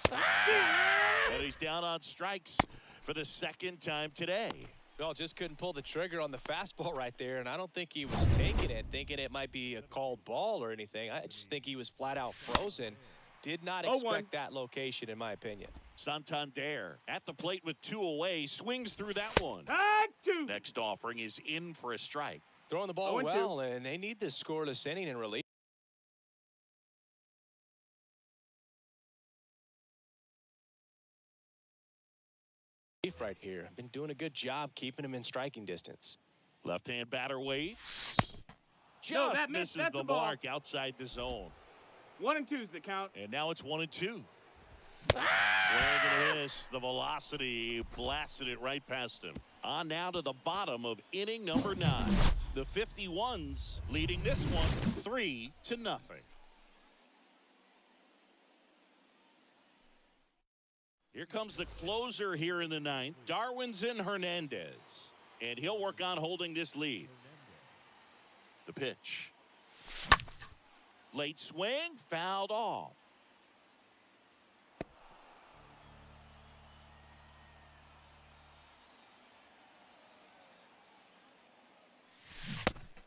Speaker 2: And he's down on strikes for the second time today.
Speaker 1: Well, just couldn't pull the trigger on the fastball right there, and I don't think he was taking it, thinking it might be a called ball or anything. I just think he was flat out frozen. Did not expect that location, in my opinion.
Speaker 2: Santander at the plate with 2 away, swings through that one. Next offering is in for a strike.
Speaker 1: Throwing the ball well, and they need this scoreless inning in relief. Right here. I've been doing a good job keeping him in striking distance.
Speaker 2: Left-hand batter waits. Just misses the mark outside the zone.
Speaker 3: 1 and 2's the count.
Speaker 2: And now it's 1 and 2. Swing and a miss. The velocity blasted it right past him. On now to the bottom of inning number 9. The 51s leading this one 3-0. Here comes the closer here in the 9th, Darwinzon Hernandez. And he'll work on holding this lead. The pitch. Late swing, fouled off.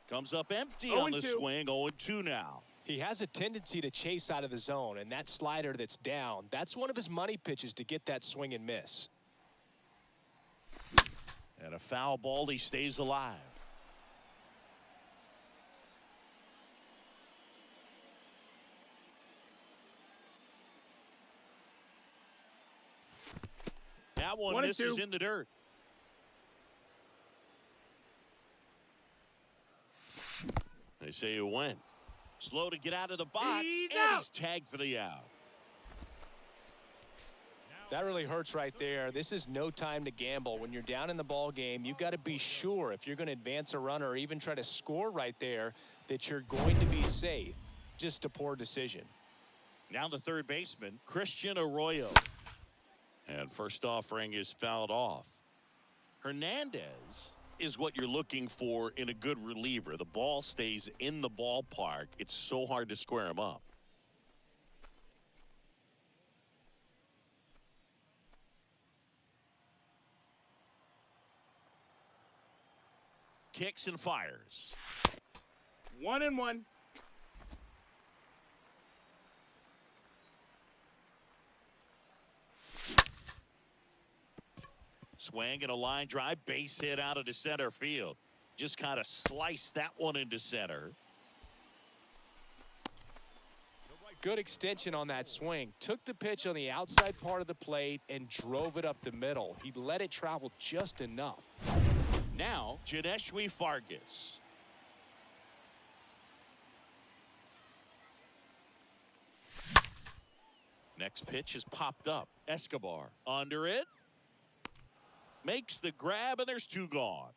Speaker 2: Comes up empty on the swing, 0-2 now.
Speaker 1: He has a tendency to chase out of the zone, and that slider that's down, that's one of his money pitches to get that swing and miss.
Speaker 2: And a foul ball, he stays alive. That one misses in the dirt. They say it went. Slow to get out of the box, and he's tagged for the out.
Speaker 1: That really hurts right there. This is no time to gamble. When you're down in the ball game, you've got to be sure if you're going to advance a runner or even try to score right there that you're going to be safe. Just a poor decision.
Speaker 2: Now the third baseman, Christian Arroyo. And first offering is fouled off. Hernandez is what you're looking for in a good reliever. The ball stays in the ballpark. It's so hard to square him up. kicks and fires.
Speaker 3: 1-1.
Speaker 2: Swing and a line drive, base hit out into center field. Just kind of sliced that one into center.
Speaker 1: Good extension on that swing. Took the pitch on the outside part of the plate and drove it up the middle. He let it travel just enough.
Speaker 2: Now, Janeshwi Fargas. Next pitch is popped up. Escobar under it. Makes the grab, and there's two gone.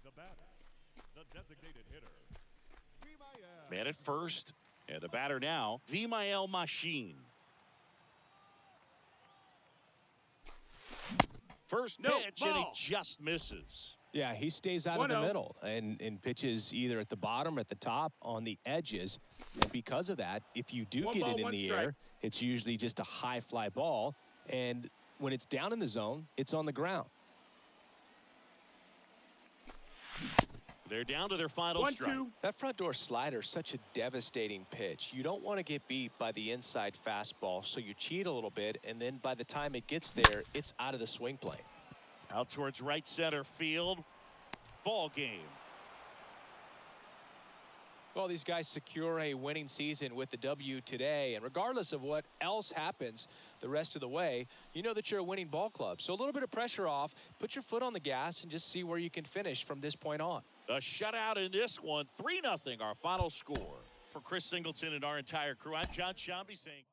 Speaker 5: The batter, the designated hitter, VIVO.
Speaker 2: Man at first, and the batter now, Vimael Machine. First
Speaker 3: No,
Speaker 2: pitch, and he
Speaker 3: ball.
Speaker 2: just misses.
Speaker 1: Yeah, he stays out of the
Speaker 3: 1-0.
Speaker 1: middle and pitches either at the bottom or at the top on the edges. And because of that, if you do
Speaker 3: One
Speaker 1: get
Speaker 3: ball,
Speaker 1: it in
Speaker 3: one
Speaker 1: the
Speaker 3: strike.
Speaker 1: air, it's usually just a high fly ball. And when it's down in the zone, it's on the ground.
Speaker 2: They're down to their final
Speaker 3: 1-2.
Speaker 2: strike.
Speaker 1: That front door slider is such a devastating pitch. You don't want to get beat by the inside fastball, so you cheat a little bit, and then by the time it gets there, it's out of the swing plane.
Speaker 2: Out towards right center field. Ball game.
Speaker 1: Well, these guys secure a winning season with the W today, and regardless of what else happens the rest of the way, you know that you're a winning ball club. So a little bit of pressure off, put your foot on the gas, and just see where you can finish from this point on.
Speaker 2: A shutout in this one. 3-0 our final score. For Chris Singleton and our entire crew, I'm John Shambi saying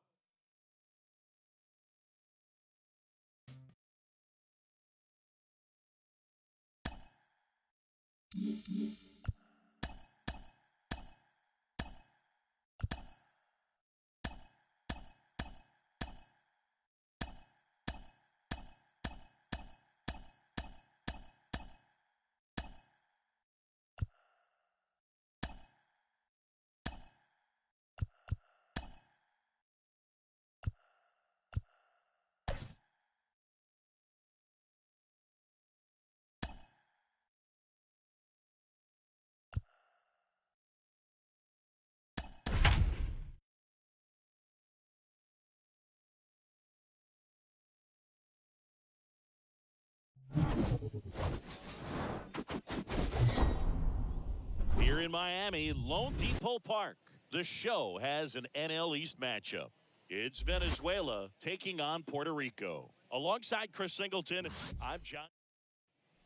Speaker 2: here in Miami, Lone Depot Park. The show has an NL East matchup. It's Venezuela taking on Puerto Rico. Alongside Chris Singleton, I'm John.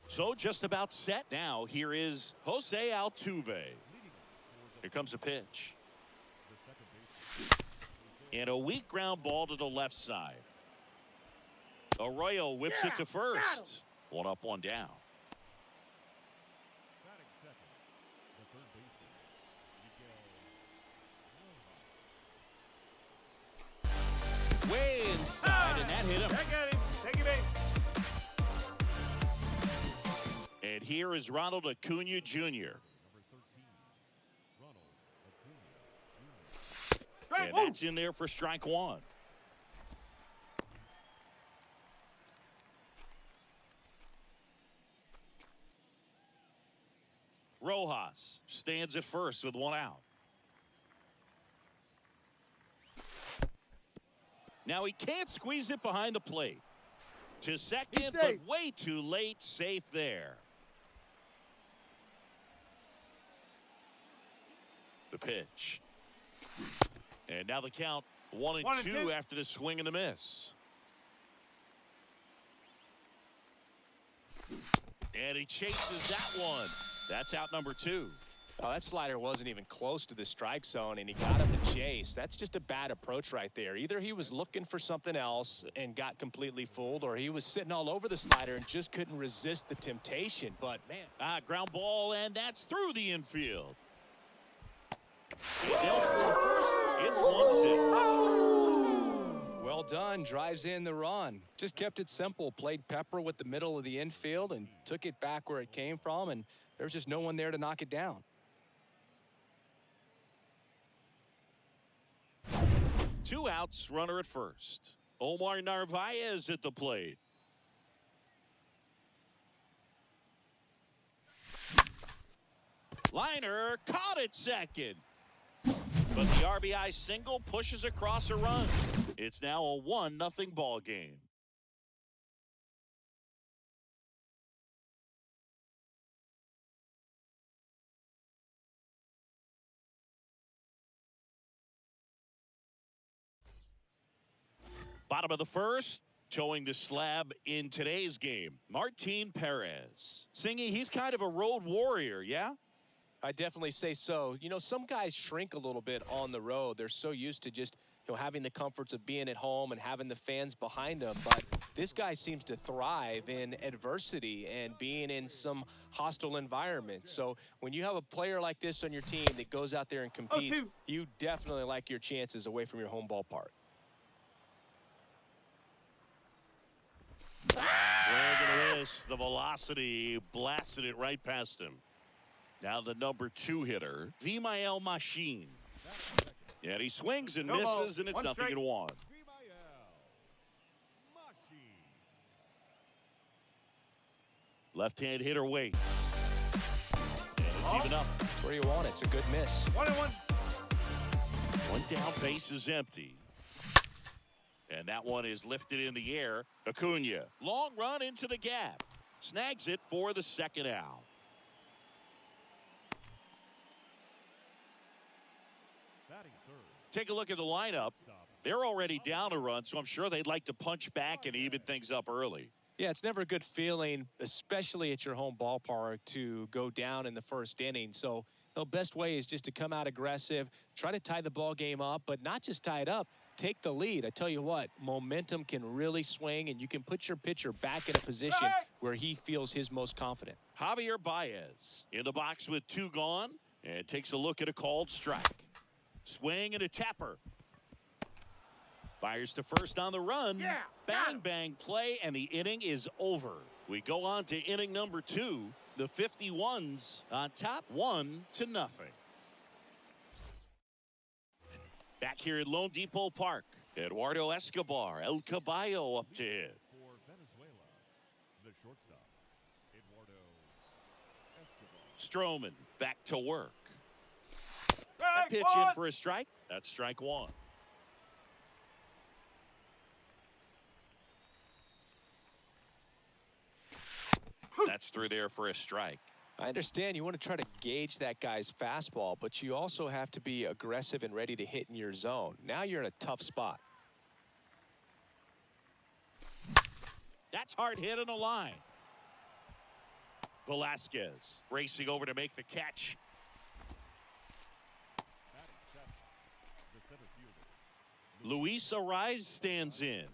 Speaker 2: So just about set now. Here is Jose Altuve. Here comes a pitch. And a weak ground ball to the left side. Arroyo whips it to first. One up, one down.
Speaker 5: Batting second, the third baseman,
Speaker 2: Way inside, and that hit him.
Speaker 3: Back at him. Take it in.
Speaker 2: And here is Ronald Acuna Jr.
Speaker 5: number 13, Ronald Acuna Jr.
Speaker 3: Strike.
Speaker 2: And that's in there for strike one. Rojas stands at first with one out. Now he can't squeeze it behind the plate. To second, but
Speaker 3: safe.
Speaker 2: way too late. Safe there. The pitch. And now the count 1-2
Speaker 3: 1-2
Speaker 2: after the swing and the miss. And he chases that one. That's out number 2.
Speaker 1: Oh, that slider wasn't even close to the strike zone, and he got him to chase. That's just a bad approach right there. Either he was looking for something else and got completely fooled, or he was sitting all over the slider and just couldn't resist the temptation. But, man.
Speaker 2: Ground ball, and that's through the infield. They'll score first. It's 1-6.
Speaker 1: Well done. Drives in the run. Just kept it simple. Played pepper with the middle of the infield and took it back where it came from, and there's just no one there to knock it down.
Speaker 2: 2 outs, runner at first. Omar Narvaez at the plate. Liner caught at second. But the RBI single pushes across a run. It's now a 1-0 ball game. Bottom of the first, showing the slab in today's game. Martin Perez. Singy, he's kind of a road warrior, yeah?
Speaker 1: I definitely say so. You know, some guys shrink a little bit on the road. They're so used to just, having the comforts of being at home and having the fans behind them. But this guy seems to thrive in adversity and being in some hostile environment. So when you have a player like this on your team that goes out there and competes, you definitely like your chances away from your home ballpark.
Speaker 2: Swing and a miss. The velocity blasted it right past him. Now the number 2 hitter, Vimael Machine. And he swings and misses, and it's 0-1. Left-hand hitter waits. And it's even up.
Speaker 1: That's where you want it. It's a good miss.
Speaker 3: 1-1.
Speaker 2: One down, base is empty. And that one is lifted in the air. Acuna, long run into the gap. Snags it for the second out. Take a look at the lineup. They're already down a run, so I'm sure they'd like to punch back and even things up early.
Speaker 1: Yeah, it's never a good feeling, especially at your home ballpark, to go down in the first inning. So the best way is just to come out aggressive, try to tie the ball game up, but not just tie it up, take the lead. I tell you what, momentum can really swing, and you can put your pitcher back in a position where he feels his most confident.
Speaker 2: Javier Baez in the box with 2 gone, and takes a look at a called strike. Swing and a tapper. Fires to first on the run.
Speaker 3: Yeah,
Speaker 2: bang, bang play, and the inning is over. We go on to inning number 2. The 51s on top 1-0. Back here at Lone Depot Park, Eduardo Escobar, El Caballo up to hit.
Speaker 5: For Venezuela, the shortstop, Eduardo Escobar.
Speaker 2: Stroman back to work.
Speaker 3: Strike
Speaker 2: Pitch
Speaker 3: one.
Speaker 2: in for a strike. That's strike 1. That's through there for a strike.
Speaker 1: I understand you want to try to gauge that guy's fastball, but you also have to be aggressive and ready to hit in your zone. Now you're in a tough spot.
Speaker 2: That's hard hit on the line. Velasquez racing over to make the catch.
Speaker 5: The center fielder,
Speaker 2: Luis Ariz stands in.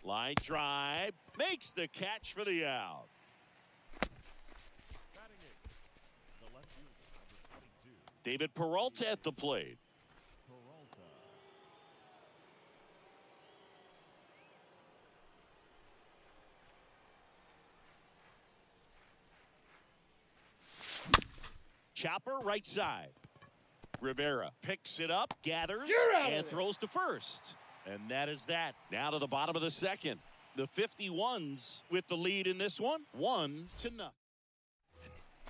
Speaker 2: Line drive, makes the catch for the out.
Speaker 5: batting it. The left fielder, number 22,
Speaker 2: David Peralta at the plate.
Speaker 5: Peralta.
Speaker 2: Chopper right side. Rivera picks it up, gathers, and throws to first. And that is that. Now to the bottom of the second. The 51s with the lead in this one, 1-0.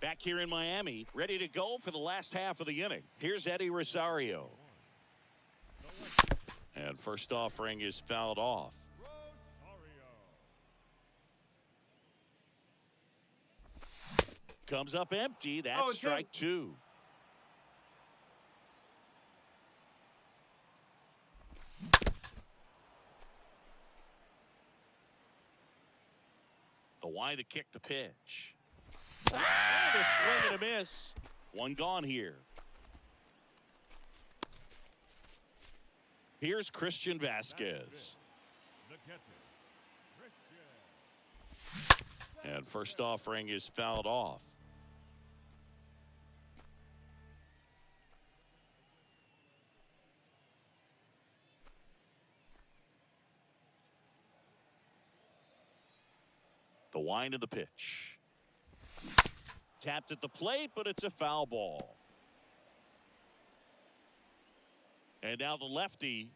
Speaker 2: Back here in Miami, ready to go for the last half of the inning. Here's Eddie Rosario. And first offering is fouled off. Comes up empty. That's strike 2. The wide to kick the pitch. And a swing and a miss. One gone here. Here's Christian Vasquez.
Speaker 5: The catcher, Christian.
Speaker 2: And first offering is fouled off. The wind of the pitch. Tapped at the plate, but it's a foul ball. And now the lefty.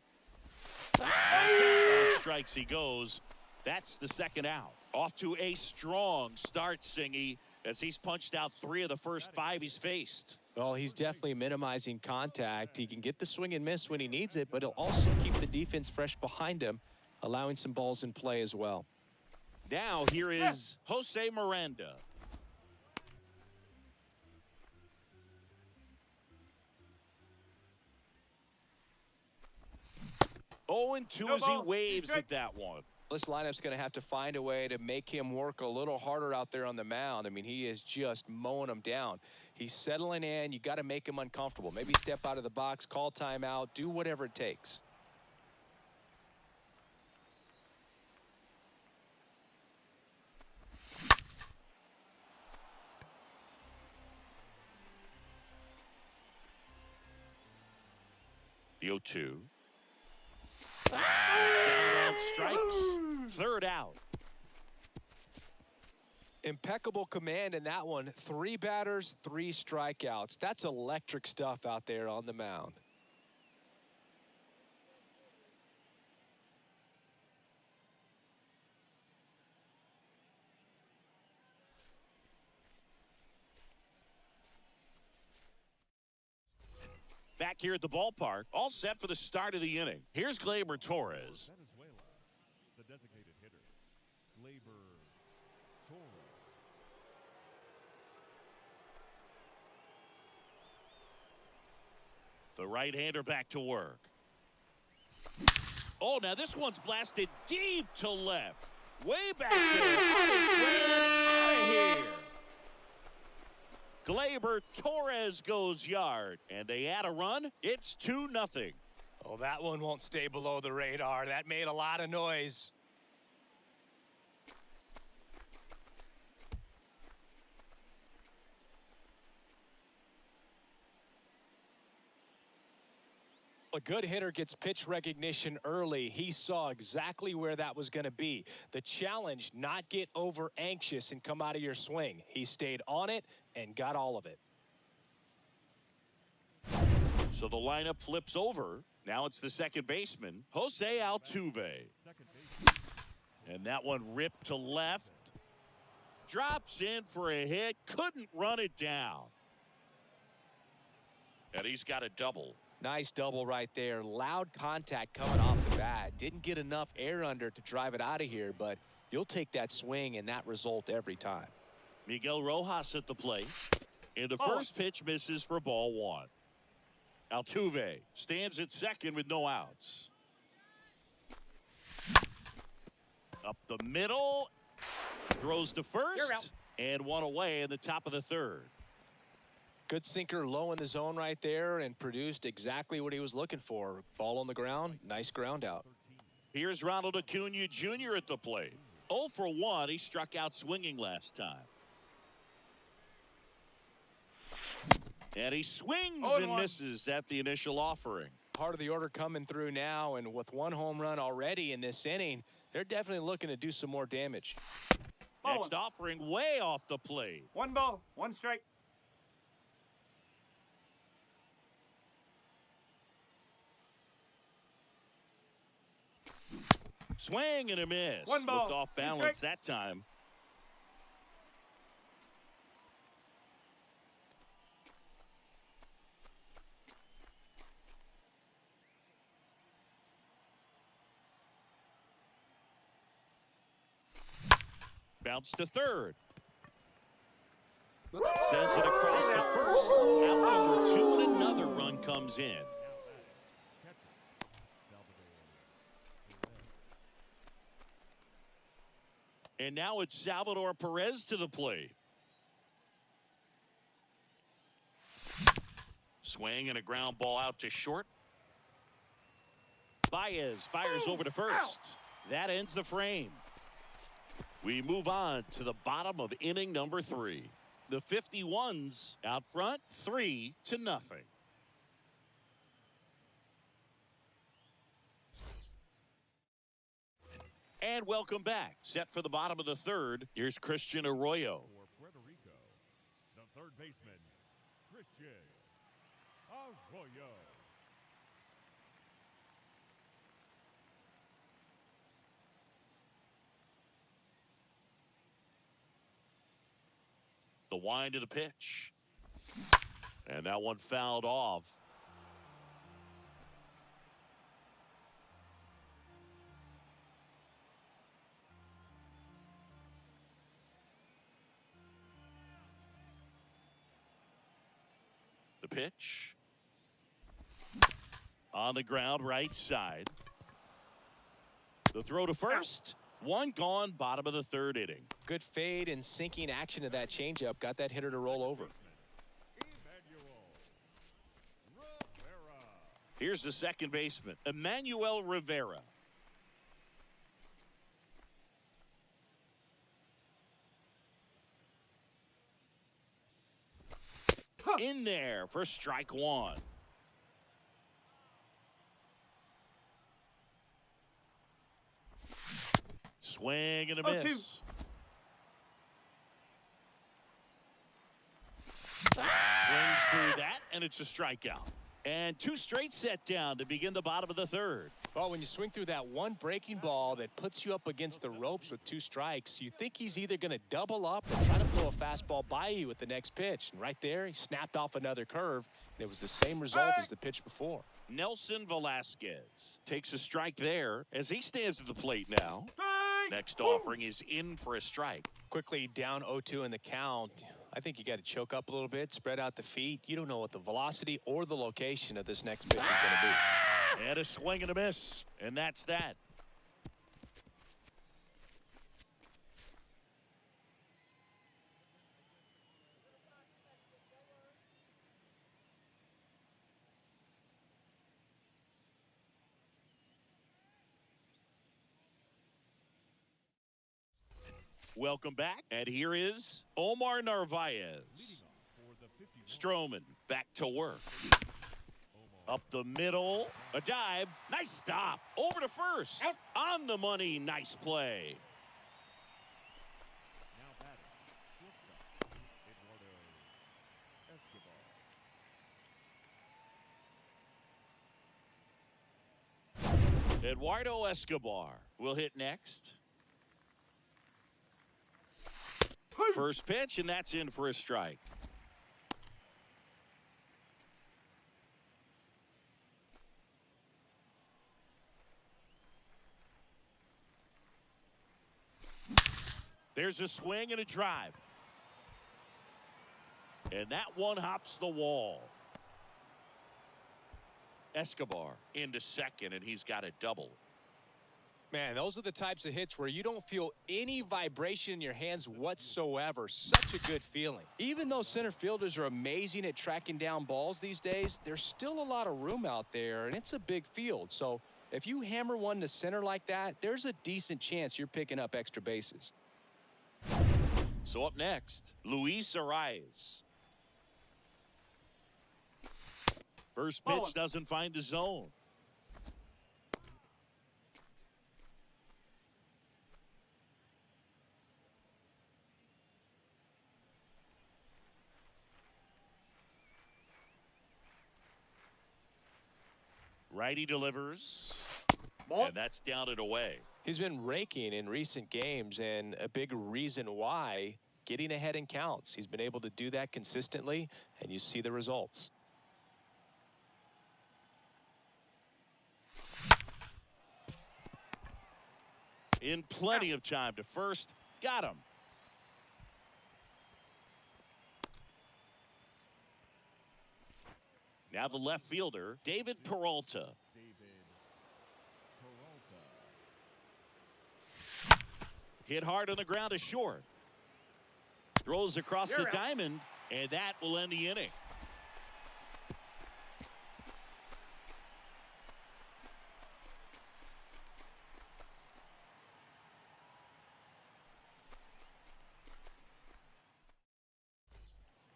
Speaker 2: Strikes he goes. That's the second out. Off to a strong start, Singy, as he's punched out 3 of the first 5 he's faced.
Speaker 1: Well, he's definitely minimizing contact. He can get the swing and miss when he needs it, but he'll also keep the defense fresh behind him, allowing some balls in play as well.
Speaker 2: Now here is Jose Miranda. Oh, and 2 as he waves at that one.
Speaker 1: This lineup's going to have to find a way to make him work a little harder out there on the mound. I mean, he is just mowing them down. He's settling in. You got to make him uncomfortable. Maybe step out of the box, call timeout, do whatever it takes.
Speaker 2: The 0-2. Down on strikes. 3rd out.
Speaker 1: Impeccable command in that one. 3 batters, 3 strikeouts. That's electric stuff out there on the mound.
Speaker 2: Back here at the ballpark, all set for the start of the inning. Here's Gleyber Torres.
Speaker 5: Venezuela, the designated hitter, Gleyber Torres.
Speaker 2: The right-hander back to work. Oh, now this one's blasted deep to left. Way back there. Out of here. Gleyber Torres goes yard, and they add a run. It's 2-0.
Speaker 1: Oh, that one won't stay below the radar. That made a lot of noise. A good hitter gets pitch recognition early. He saw exactly where that was going to be. The challenge, not get over anxious and come out of your swing. He stayed on it and got all of it.
Speaker 2: So the lineup flips over. Now it's the second baseman, Jose Altuve.
Speaker 5: Second base.
Speaker 2: And that one ripped to left. Drops in for a hit. Couldn't run it down. And he's got a double.
Speaker 1: Nice double right there. Loud contact coming off the bat. Didn't get enough air under to drive it out of here, but you'll take that swing and that result every time.
Speaker 2: Miguel Rojas at the plate. And the first pitch misses for ball 1. Altuve stands at second with no outs. Up the middle. Throws to first. And one away in the top of the 3rd.
Speaker 1: Good sinker low in the zone right there and produced exactly what he was looking for. Ball on the ground. Nice ground out.
Speaker 2: Here's Ronald Acuna Jr. at the plate. 0 for 1. He struck out swinging last time. And he swings and misses at the initial offering.
Speaker 1: Part of the order coming through now, and with 1 home run already in this inning, they're definitely looking to do some more damage.
Speaker 2: Next offering way off the plate.
Speaker 3: 1 ball, 1 strike.
Speaker 2: Swing and a miss.
Speaker 3: 1 ball.
Speaker 2: Looked off balance that time. Bounce to 3rd. Sends it across the first. Out number 2 and another run comes in. And now it's Salvador Perez to the plate. Swing and a ground ball out to short. Baez fires over to first. That ends the frame. We move on to the bottom of inning number 3. The 51s out front, 3-0. And welcome back. Set for the bottom of the third. Here's Christian Arroyo.
Speaker 5: For Puerto Rico, the third baseman, Christian Arroyo.
Speaker 2: The wind to the pitch. And that one fouled off. The pitch. On the ground, right side. The throw to first. One gone, bottom of the third inning.
Speaker 1: Good fade and sinking action to that changeup. Got that hitter to roll over.
Speaker 2: Here's the second baseman, Emmanuel Rivera. In there for strike one. Swing and a miss. Swings through that, and it's a strikeout. And two straight set down to begin the bottom of the third.
Speaker 1: Well, when you swing through that one breaking ball that puts you up against the ropes with two strikes, you think he's either going to double up or try to blow a fastball by you with the next pitch. And right there, he snapped off another curve, and it was the same result as the pitch before.
Speaker 2: Nelson Velasquez takes a strike there as he stands at the plate now. Next offering is in for a strike.
Speaker 1: Quickly down 0-2 in the count. I think you got to choke up a little bit, spread out the feet. You don't know what the velocity or the location of this next pitch is going to be.
Speaker 2: And a swing and a miss. And that's that. Welcome back. And here is Omar Narvaez. Stroman back to work. Up the middle. A dive. Nice stop. Over to first. On the money. Nice play.
Speaker 5: Now batting, Escobar.
Speaker 2: Eduardo Escobar will hit next. First pitch, and that's in for a strike. There's a swing and a drive. And that one hops the wall. Escobar into second, and he's got a double.
Speaker 1: Man, those are the types of hits where you don't feel any vibration in your hands whatsoever. Such a good feeling. Even though center fielders are amazing at tracking down balls these days, there's still a lot of room out there, and it's a big field. So if you hammer one to center like that, there's a decent chance you're picking up extra bases.
Speaker 2: So up next, Luis Arias. First pitch doesn't find the zone. Righty delivers. And that's down and away.
Speaker 1: He's been raking in recent games, and a big reason why, getting ahead in counts. He's been able to do that consistently, and you see the results.
Speaker 2: In plenty of time to first. Got him. Now the left fielder, David Peralta. Hit hard on the ground to short. Throws across the diamond, and that will end the inning.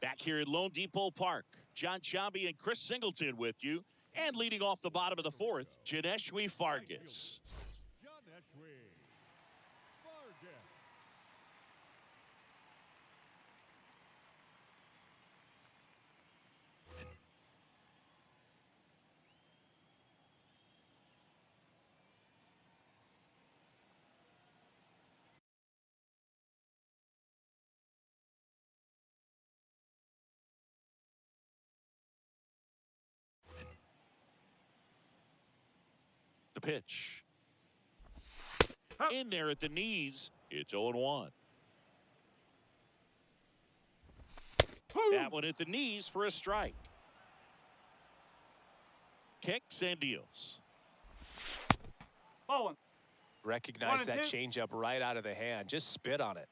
Speaker 2: Back here at Lone Depot Park, John Chambi and Chris Singleton with you. And leading off the bottom of the fourth, Janeshwi Fargas. The pitch. In there at the knees. It's 0-1. That one at the knees for a strike. Kicks and deals.
Speaker 3: Ball 1.
Speaker 1: Recognize
Speaker 3: 1
Speaker 1: that
Speaker 3: and 2.
Speaker 1: changeup right out of the hand. Just spit on it.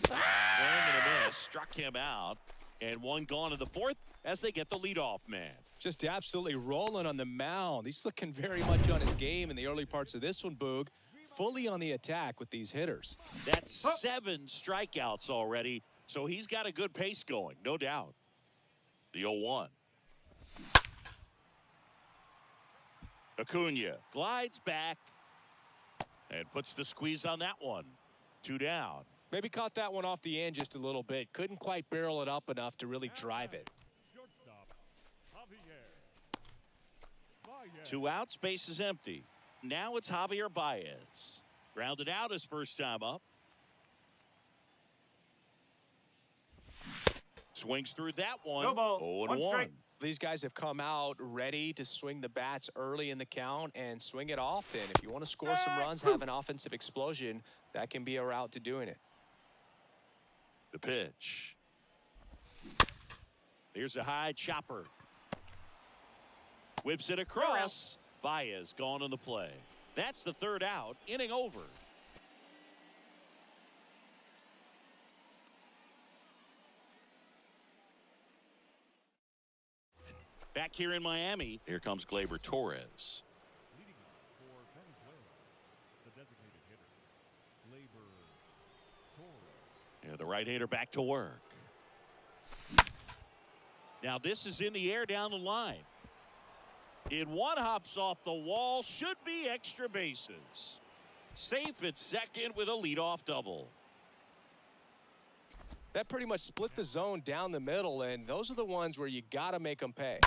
Speaker 2: Swing and a miss. Struck him out. And one gone in the fourth as they get the leadoff man.
Speaker 4: Just absolutely rolling on the mound. He's looking very much on his game in the early parts of this one, Boog. Fully on the attack with these hitters.
Speaker 2: That's 7 strikeouts already. So he's got a good pace going, no doubt. The 0-1. Acuna glides back and puts the squeeze on that one. 2 down.
Speaker 1: Maybe caught that one off the end just a little bit. Couldn't quite barrel it up enough to really drive it.
Speaker 5: Shortstop, Javier. Baez.
Speaker 2: 2 outs, base is empty. Now it's Javier Baez. Grounded out his first time up. Swings through that one.
Speaker 3: No ball.
Speaker 2: 0-1.
Speaker 3: 1 strike.
Speaker 1: These guys have come out ready to swing the bats early in the count and swing it often. If you want to score some runs, have an offensive explosion, that can be a route to doing it.
Speaker 2: The pitch. Here's a high chopper. Whips it across. Baez gone on the play. That's the 3rd out. Inning over. Back here in Miami, here comes Gleyber Torres.
Speaker 5: Leading off for Venezuela, the designated hitter, Gleyber Torres.
Speaker 2: Yeah, the right-hander back to work. Now this is in the air down the line. One hops off the wall, should be extra bases. Safe at second with a leadoff double.
Speaker 1: That pretty much split the zone down the middle, and those are the ones where you got to make them pay.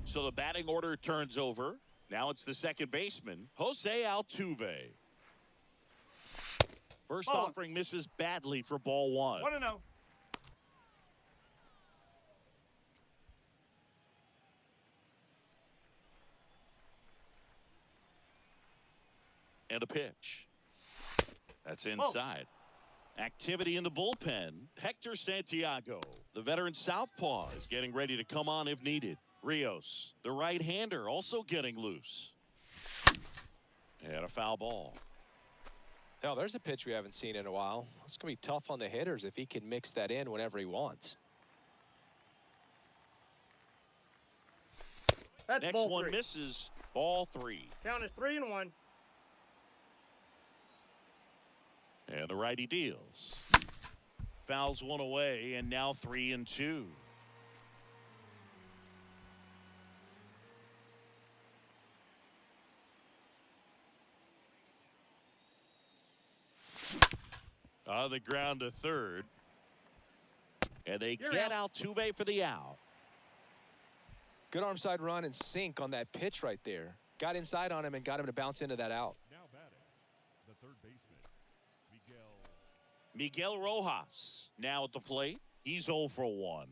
Speaker 2: So the batting order turns over. Now it's the second baseman, Jose Altuve. First
Speaker 3: Ball.
Speaker 2: offering misses badly for ball 1.
Speaker 3: 1-0.
Speaker 2: And a pitch. That's inside. Activity in the bullpen. Hector Santiago, the veteran southpaw, is getting ready to come on if needed. Rios, the right-hander, also getting loose. And a foul ball.
Speaker 1: Now, there's a pitch we haven't seen in a while. It's going to be tough on the hitters if he can mix that in whenever he wants.
Speaker 3: That's
Speaker 2: Next
Speaker 3: ball
Speaker 2: one
Speaker 3: 3.
Speaker 2: misses. Ball 3.
Speaker 3: Count is 3-1.
Speaker 2: And the righty deals. Fouls one away, and now 3-2. On the ground to third. And they get Altuve for the out.
Speaker 1: Good arm side run and sink on that pitch right there. Got inside on him and got him to bounce into that out.
Speaker 5: Now batting, the third baseman,
Speaker 2: Miguel Rojas now at the plate. He's 0 for 1.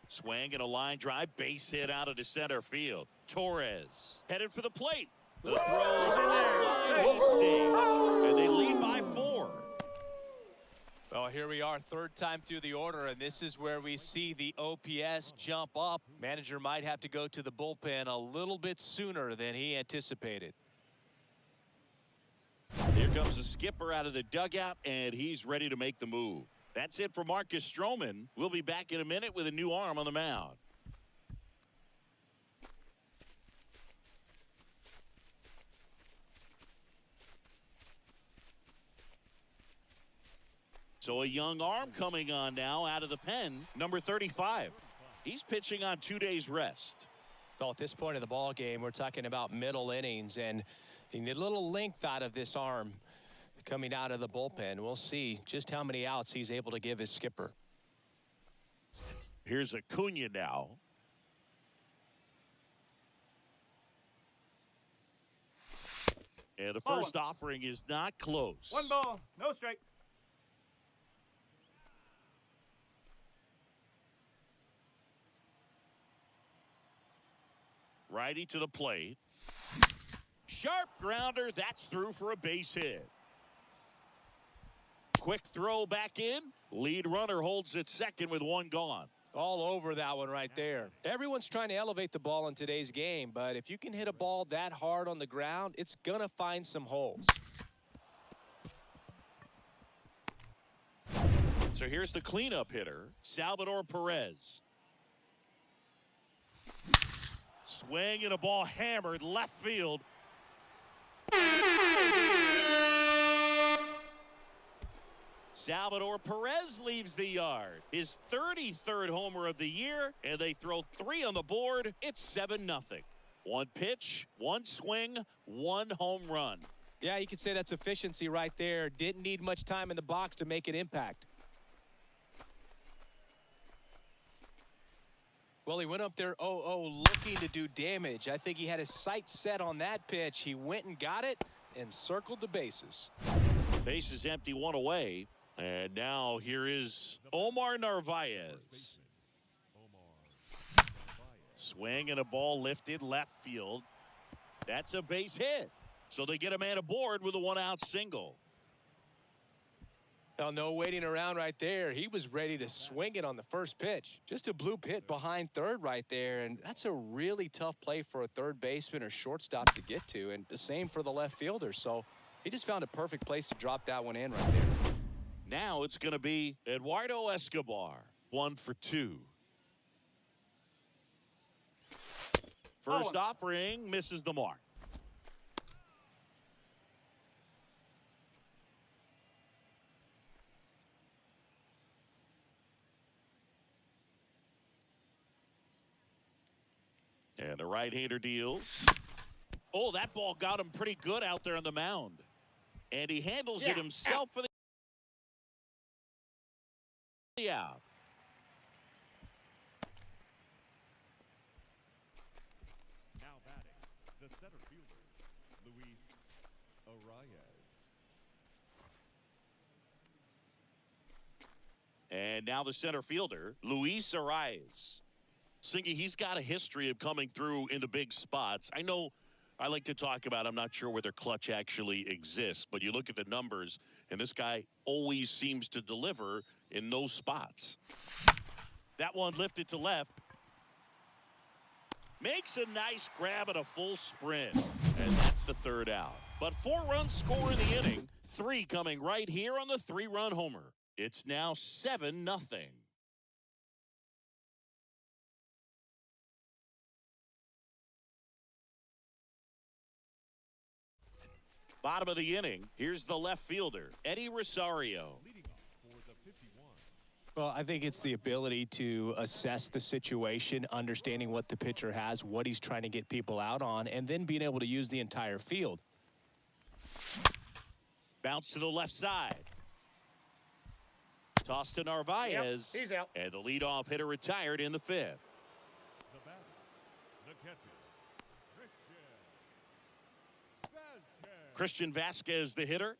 Speaker 2: Swing and a line drive, base hit out of the center field. Torres headed for the plate. The throw is safe, and they lead by 4.
Speaker 1: Well, here we are, third time through the order, and this is where we see the OPS jump up. Manager might have to go to the bullpen a little bit sooner than he anticipated.
Speaker 2: Here comes the skipper out of the dugout, and he's ready to make the move. That's it for Marcus Stroman. We'll be back in a minute with a new arm on the mound. So a young arm coming on now out of the pen, number 35. He's pitching on 2 days rest.
Speaker 1: Well, at this point of the ball game, we're talking about middle innings, and you need a little length out of this arm. coming out of the bullpen. We'll see just how many outs he's able to give his skipper.
Speaker 2: Here's Acuna now. And the first offering is not close.
Speaker 3: 1 ball, no strike.
Speaker 2: Righty to the plate. Sharp grounder. That's through for a base hit. Quick throw back in. Lead runner holds at second with 1 gone.
Speaker 1: All over that one right there. Everyone's trying to elevate the ball in today's game, but if you can hit a ball that hard on the ground, it's going to find some holes.
Speaker 2: So here's the cleanup hitter, Salvador Perez. Swing and a ball hammered left field. Salvador Perez leaves the yard. His 33rd homer of the year, and they throw 3 on the board. It's 7-0. 1 pitch, 1 swing, 1 home run.
Speaker 1: Yeah, you could say that's efficiency right there. Didn't need much time in the box to make an impact. Well, he went up there 0-0 looking to do damage. I think he had his sights set on that pitch. He went and got it and circled the bases.
Speaker 2: Base is empty, 1 away. And now here is Omar Narvaez. Swing and a ball lifted left field. That's a base hit. So they get a man aboard with a 1-out single.
Speaker 1: Now, no waiting around right there. He was ready to swing it on the first pitch. Just a bloop hit behind third right there, and that's a really tough play for a third baseman or shortstop to get to, and the same for the left fielder. So he just found a perfect place to drop that one in right there.
Speaker 2: Now it's going to be Eduardo Escobar, 1 for 2. First offering misses the mark. And the right-hander deals. Oh, that ball got him pretty good out there on the mound. And he handles it himself for the out.
Speaker 5: Now batting, the center fielder, Luis Arias.
Speaker 2: And now the center fielder, Luis Arias. Singy, he's got a history of coming through in the big spots. I know I like to talk about, I'm not sure where their clutch actually exists, but you look at the numbers, and this guy always seems to deliver in those spots. That one lifted to left. Makes a nice grab at a full sprint. And that's the 3rd out. But 4 runs score in the inning. 3 coming right here on the 3-run homer. It's now 7-0. Bottom of the inning, here's the left fielder, Eddie Rosario.
Speaker 5: Leading off for the 51.
Speaker 1: Well, I think it's the ability to assess the situation, understanding what the pitcher has, what he's trying to get people out on, and then being able to use the entire field.
Speaker 2: Bounce to the left side. Toss to Narvaez.
Speaker 3: Yep, he's out.
Speaker 2: And the leadoff hitter retired in the 5th.
Speaker 5: The batter, the catcher,
Speaker 2: Christian Vasquez, the hitter.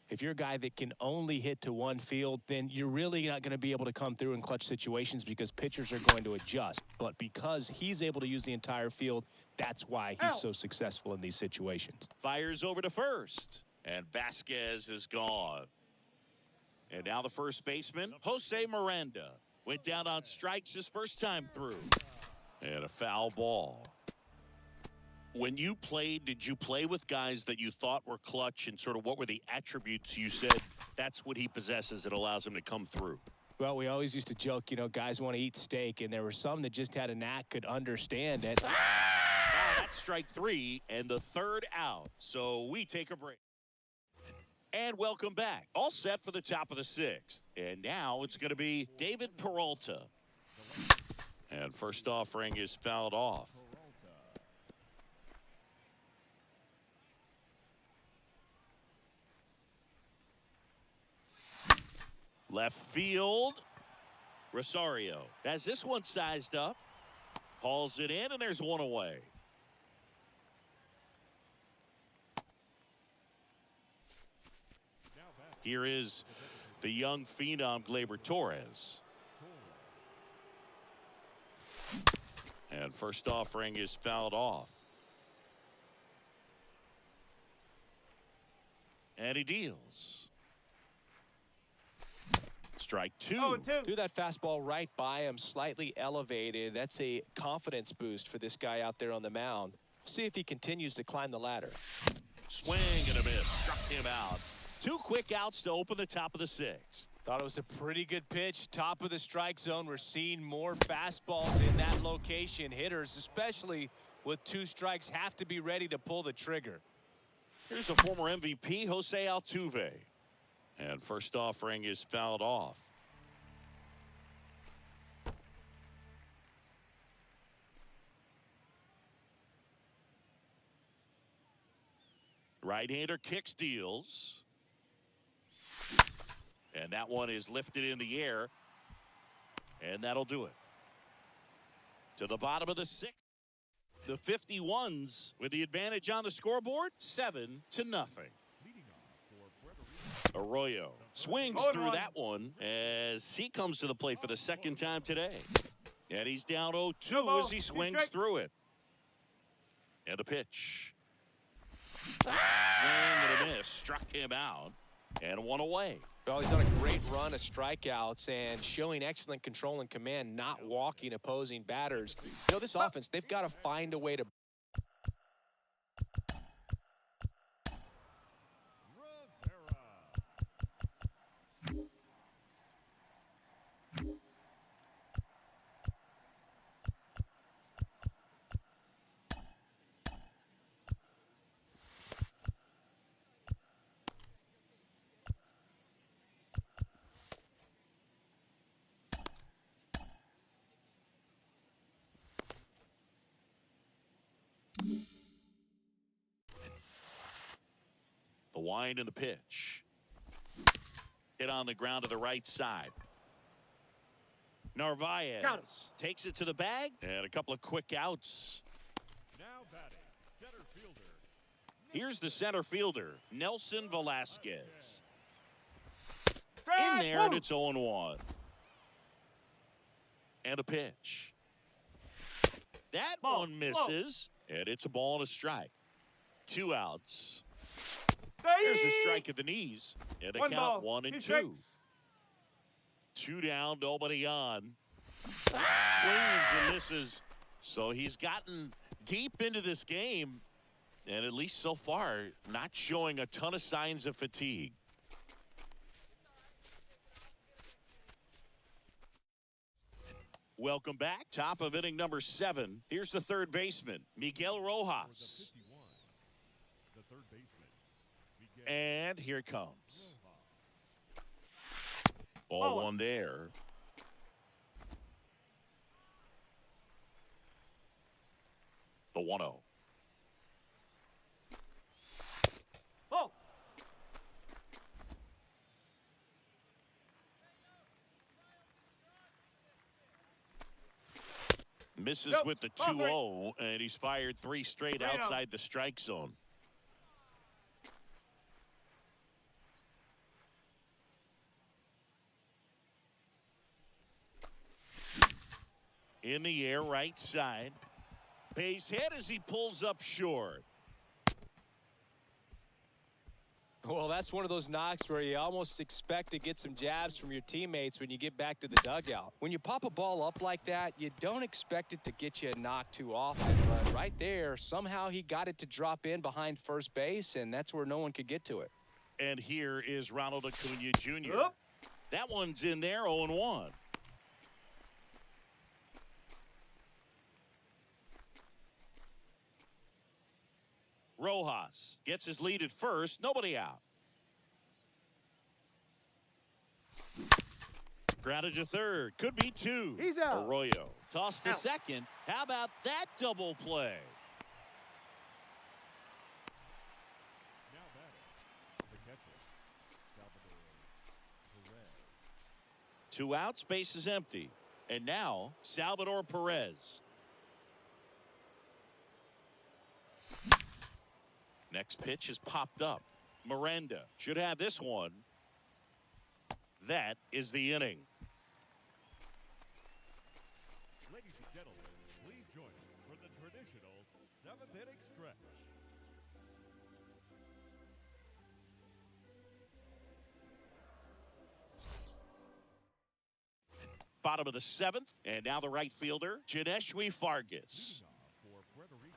Speaker 1: If you're a guy that can only hit to one field, then you're really not going to be able to come through in clutch situations because pitchers are going to adjust. But because he's able to use the entire field, that's why he's so successful in these situations.
Speaker 2: Fires over to first. And Vasquez is gone. And now the first baseman, Jose Miranda. Went down on strikes his first time through. And a foul ball. When you played, did you play with guys that you thought were clutch, and sort of what were the attributes you said that's what he possesses that allows him to come through?
Speaker 1: Well, we always used to joke, you know, guys want to eat steak, and there were some that just had a knack, could understand it.
Speaker 2: Now that's strike 3 and the 3rd out. So we take a break. And welcome back. All set for the top of the 6th. And now it's going to be David Peralta. And first offering is fouled off. Left field. Rosario has this one sized up. Hauls it in, and there's one away. Here is the young phenom Gleyber Torres. And first offering is fouled off. And he deals. Strike two.
Speaker 1: Threw that fastball right by him, slightly elevated. That's a confidence boost for this guy out there on the mound. See if he continues to climb the ladder.
Speaker 2: Swing and a miss. Struck him out. 2 quick outs to open the top of the 6th.
Speaker 1: Thought it was a pretty good pitch. Top of the strike zone. We're seeing more fastballs in that location. Hitters, especially with 2 strikes, have to be ready to pull the trigger.
Speaker 2: Here's the former MVP, Jose Altuve. And first offering is fouled off. Right-hander kicks, deals. And that one is lifted in the air. And that'll do it. To the bottom of the 6th. The 51s with the advantage on the scoreboard, 7-0.
Speaker 5: Leading off for Puerto Rico.
Speaker 2: Arroyo swings through that one as he comes to the plate for the 2nd time today. And he's down 0-2 as he swings through it. And a pitch. Swing and a miss. Struck him out. And one away.
Speaker 1: Well, he's on a great run of strikeouts and showing excellent control and command, not walking opposing batters. You know, this offense, they've got to find a way to.
Speaker 2: The wind and the pitch. Hit on the ground to the right side. Narvaez takes it to the bag. And a couple of quick outs.
Speaker 5: Now batting, center fielder.
Speaker 2: Here's the center fielder, Nelson Velasquez. In there, and it's 0-1. And a pitch. That one misses, and it's a ball and a strike. 2 outs. There's a strike at the knees, and they count 1-2. 2 down, nobody on. Swings and misses. So he's gotten deep into this game, and at least so far, not showing a ton of signs of fatigue. Welcome back. Top of inning number 7. Here's the third baseman, Miguel Rojas.
Speaker 5: 51, the third baseman. Miguel
Speaker 2: And here it comes.
Speaker 5: Rojas.
Speaker 2: Ball one there. The 1-0. Misses with the 2-0, and he's fired 3 straight outside the strike zone. In the air, right side. Base hit as he pulls up short.
Speaker 1: Well, that's one of those knocks where you almost expect to get some jabs from your teammates when you get back to the dugout. When you pop a ball up like that, you don't expect it to get you a knock too often. But right there, somehow he got it to drop in behind first base, and that's where no one could get to it.
Speaker 2: And here is Ronald Acuna Jr. That one's in there, 0-1. Rojas gets his lead at first. Nobody out. Grounded to third. Could be 2.
Speaker 3: He's out.
Speaker 2: Arroyo tossed to second. How about that double play?
Speaker 5: Now batting, the catcher, Salvador Perez.
Speaker 2: 2 outs, base is empty. And now, Salvador Perez. Next pitch is popped up. Miranda should have this one. That is the inning.
Speaker 5: Ladies and gentlemen, please join us for the traditional 7th inning stretch.
Speaker 2: Bottom of the 7th, and now the right fielder, Janeshwi Fargas.
Speaker 5: For Puerto Rico.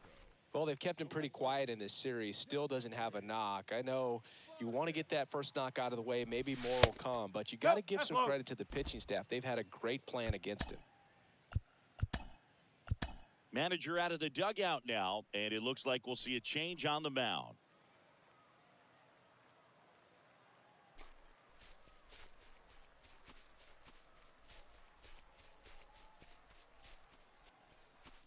Speaker 4: Well, they've kept him pretty quiet in this series. Still doesn't have a knock. I know you want to get that first knock out of the way. Maybe more will come, but you got to give some credit to the pitching staff. They've had a great plan against him.
Speaker 2: Manager out of the dugout now, and it looks like we'll see a change on the mound.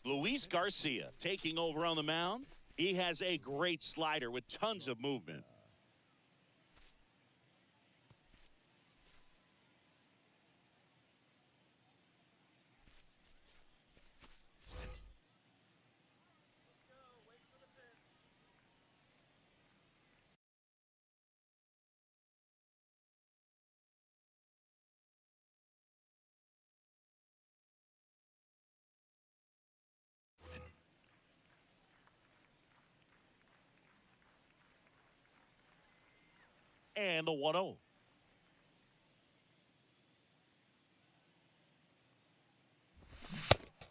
Speaker 2: Luis Garcia taking over on the mound. He has a great slider with tons of movement. And the 1-0.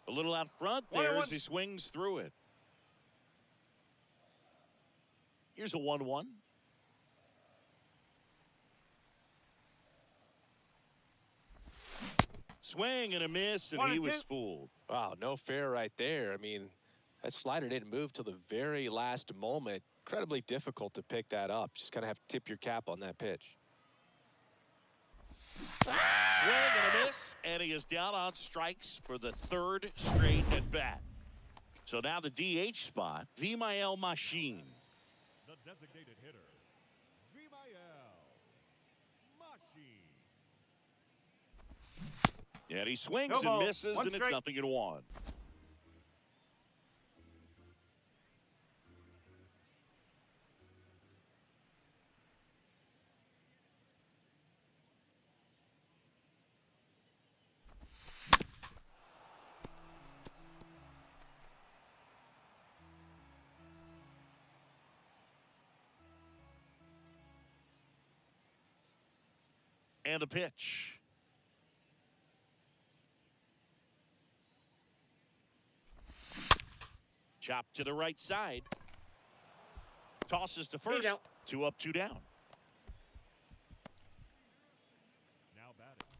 Speaker 2: A little out front there as he swings through it. Here's a 1-1. Swing and a miss, and he was fooled.
Speaker 4: Wow, no fair right there. I mean, that slider didn't move till the very last moment. Incredibly difficult to pick that up. Just kind of have to tip your cap on that pitch.
Speaker 2: Swing and a miss, and he is down on strikes for the 3rd straight at bat. So now the DH spot, Vimael Machine.
Speaker 5: The designated hitter, Vimael Machine.
Speaker 2: And he swings and misses, and it's 0-1. And the pitch. Chop to the right side. Tosses to first. 2 up, 2 down.
Speaker 5: Now batting,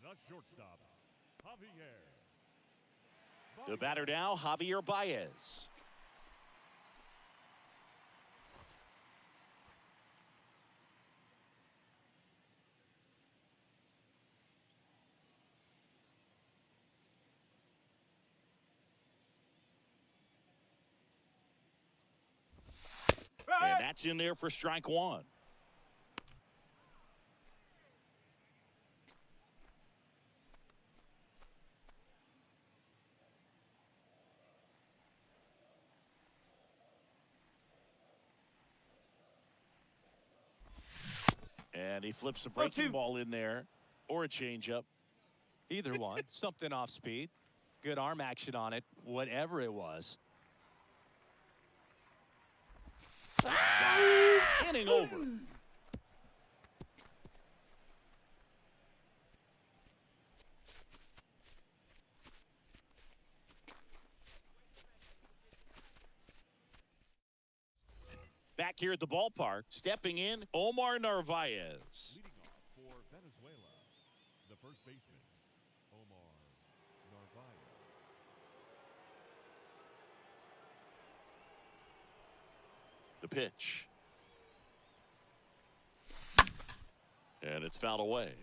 Speaker 5: the shortstop, Javier.
Speaker 2: The batter now, Javier Baez. And that's in there for strike 1. And he flips a breaking ball in there, or a changeup.
Speaker 4: Either one. Something off speed. Good arm action on it, whatever it was.
Speaker 2: Inning over. Back here at the ballpark, stepping in, Omar Narvaez.
Speaker 5: Leading off for Venezuela, the first baseman, Omar Narvaez.
Speaker 2: The pitch. And it's fouled away.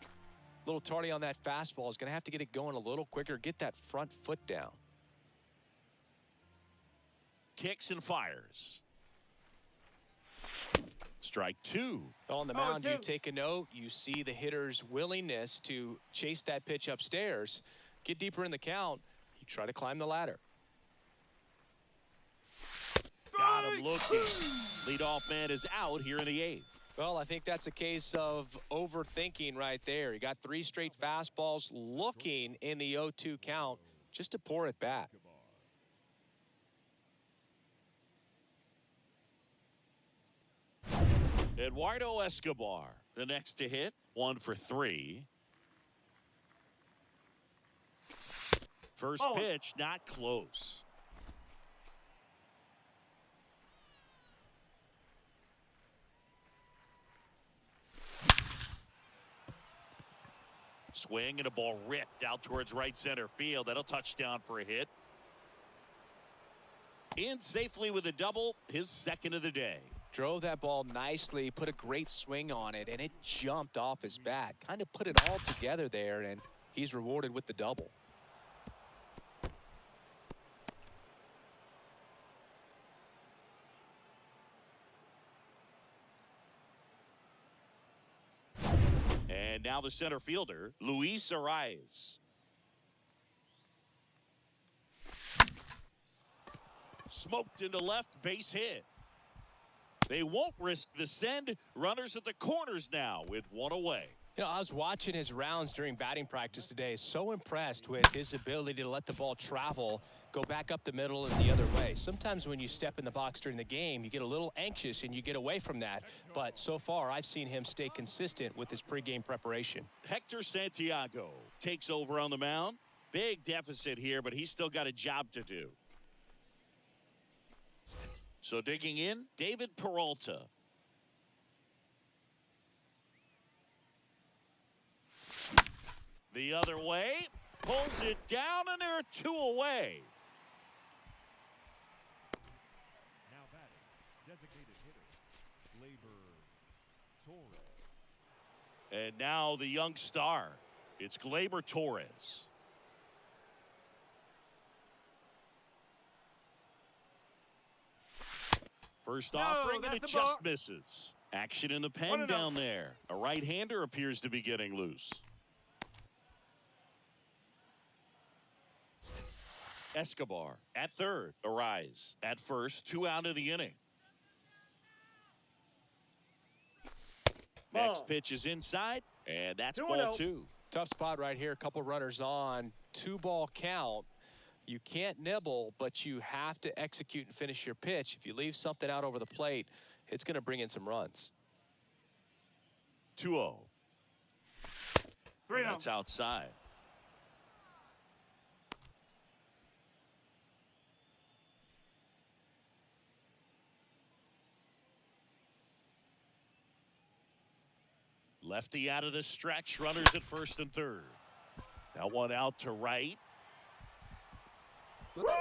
Speaker 4: A little tardy on that fastball. Is going to have to get it going a little quicker. Get that front foot down.
Speaker 2: Kicks and fires. Strike two.
Speaker 4: On the mound, you take a note. You see the hitter's willingness to chase that pitch upstairs, get deeper in the count. You try to climb the ladder.
Speaker 2: Got him looking. Leadoff man is out here in the 8th.
Speaker 4: Well, I think that's a case of overthinking right there. He got 3 straight fastballs looking in the 0-2 count just to pour it back.
Speaker 2: Eduardo Escobar, the next to hit, 1 for 3. First pitch, not close. Swing and a ball ripped out towards right center field. That'll touchdown for a hit. In safely with a double, his second of the day.
Speaker 4: Drove that ball nicely, put a great swing on it, and it jumped off his bat. Kind of put it all together there, and he's rewarded with the double.
Speaker 2: And now the center fielder, Luis Arias. Smoked into left, base hit. They won't risk the send. Runners at the corners now with 1 away.
Speaker 4: You know, I was watching his rounds during batting practice today. So impressed with his ability to let the ball travel, go back up the middle and the other way. Sometimes when you step in the box during the game, you get a little anxious and you get away from that. But so far, I've seen him stay consistent with his pregame preparation.
Speaker 2: Hector Santiago takes over on the mound. Big deficit here, but he's still got a job to do. So digging in, David Peralta. The other way, pulls it down, and there are 2 away.
Speaker 5: Now batting, designated hitter, Gleyber Torres.
Speaker 2: And now the young star. It's Gleyber Torres. First offering, and it just misses. Action in the pen down there. A right-hander appears to be getting loose. Escobar at third. Arise at first. 2 out of the inning. Next pitch is inside, and that's ball 2.
Speaker 4: Tough spot right here. A couple runners on. 2-ball count. You can't nibble, but you have to execute and finish your pitch. If you leave something out over the plate, it's going to bring in some runs.
Speaker 2: 2-0. That's outside. Lefty out of the stretch. Runners at first and third. That one out to right. And an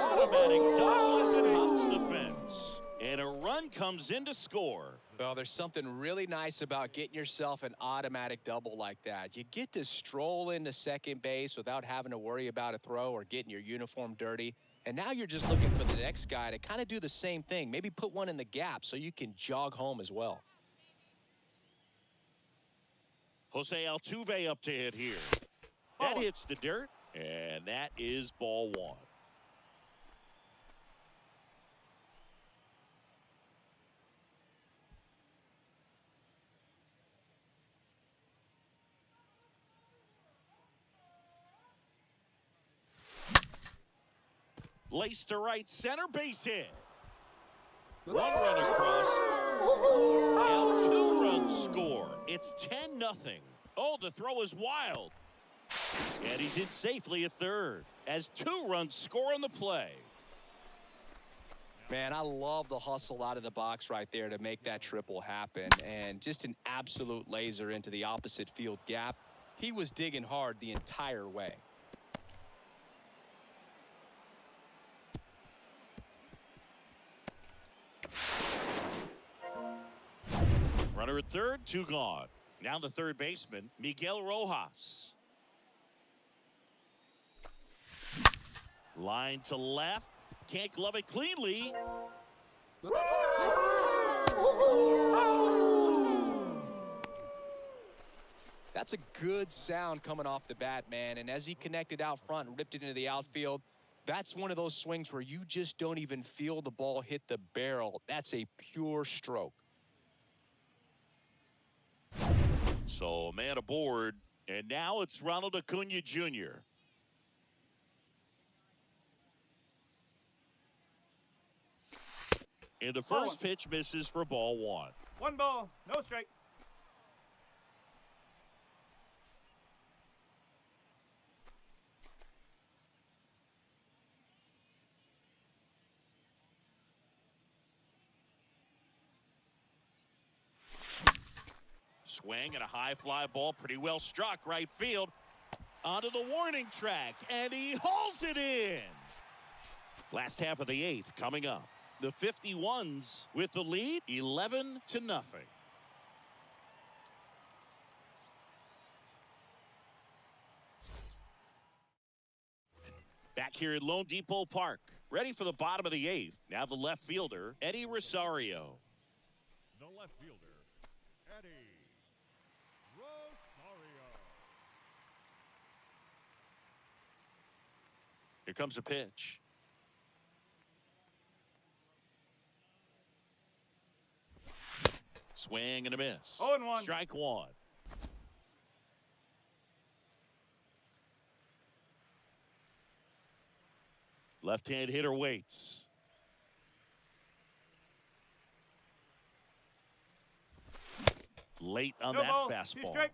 Speaker 2: automatic double as it hops the fence. And a run comes in to score.
Speaker 4: Well, there's something really nice about getting yourself an automatic double like that. You get to stroll into second base without having to worry about a throw or getting your uniform dirty. And now you're just looking for the next guy to kind of do the same thing. Maybe put one in the gap so you can jog home as well.
Speaker 2: Jose Altuve up to hit here. That hits the dirt, and that is ball 1. Lace to right center, base hit. 1 run across. Now 2 runs score. It's 10-0. Oh, the throw is wild. And he's in safely at third as 2 runs score on the play.
Speaker 4: Man, I love the hustle out of the box right there to make that triple happen. And just an absolute laser into the opposite field gap. He was digging hard the entire way.
Speaker 2: Runner at third, 2 gone. Now the third baseman, Miguel Rojas. Line to left. Can't glove it cleanly.
Speaker 4: That's a good sound coming off the bat, man. And as he connected out front and ripped it into the outfield, that's one of those swings where you just don't even feel the ball hit the barrel. That's a pure stroke.
Speaker 2: So, man aboard, and now it's Ronald Acuna Jr. And the first pitch misses for ball one.
Speaker 3: 1 ball, no strike.
Speaker 2: Swing and a high fly ball, pretty well struck right field. Onto the warning track, and he hauls it in. Last half of the eighth coming up. The 51s with the lead, 11-0. Back here at Lone Depot Park, ready for the bottom of the eighth. Now the left fielder, Eddie Rosario.
Speaker 5: The left fielder, Eddie Rosario.
Speaker 2: Here comes a pitch. Swing and a miss.
Speaker 3: 0-1.
Speaker 2: Strike one. Left-hand hitter waits. Late on
Speaker 3: No
Speaker 2: that
Speaker 3: ball, 2
Speaker 2: fastball.
Speaker 3: strikes.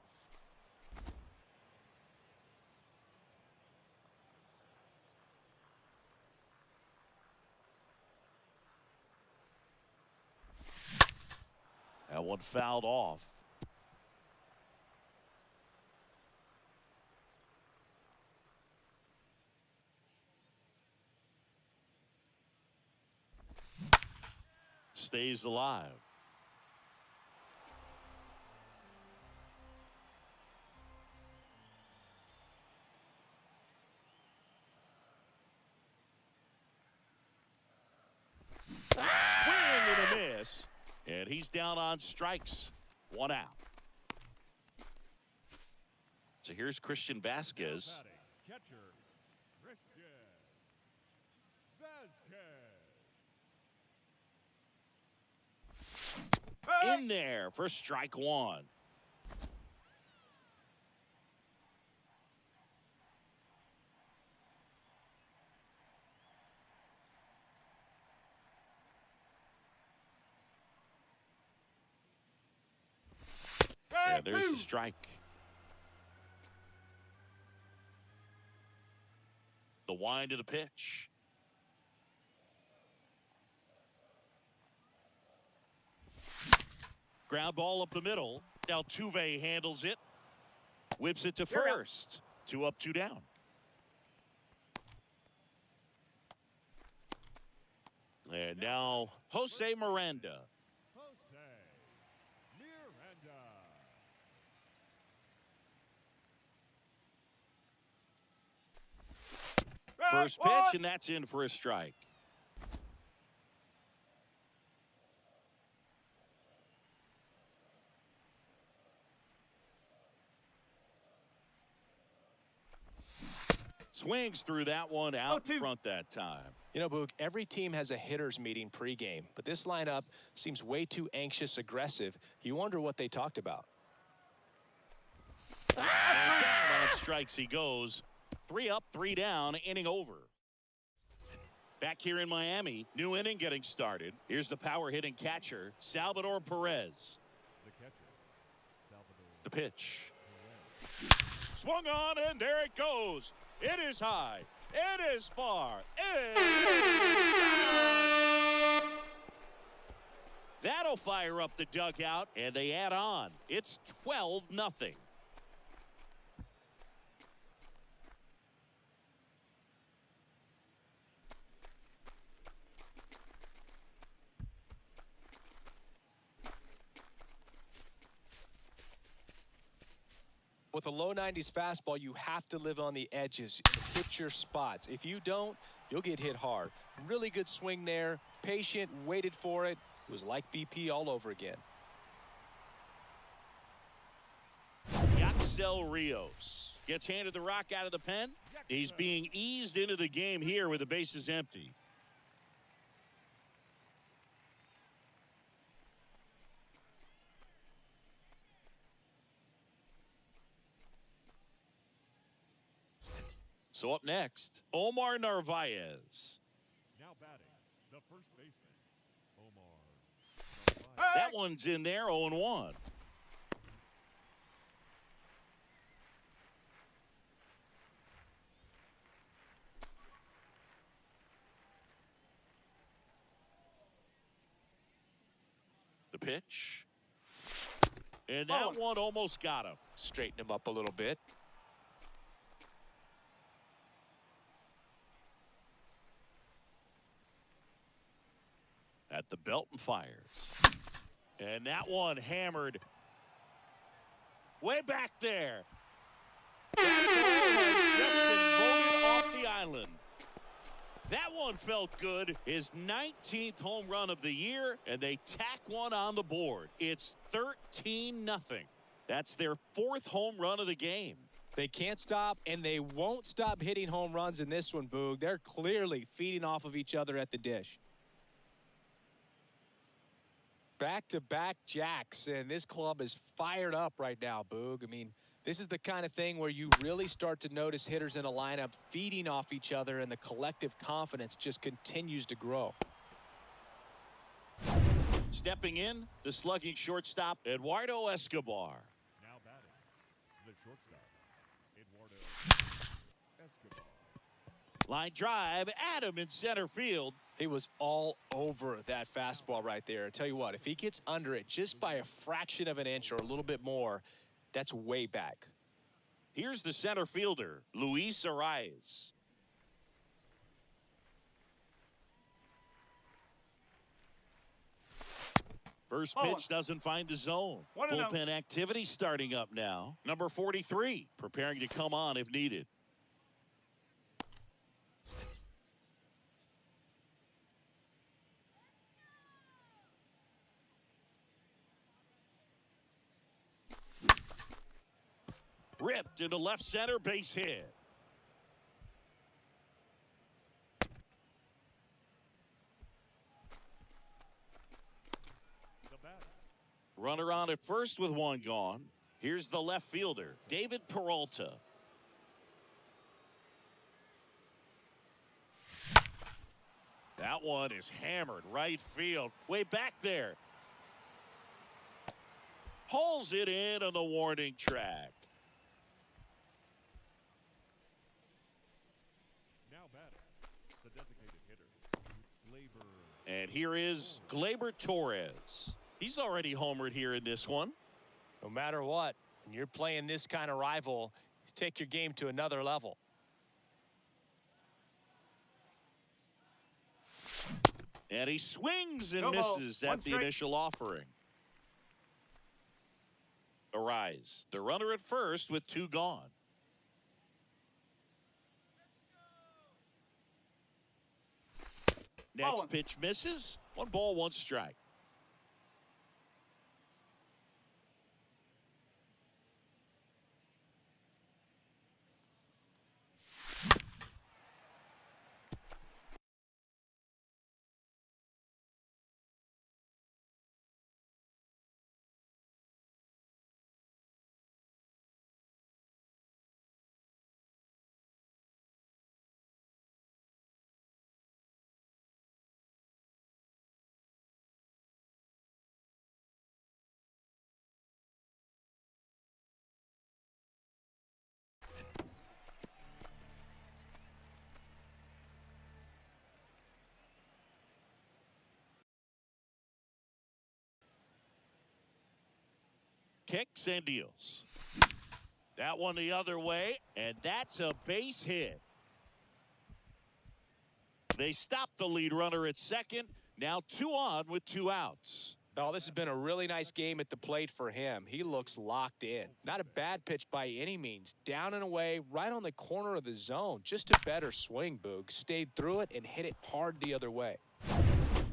Speaker 2: That one fouled off. Stays alive. Swing and a miss. And he's down on strikes. 1 out. So here's Christian Vasquez.
Speaker 5: Batting, catcher, Christian Vasquez.
Speaker 2: In there for strike one. Yeah, there's the strike. The wind of the pitch. Ground ball up the middle. Altuve handles it. Whips it to first. 2 up, 2 down. And now Jose Miranda.
Speaker 5: Jose Miranda.
Speaker 2: First pitch, and that's in for a strike. Swings through that one out front that time.
Speaker 4: You know, Boog, every team has a hitters meeting pregame, but this lineup seems way too anxious, aggressive. You wonder what they talked about.
Speaker 2: And down on strikes he goes. 3 up, 3 down, inning over. Back here in Miami, new inning getting started. Here's the power hitting catcher, Salvador Perez.
Speaker 5: The catcher, Salvador
Speaker 2: The pitch.
Speaker 5: Perez.
Speaker 2: Swung on, and there it goes. It is high. It is far. That'll fire up the dugout, and they add on. It's 12-0.
Speaker 4: With a low 90s fastball, you have to live on the edges, hit your spots. If you don't, you'll get hit hard. Really good swing there, patient, waited for it, It was like BP all over again.
Speaker 2: Yaxel Rios gets handed the rock out of the pen. He's being eased into the game here with the bases empty. So up next, Omar Narvaez.
Speaker 5: Now batting, the first baseman, Omar.
Speaker 2: That one's in there, 0-1. The pitch. And that one almost got him.
Speaker 4: Straighten him up a little bit.
Speaker 2: At the belt and fires. And that one hammered way back there. That ball has just been voted off the island. That one felt good. His 19th home run of the year, and they tack one on the board. It's 13-0. That's their 4th home run of the game.
Speaker 4: They can't stop, and they won't stop hitting home runs in this one, Boog. They're clearly feeding off of each other at the dish. Back-to-back jacks, and this club is fired up right now, Boog. I mean, this is the kind of thing where you really start to notice hitters in a lineup feeding off each other, and the collective confidence just continues to grow.
Speaker 2: Stepping in, the slugging shortstop, Eduardo Escobar.
Speaker 5: Now batting, the shortstop, Eduardo Escobar.
Speaker 2: Line drive, Adam in center field.
Speaker 4: He was all over that fastball right there. I tell you what, if he gets under it just by a fraction of an inch or a little bit more, that's way back.
Speaker 2: Here's the center fielder, Luis Arias. First pitch doesn't find the zone. Bullpen activity starting up now. Number 43 preparing to come on if needed. Ripped into left center, base hit.
Speaker 5: The batter,
Speaker 2: Runner on at first with one gone. Here's the left fielder, David Peralta. That one is hammered right field, way back there. Hauls it in on the warning track.
Speaker 5: now batting, the designated hitter, Labor.
Speaker 2: And here is Gleyber Torres. He's already homered here in this one.
Speaker 4: No matter what, when you're playing this kind of rival, you take your game to another level.
Speaker 2: And he swings and misses at the initial offering. Arise. The runner at first with two gone. Next pitch misses. 1 ball, 1 strike. Kicks and deals. That one the other way, and that's a base hit. They stop the lead runner at second. Now 2 on with 2 outs.
Speaker 4: Oh, this has been a really nice game at the plate for him. He looks locked in. Not a bad pitch by any means. Down and away, right on the corner of the zone. Just a better swing, Boog. Stayed through it and hit it hard the other way.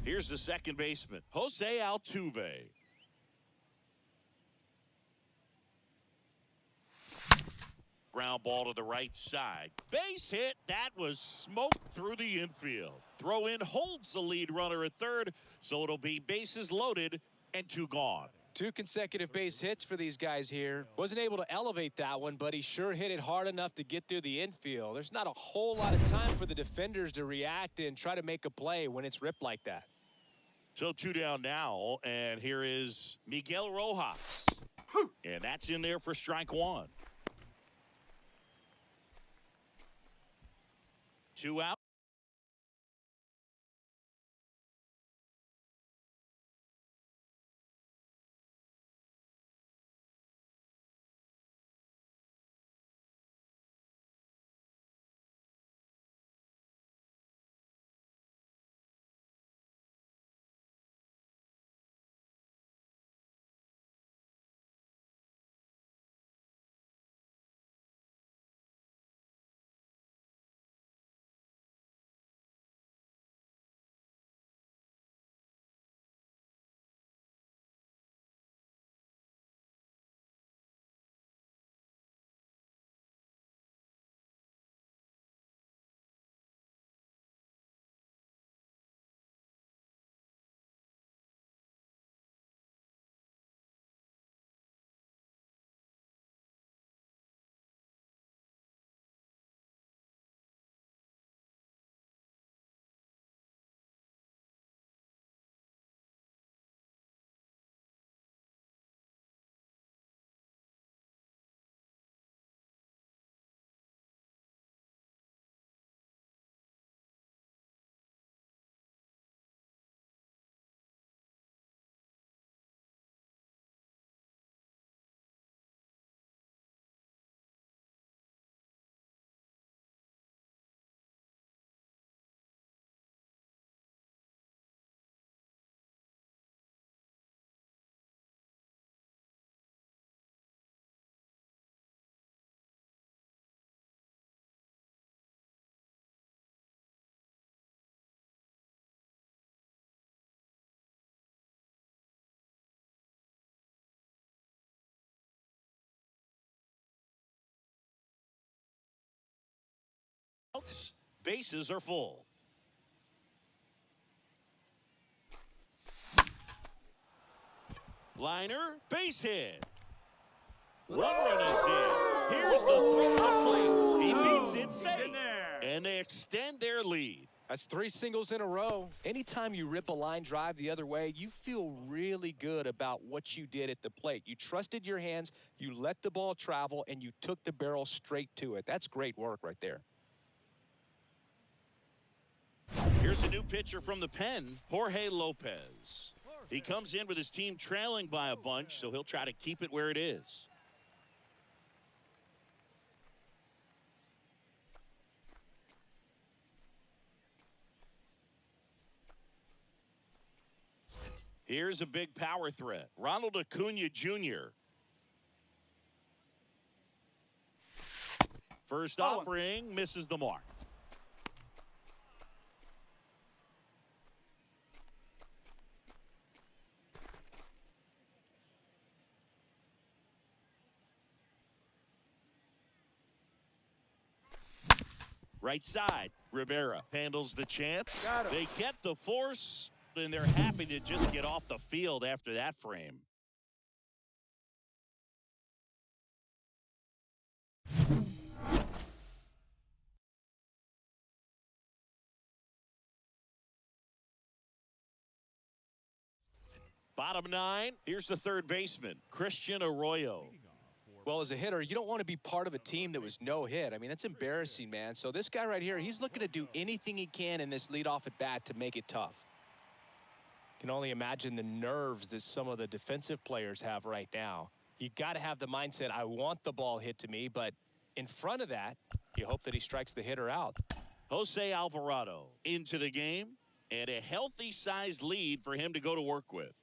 Speaker 2: Here's the second baseman, Jose Altuve. Ground ball to the right side. Base hit. That was smoked through the infield. Throw in holds the lead runner at third, so it'll be bases loaded and 2 gone.
Speaker 4: 2 consecutive base hits for these guys here. Wasn't able to elevate that one, but he sure hit it hard enough to get through the infield. There's not a whole lot of time for the defenders to react and try to make a play when it's ripped like that.
Speaker 2: So 2 down now, and here is Miguel Rojas. And that's in there for strike 1. 2 out. Bases are full. Liner, base hit. Runner is in. Here's the throw to plate. He beats it safe. And they extend their lead.
Speaker 4: That's 3 singles in a row. Anytime you rip a line drive the other way, you feel really good about what you did at the plate. You trusted your hands, you let the ball travel, and you took the barrel straight to it. That's great work right there.
Speaker 2: Here's a new pitcher from the pen, Jorge Lopez. He comes in with his team trailing by a bunch, so he'll try to keep it where it is. Here's a big power threat, Ronald Acuna Jr. First offering misses the mark. Right side, Rivera handles the chance. They get the force, and they're happy to just get off the field after that frame. Bottom 9, here's the third baseman, Christian Arroyo.
Speaker 4: Well, as a hitter, you don't want to be part of a team that was no hit. I mean, that's embarrassing, man. So this guy right here, he's looking to do anything he can in this leadoff at bat to make it tough. Can only imagine the nerves that some of the defensive players have right now. You got to have the mindset, I want the ball hit to me, but in front of that, you hope that he strikes the hitter out.
Speaker 2: Jose Alvarado into the game, and a healthy-sized lead for him to go to work with.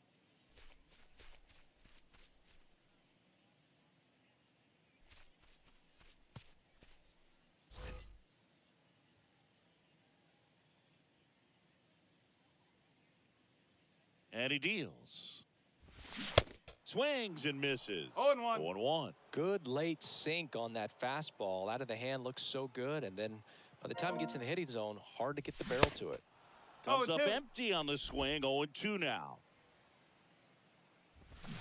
Speaker 2: And he deals. Swings and misses.
Speaker 3: 0-1.
Speaker 2: 0-1.
Speaker 4: Good late sink on that fastball. Out of the hand looks so good. And then by the time it gets in the hitting zone, hard to get the barrel to it.
Speaker 2: Comes up
Speaker 3: 0-2.
Speaker 2: empty on the swing. 0-2 now.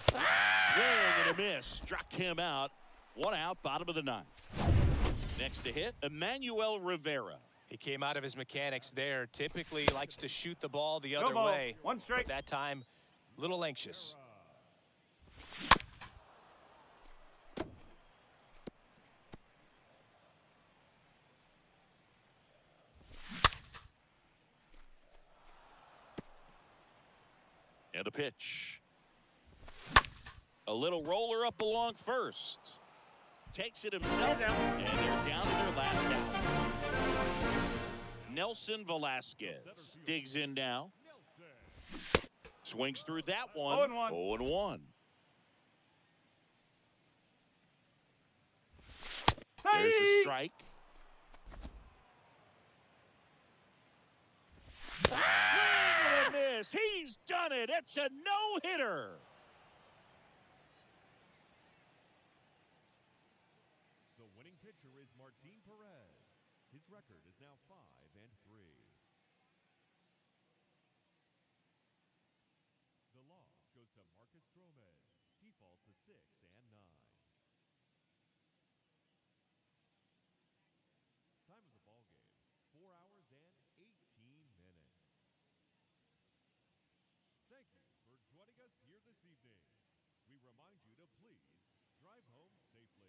Speaker 2: Swing and a miss. Struck him out. 1 out, bottom of the 9th. Next to hit, Emmanuel Rivera.
Speaker 4: He came out of his mechanics there. Typically likes to shoot the ball the
Speaker 3: No
Speaker 4: other
Speaker 3: ball.
Speaker 4: way.
Speaker 3: 1 strike.
Speaker 4: But that time, a little anxious.
Speaker 2: And a pitch. A little roller up along first. Takes it himself. And they're down to their last out. Nelson Velasquez digs in now. Swings through that one.
Speaker 3: 0-1.
Speaker 2: 0-1. There's a strike. Swing and a miss. He's done it. It's a no-hitter.
Speaker 5: The winning pitcher is Martin Perez. His record is now 5-3. The loss goes to Marcus Stroman. He falls to 6-9. Time of the ball game, 4 hours and 18 minutes. Thank you for joining us here this evening. We remind you to please drive home safely.